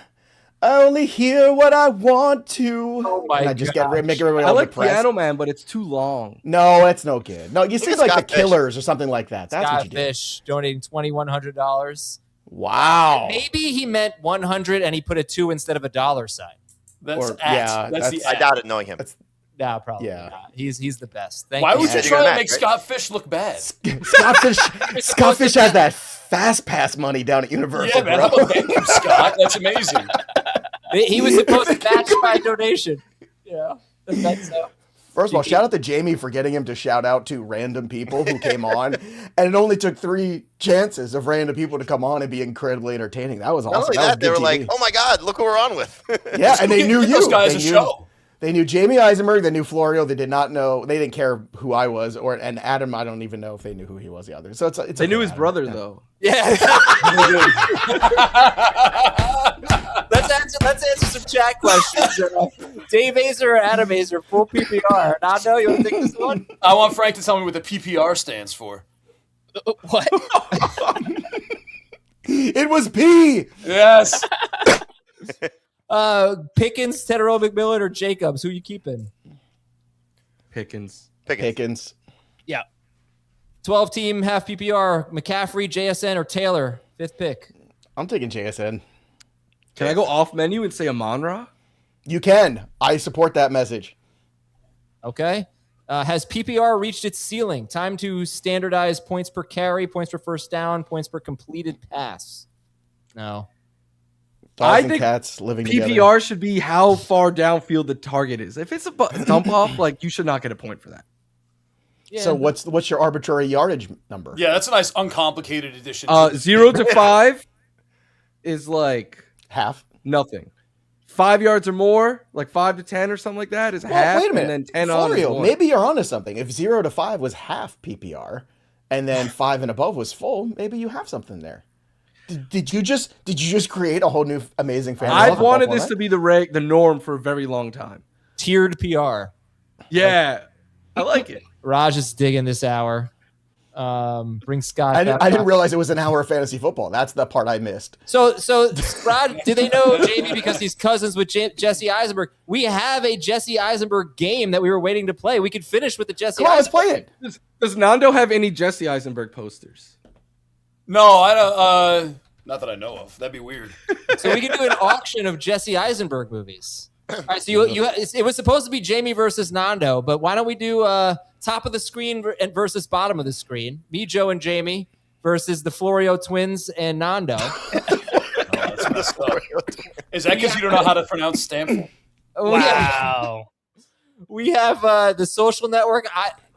Speaker 18: I only hear what I want to.
Speaker 1: Oh my
Speaker 18: and I just
Speaker 1: gosh.
Speaker 18: make everybody
Speaker 19: I
Speaker 18: all
Speaker 19: like
Speaker 18: depressed.
Speaker 19: Piano Man, but it's too long.
Speaker 18: No, that's no good. No, you sing
Speaker 10: at
Speaker 18: like
Speaker 10: Scott
Speaker 18: the
Speaker 10: Fish.
Speaker 18: Killers or something like that. That's what
Speaker 1: Scott
Speaker 18: you do.
Speaker 1: Fish donating $2,100.
Speaker 18: Wow.
Speaker 1: Maybe he meant 100 and he put a 2 instead of a dollar sign.
Speaker 20: That's
Speaker 18: Or-
Speaker 20: at.
Speaker 18: yeah,
Speaker 20: that's the
Speaker 10: I
Speaker 20: at.
Speaker 10: doubt it knowing him.
Speaker 1: No, probably
Speaker 18: Yeah.
Speaker 1: not. He's the best. Thank
Speaker 20: Why
Speaker 1: you.
Speaker 20: would you
Speaker 10: Yeah.
Speaker 20: try to
Speaker 10: Mac,
Speaker 20: make
Speaker 10: right?
Speaker 20: Scott Fish look bad?
Speaker 18: Scott Fish has that fast pass money down at Universal.
Speaker 20: Yeah, man.
Speaker 18: bro.
Speaker 20: How about thank you, Scott? That's amazing.
Speaker 1: He was supposed to match my donation. Yeah, that's
Speaker 18: First of all, shout out to Jamie for getting him to shout out to random people who came on. And it only took 3 chances of random people to come on and be incredibly entertaining. That was awesome.
Speaker 10: Not only
Speaker 18: That was
Speaker 10: that, they
Speaker 18: good
Speaker 10: were
Speaker 18: TV.
Speaker 10: like, "Oh my God, look who we're on with."
Speaker 18: Yeah, and they knew
Speaker 20: Give
Speaker 18: you.
Speaker 20: those guys
Speaker 18: they
Speaker 20: a
Speaker 18: knew,
Speaker 20: show.
Speaker 18: They knew Jamie Eisenberg. They knew Florio. They did not know. They didn't care who I was. And Adam, I don't even know if they knew who he was either. So it's
Speaker 19: They
Speaker 18: okay,
Speaker 19: knew his
Speaker 18: Adam.
Speaker 19: brother,
Speaker 18: Yeah.
Speaker 19: though.
Speaker 1: yeah. Let's answer some chat questions. Dave Azer or Adam Azer, full PPR. Nando, you want to take this one?
Speaker 20: I want Frank to tell me what the PPR stands for.
Speaker 3: what?
Speaker 18: It was P.
Speaker 20: Yes.
Speaker 1: Pickens, Tedero McMillan, or Jacobs? Who you keeping?
Speaker 19: Pickens.
Speaker 18: Pickens.
Speaker 3: Yeah.
Speaker 1: 12 team, half PPR. McCaffrey, JSN, or Taylor? 5th pick.
Speaker 18: I'm taking JSN.
Speaker 19: Can I go off menu and say Amon-Ra?
Speaker 18: You can. I support that message.
Speaker 1: Okay. Has PPR reached its ceiling? Time to standardize points per carry, points per first down, points per completed pass. No.
Speaker 18: Dogs
Speaker 19: I
Speaker 18: and
Speaker 19: think
Speaker 18: cats living
Speaker 19: PPR
Speaker 18: together.
Speaker 19: should be how far downfield the target is. If it's a dump off, like you should not get a point for that.
Speaker 1: Yeah.
Speaker 18: So what's your arbitrary yardage number?
Speaker 20: Yeah, that's a nice uncomplicated addition.
Speaker 19: 0 to 5 is like
Speaker 18: half.
Speaker 19: Nothing. 5 yards or more, like 5 to 10 or something like that, is half.
Speaker 18: Wait a minute.
Speaker 19: And then 10 on is
Speaker 18: Florio,
Speaker 19: one.
Speaker 18: maybe you're onto something. If 0 to 5 was half PPR, and then 5 and above was full, maybe you have something there. Did you just create a whole new amazing fantasy?
Speaker 19: I've wanted this to be the norm for a very long time.
Speaker 1: Tiered PR.
Speaker 19: Yeah, I like it.
Speaker 1: Raj is digging this hour. Bring Scott.
Speaker 18: I
Speaker 1: back
Speaker 18: didn't
Speaker 1: up.
Speaker 18: realize it was an hour of fantasy football. That's the part I missed.
Speaker 1: So Rod, do they know Jamie because he's cousins with Jesse Eisenberg? We have a Jesse Eisenberg game that we were waiting to play. We could finish with the Jesse.
Speaker 18: Come on, let's play it.
Speaker 19: Does Nando have any Jesse Eisenberg posters?
Speaker 20: No, I don't. Not that I know of. That'd be weird.
Speaker 1: So we can do an auction of Jesse Eisenberg movies. All right, so it was supposed to be Jamie versus Nando, but why don't we do top of the screen versus bottom of the screen? Me, Joe, and Jamie versus the Florio twins and Nando.
Speaker 20: That's messed up. Is that because you don't know how to pronounce Stanford?
Speaker 3: Wow.
Speaker 1: We have the Social Network.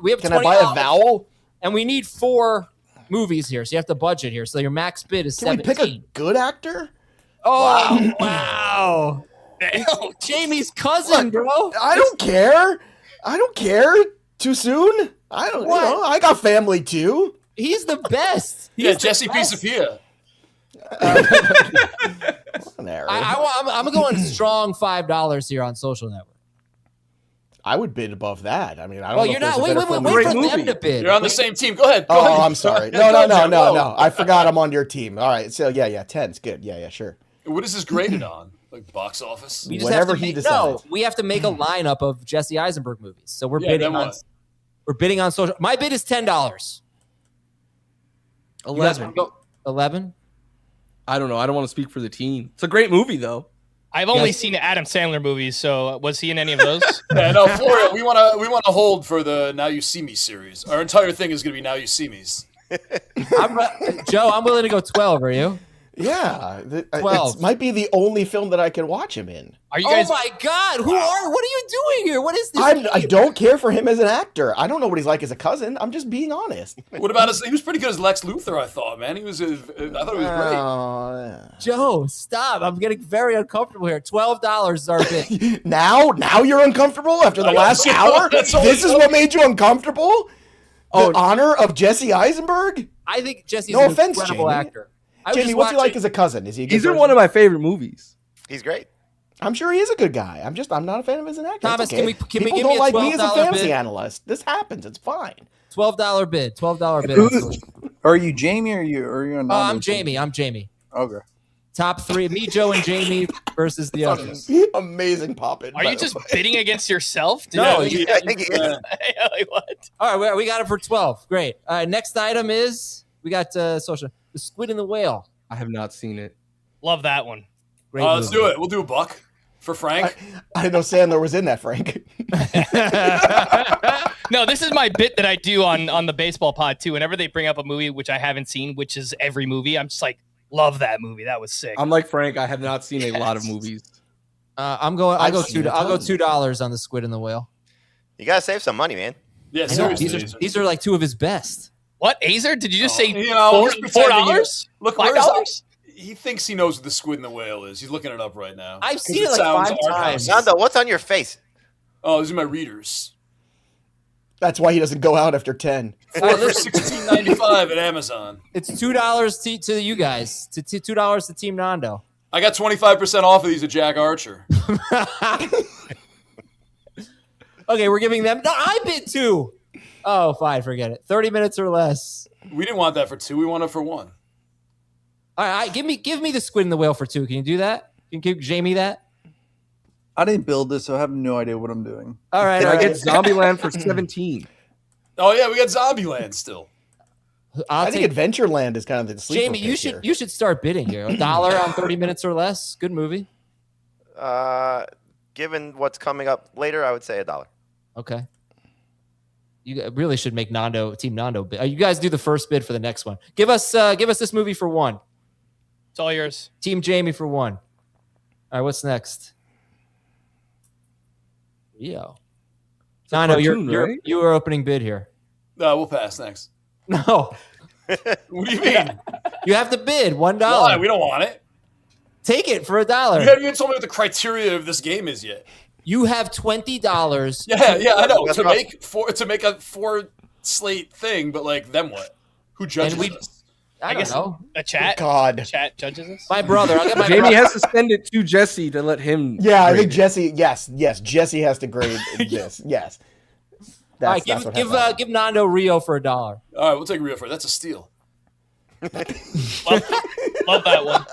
Speaker 1: We have.
Speaker 18: Can I buy a vowel?
Speaker 1: And we need 4 movies here, so you have to budget here. So your max bid is
Speaker 18: Can
Speaker 1: 17.
Speaker 18: we pick a good actor?
Speaker 1: Oh wow! Jamie's cousin, bro.
Speaker 18: I don't care. I don't care. Too soon? I don't.
Speaker 1: What?
Speaker 18: You know, I got family too.
Speaker 1: He's the best.
Speaker 20: Yeah, Jesse Pisapia.
Speaker 1: I'm going strong $5 here on Social Network.
Speaker 18: I would bid above that. I mean, I don't
Speaker 1: Well,
Speaker 18: know.
Speaker 1: you're
Speaker 18: if there's
Speaker 1: not.
Speaker 18: a
Speaker 1: Wait
Speaker 18: better
Speaker 1: for
Speaker 18: film.
Speaker 1: them to bid.
Speaker 20: You're on the same team. Go ahead. Go
Speaker 18: Oh,
Speaker 20: ahead.
Speaker 18: I'm sorry.
Speaker 20: Yeah,
Speaker 18: No. I forgot I'm on your team. All right. So yeah, 10's good. Yeah, sure.
Speaker 20: What is this graded on? Like box office?
Speaker 1: We just
Speaker 18: Whatever
Speaker 1: have to
Speaker 18: he
Speaker 1: make,
Speaker 18: decides.
Speaker 1: No, we have to make a lineup of Jesse Eisenberg movies. So we're
Speaker 20: Yeah,
Speaker 1: bidding
Speaker 20: then
Speaker 1: on.
Speaker 20: what?
Speaker 1: We're bidding on social. My bid is $10.
Speaker 19: 11.
Speaker 1: 11.
Speaker 19: I don't know. I don't want to speak for the team. It's a great movie, though.
Speaker 3: I've only seen Adam Sandler movies, so was he in any of those?
Speaker 20: Yeah, no, Florio, we want to hold for the Now You See Me series. Our entire thing is going to be Now You See Me's.
Speaker 1: Joe, I'm willing to go 12. Are you?
Speaker 18: Yeah,
Speaker 1: 12.
Speaker 18: It might be the only film that I can watch him in.
Speaker 3: Are you guys?
Speaker 1: Oh my God! What are you doing here? What is this?
Speaker 18: I don't care for him as an actor. I don't know what he's like as a cousin. I'm just being honest.
Speaker 20: What about he was pretty good as Lex Luthor, I thought, man. I thought he was great.
Speaker 1: Joe, stop! I'm getting very uncomfortable here. $12 is our bid.
Speaker 18: Now you're uncomfortable after the last hour. This is what made you uncomfortable. The honor of Jesse Eisenberg.
Speaker 1: I think Jesse's
Speaker 18: no
Speaker 1: an
Speaker 18: offense,
Speaker 1: incredible
Speaker 18: Jamie.
Speaker 1: actor.
Speaker 18: Jamie, what's he like as a cousin? Is he? A good
Speaker 19: He's in
Speaker 18: person?
Speaker 19: one of my favorite movies.
Speaker 10: He's great.
Speaker 18: I'm sure he is a good guy. I'm not a fan of his as an actor.
Speaker 1: Thomas,
Speaker 18: It's okay.
Speaker 1: can we
Speaker 18: People
Speaker 1: give
Speaker 18: don't
Speaker 1: me a
Speaker 18: like me as a
Speaker 1: $12
Speaker 18: fantasy
Speaker 1: bid?
Speaker 18: analyst. This happens. It's fine.
Speaker 1: $12 bid. $12 bid.
Speaker 4: Are you Jamie or are you Nando?
Speaker 1: I'm Jamie. I'm Jamie.
Speaker 4: Okay.
Speaker 1: Top 3. Me, Joe, and Jamie versus the others.
Speaker 18: Amazing pop-in.
Speaker 3: Are you just bidding against yourself?
Speaker 1: No,
Speaker 10: I think he is.
Speaker 3: Like, what?
Speaker 1: All right, we got it for 12. Great. Next item is we got social. The Squid and the Whale.
Speaker 19: I have not seen it.
Speaker 3: Love that one.
Speaker 1: Great
Speaker 20: Let's
Speaker 1: movie.
Speaker 20: do it. We'll do a buck for Frank.
Speaker 18: I didn't know Sandler was in that, Frank.
Speaker 3: No, this is my bit that I do on the baseball pod too. Whenever they bring up a movie which I haven't seen, which is every movie, I'm just like, love that movie. That was sick.
Speaker 19: I'm like Frank. I have not seen a lot of movies.
Speaker 1: I'll go $2 on the Squid and the Whale.
Speaker 10: You gotta save some money, man.
Speaker 20: Yeah,
Speaker 1: I know,
Speaker 20: seriously.
Speaker 1: these are like 2 of his best.
Speaker 3: What, Azer? Did you just say
Speaker 20: You know, just pretending he-
Speaker 3: $4?
Speaker 20: Look,
Speaker 3: $5?
Speaker 20: he thinks he knows what the squid and the whale is. He's looking it up right now.
Speaker 1: I've
Speaker 20: 'Cause
Speaker 1: seen it like
Speaker 20: sounds
Speaker 1: 5
Speaker 20: art
Speaker 1: times.
Speaker 20: house.
Speaker 10: Nando, what's on your face?
Speaker 20: Oh, these are my readers.
Speaker 18: That's why he doesn't go out after 10.
Speaker 1: All right,
Speaker 20: For
Speaker 1: listen,
Speaker 20: $16.95 at Amazon.
Speaker 1: it's $2 to you guys. To $2 to Team Nando.
Speaker 20: I got 25% off of these at Jack Archer.
Speaker 1: Okay, we're giving them. No, I bid 2. Oh, fine, forget it. 30 minutes or less.
Speaker 20: We didn't want that for 2. We want it for 1.
Speaker 1: All right, give me the Squid and the Whale for 2. Can you do that? Can you give Jamie that?
Speaker 4: I didn't build this, so I have no idea what I'm doing.
Speaker 1: All right,
Speaker 19: I get Zombieland for 17.
Speaker 20: Oh yeah, we got Zombieland still.
Speaker 18: I think Adventureland is kind of the sleeper
Speaker 1: Jamie,
Speaker 18: pick here.
Speaker 1: you should start bidding here. $1 on 30 minutes or less. Good movie.
Speaker 10: Given what's coming up later, I would say $1.
Speaker 1: Okay. You really should make Team Nando bid. You guys do the first bid for the next one. Give us this movie for 1.
Speaker 3: It's all yours.
Speaker 1: Team Jamie for 1. All right, what's next? Rio. Nando, you are opening bid here.
Speaker 20: No, we'll pass next.
Speaker 1: No.
Speaker 20: What do you mean?
Speaker 1: You have to bid $1.
Speaker 20: Why? We don't want it.
Speaker 1: Take it for $1.
Speaker 20: You haven't even told me what the criteria of this game is yet.
Speaker 1: You have $20.
Speaker 20: Yeah, I know. To make a 4 slate thing, but like, then what? Who judges us?
Speaker 1: I guess
Speaker 3: know. A chat?
Speaker 18: God.
Speaker 3: A chat judges us?
Speaker 1: My brother. I'll get my
Speaker 19: Jamie has to send it to Jesse to let him.
Speaker 18: Yeah, I
Speaker 19: grade
Speaker 18: think
Speaker 19: it.
Speaker 18: Jesse. Yes, Jesse has to grade this. Yes. That's
Speaker 1: right,
Speaker 18: what
Speaker 1: give Nando Rio for $1.
Speaker 20: All right, we'll take Rio for it. That's a steal.
Speaker 3: Love that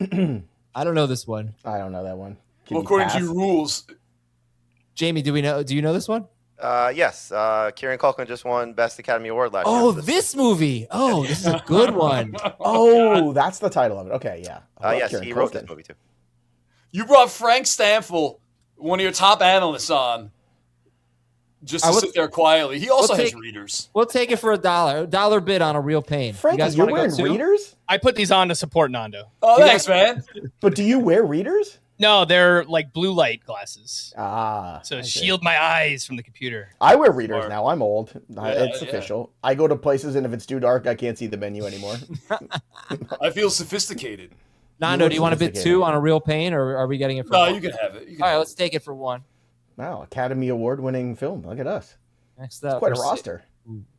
Speaker 3: one.
Speaker 1: I don't know this one.
Speaker 18: I don't know that one.
Speaker 20: Well, according to your rules,
Speaker 1: Jamie, do you know this one?
Speaker 10: Yes. Kieran Culkin just won Best Academy Award last year.
Speaker 1: Oh, this movie. Oh, this is a good one.
Speaker 18: Oh, that's the title of it. Okay, yeah.
Speaker 10: Yes,
Speaker 18: Kieran
Speaker 10: he wrote
Speaker 18: Culkin.
Speaker 10: this movie too.
Speaker 20: you brought Frank Stanfill, one of your top analysts, on just to sit there quietly. He also has readers.
Speaker 1: We'll take it for $1. $1 bid on a real pain.
Speaker 18: Frank, you're wearing readers?
Speaker 3: I put these on to support Nando.
Speaker 20: Oh, thanks, man.
Speaker 18: But do you wear readers?
Speaker 3: No, they're like blue light glasses.
Speaker 18: Ah.
Speaker 3: So shield my eyes from the computer.
Speaker 18: I wear readers now. I'm old.
Speaker 3: Yeah,
Speaker 18: It's official. I go to places, and if it's too dark, I can't see the menu anymore.
Speaker 20: I feel sophisticated.
Speaker 1: Nando, do you want to bid 2 on a real pain, or are we getting it for
Speaker 20: No,
Speaker 1: one?
Speaker 20: you can have it.
Speaker 1: All right, let's take it for 1.
Speaker 18: Wow, Academy Award-winning film. Look at us.
Speaker 1: Next
Speaker 18: It's
Speaker 1: up,
Speaker 18: quite a
Speaker 1: we're
Speaker 18: roster.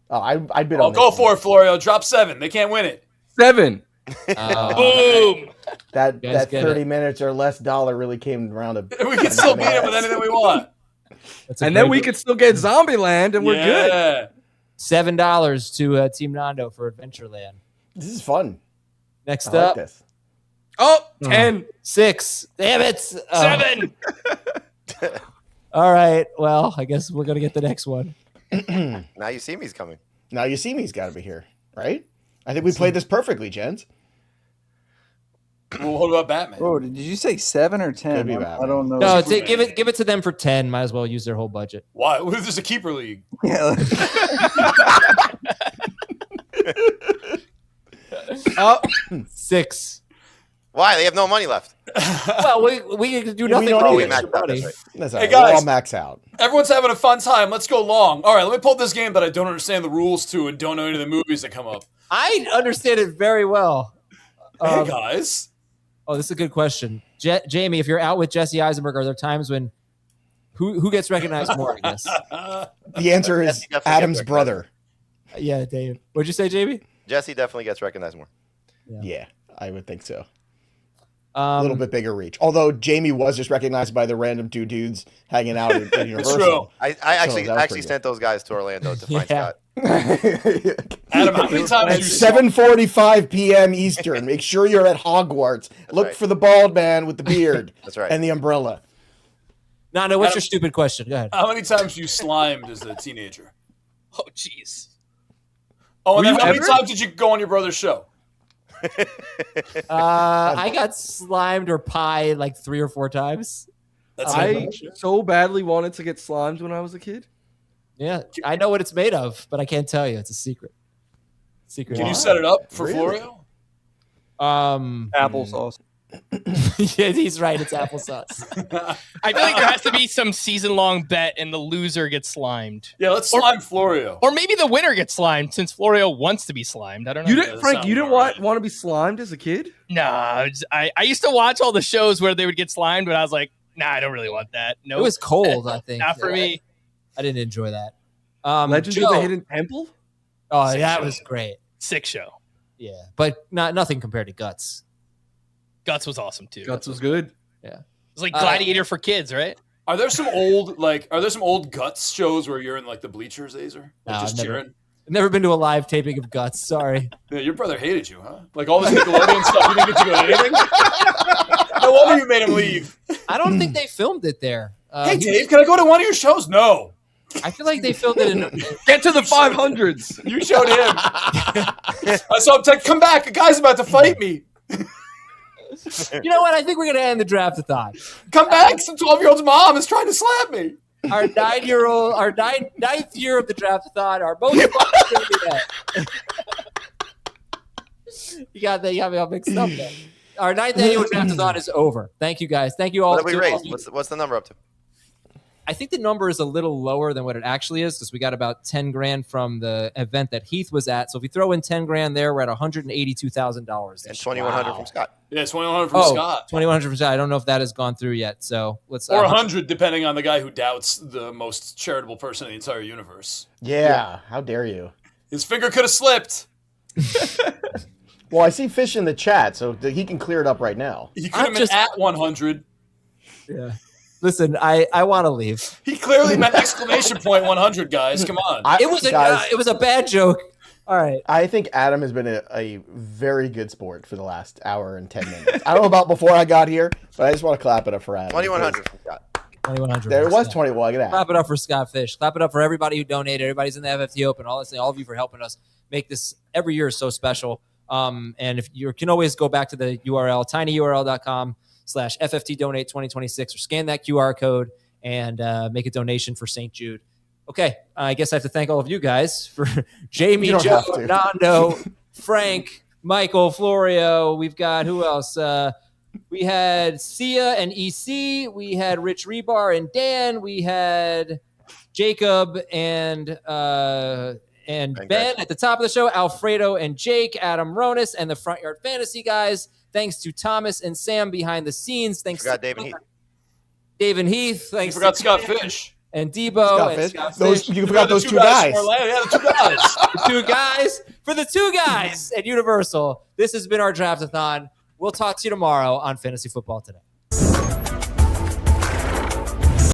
Speaker 18: Oh, I'd bid on
Speaker 20: Go
Speaker 18: this
Speaker 20: for it, Florio. Drop 7. They can't win it.
Speaker 19: 7.
Speaker 20: Boom.
Speaker 18: That
Speaker 1: guys get
Speaker 18: 30
Speaker 1: it.
Speaker 18: minutes or less dollar really came around a.
Speaker 20: We can still beat it with anything we want.
Speaker 19: And then we could still get Zombieland, and we're good.
Speaker 1: $7 to Team Nando for Adventureland.
Speaker 18: This is fun.
Speaker 1: Next
Speaker 18: I like
Speaker 1: up.
Speaker 18: this.
Speaker 19: Oh, 10.
Speaker 1: 6. Damn it.
Speaker 3: 7.
Speaker 1: All right. Well, I guess we're going to get the next one.
Speaker 10: Now You See Me's coming.
Speaker 18: Now You See Me's got to be here, right? I think we played this perfectly, gents.
Speaker 20: Well, what about Batman?
Speaker 4: Oh, did you say 7 or 10?
Speaker 18: Could be
Speaker 4: I
Speaker 18: Batman.
Speaker 4: don't know.
Speaker 1: No, give it to them for 10. Might as well use their whole budget.
Speaker 20: Why? What if there's a keeper league?
Speaker 4: Yeah.
Speaker 1: Oh, 6.
Speaker 10: Why? They have no money left.
Speaker 1: Well, we can do nothing.
Speaker 18: don't
Speaker 1: with
Speaker 18: need
Speaker 1: extra
Speaker 10: maxed out,
Speaker 1: money.
Speaker 10: that's right.
Speaker 18: That's all
Speaker 20: Hey,
Speaker 18: right. We'll all
Speaker 20: guys.
Speaker 18: max out.
Speaker 20: Everyone's having a fun time. Let's go long. All right, let me pull up this game that I don't understand the rules to and don't know any of the movies that come up.
Speaker 1: I understand it very well.
Speaker 20: Hey, guys.
Speaker 1: Oh, this is a good question. Jamie, if you're out with Jesse Eisenberg, are there times when who gets recognized more, I guess?
Speaker 18: The answer is
Speaker 10: Jesse definitely
Speaker 18: Adam's
Speaker 10: gets
Speaker 18: brother.
Speaker 1: Yeah, Dave. What'd you say, Jamie?
Speaker 10: Jesse definitely gets recognized more.
Speaker 18: Yeah, I would think so. A little bit bigger reach. Although Jamie was just recognized by the random 2 dudes hanging out at Universal.
Speaker 20: true.
Speaker 10: I actually sent those guys to Orlando to find
Speaker 1: Yeah.
Speaker 10: Scott.
Speaker 20: Adam, how many times
Speaker 18: At
Speaker 20: you saw
Speaker 18: 7:45 p.m. Eastern. Make sure you're at Hogwarts. Look
Speaker 10: right.
Speaker 18: for the bald man with the beard.
Speaker 10: That's right.
Speaker 18: And the umbrella.
Speaker 1: No, what's your stupid question? Go ahead.
Speaker 20: how many times you slimed as a teenager?
Speaker 3: Oh, jeez.
Speaker 20: Oh, and
Speaker 19: Were
Speaker 20: then
Speaker 19: you
Speaker 20: how many
Speaker 19: ever?
Speaker 20: times did you go on your brother's show?
Speaker 1: I got slimed or pied like 3 or 4 times.
Speaker 20: That's
Speaker 19: I so badly wanted to get slimed when I was a kid.
Speaker 1: Yeah, I know what it's made of, but I can't tell you. It's a secret. Secret.
Speaker 20: Can you set it up for
Speaker 18: Really?
Speaker 20: Florio?
Speaker 4: Applesauce.
Speaker 1: Yeah, he's right. It's applesauce.
Speaker 3: I feel like there has to be some season-long bet, and the loser gets slimed.
Speaker 20: Yeah, let's slime Florio.
Speaker 3: Or maybe the winner gets slimed, since Florio wants to be slimed. I don't know.
Speaker 19: You didn't, Frank. You didn't want to be slimed as a kid?
Speaker 3: Nah, I used to watch all the shows where they would get slimed, but I was like, nah, I don't really want that. No,
Speaker 1: It was cold, I think.
Speaker 3: Not for me.
Speaker 1: I didn't enjoy that.
Speaker 19: Legends of the Hidden Temple?
Speaker 1: Oh,
Speaker 3: Sick
Speaker 1: that
Speaker 3: show.
Speaker 1: was great.
Speaker 3: Sick show.
Speaker 1: Yeah, but nothing compared to Guts.
Speaker 3: Guts was awesome too.
Speaker 19: Guts was good.
Speaker 1: Yeah,
Speaker 3: it was like Gladiator for kids, right?
Speaker 20: Are there some old Guts shows where you're in like the bleachers, Azer? Like
Speaker 1: No,
Speaker 20: just
Speaker 1: I've
Speaker 20: cheering?
Speaker 1: never been to a live taping of Guts. Sorry.
Speaker 20: Yeah, your brother hated you, huh? Like all this Nickelodeon stuff, you didn't get to go to anything? No wonder you made him leave.
Speaker 1: I don't think they filmed it there.
Speaker 20: Hey, Dave, can I go to one of your shows? No.
Speaker 1: I feel like they filmed it in.
Speaker 19: Get to the 500s.
Speaker 20: You showed him. I saw him text, come back. A guy's about to fight me.
Speaker 1: You know what? I think we're going to end the draft-a-thon.
Speaker 20: Come back. Some 12-year-old's mom is trying to slap me.
Speaker 1: Our 9-year-old, our ninth year of the draft-a-thon, our most fun game. You got me all mixed up there. Our 9th annual draft-a-thon is over. Thank you, guys. Thank you all.
Speaker 10: What did we raise? What's the number up to?
Speaker 1: I think the number is a little lower than what it actually is because we got about 10 grand from the event that Heath was at. So if we throw in 10 grand there, we're at $182,000.
Speaker 10: And 2,100 from Scott.
Speaker 20: Yeah, 2,100 from Scott.
Speaker 1: 2,100 from Scott. I don't know if that has gone through yet. So let's.
Speaker 20: Or 100, depending on the guy who doubts the most charitable person in the entire universe.
Speaker 18: Yeah, how dare you?
Speaker 20: His finger could have slipped.
Speaker 18: Well, I see Fish in the chat, so he can clear it up right now.
Speaker 20: He could have been at 100.
Speaker 1: Yeah. Listen, I want to leave.
Speaker 20: He clearly meant exclamation point 100, guys. Come on.
Speaker 1: It was a bad joke. All right.
Speaker 18: I think Adam has been a very good sport for the last hour and 10 minutes. I don't know about before I got here, but I just want to clap it up for Adam.
Speaker 10: 2100 from Scott.
Speaker 1: 2100.
Speaker 18: There was 21. Look at that.
Speaker 1: Clap it up for Scott Fish. Clap it up for everybody who donated. Everybody's in the FFT Open. All of you for helping us make this every year so special. And if you can always go back to the URL, tinyurl.com/FFT donate 2026 or scan that QR code and make a donation for St. Jude. Okay, I guess I have to thank all of you guys for Jamie, Joe, Nando, Frank, Michael, Florio. We've got who else? We had Sia and EC. We had Rich Hribar and Dan. We had Jacob and Ben at the top of the show. Alfredo and Jake, Adam, Ronis, and the Front Yard Fantasy guys. Thanks to Thomas and Sam behind the scenes. Thanks to
Speaker 10: Dave and Heath.
Speaker 1: Dave and Heath. Thanks.
Speaker 20: You forgot Scott Fish.
Speaker 1: And Debo.
Speaker 18: Scott Fish. You forgot those two guys.
Speaker 20: Yeah, the two guys.
Speaker 1: The two guys. For the two guys at Universal, this has been our Draft-a-thon. We'll talk to you tomorrow on Fantasy Football Today.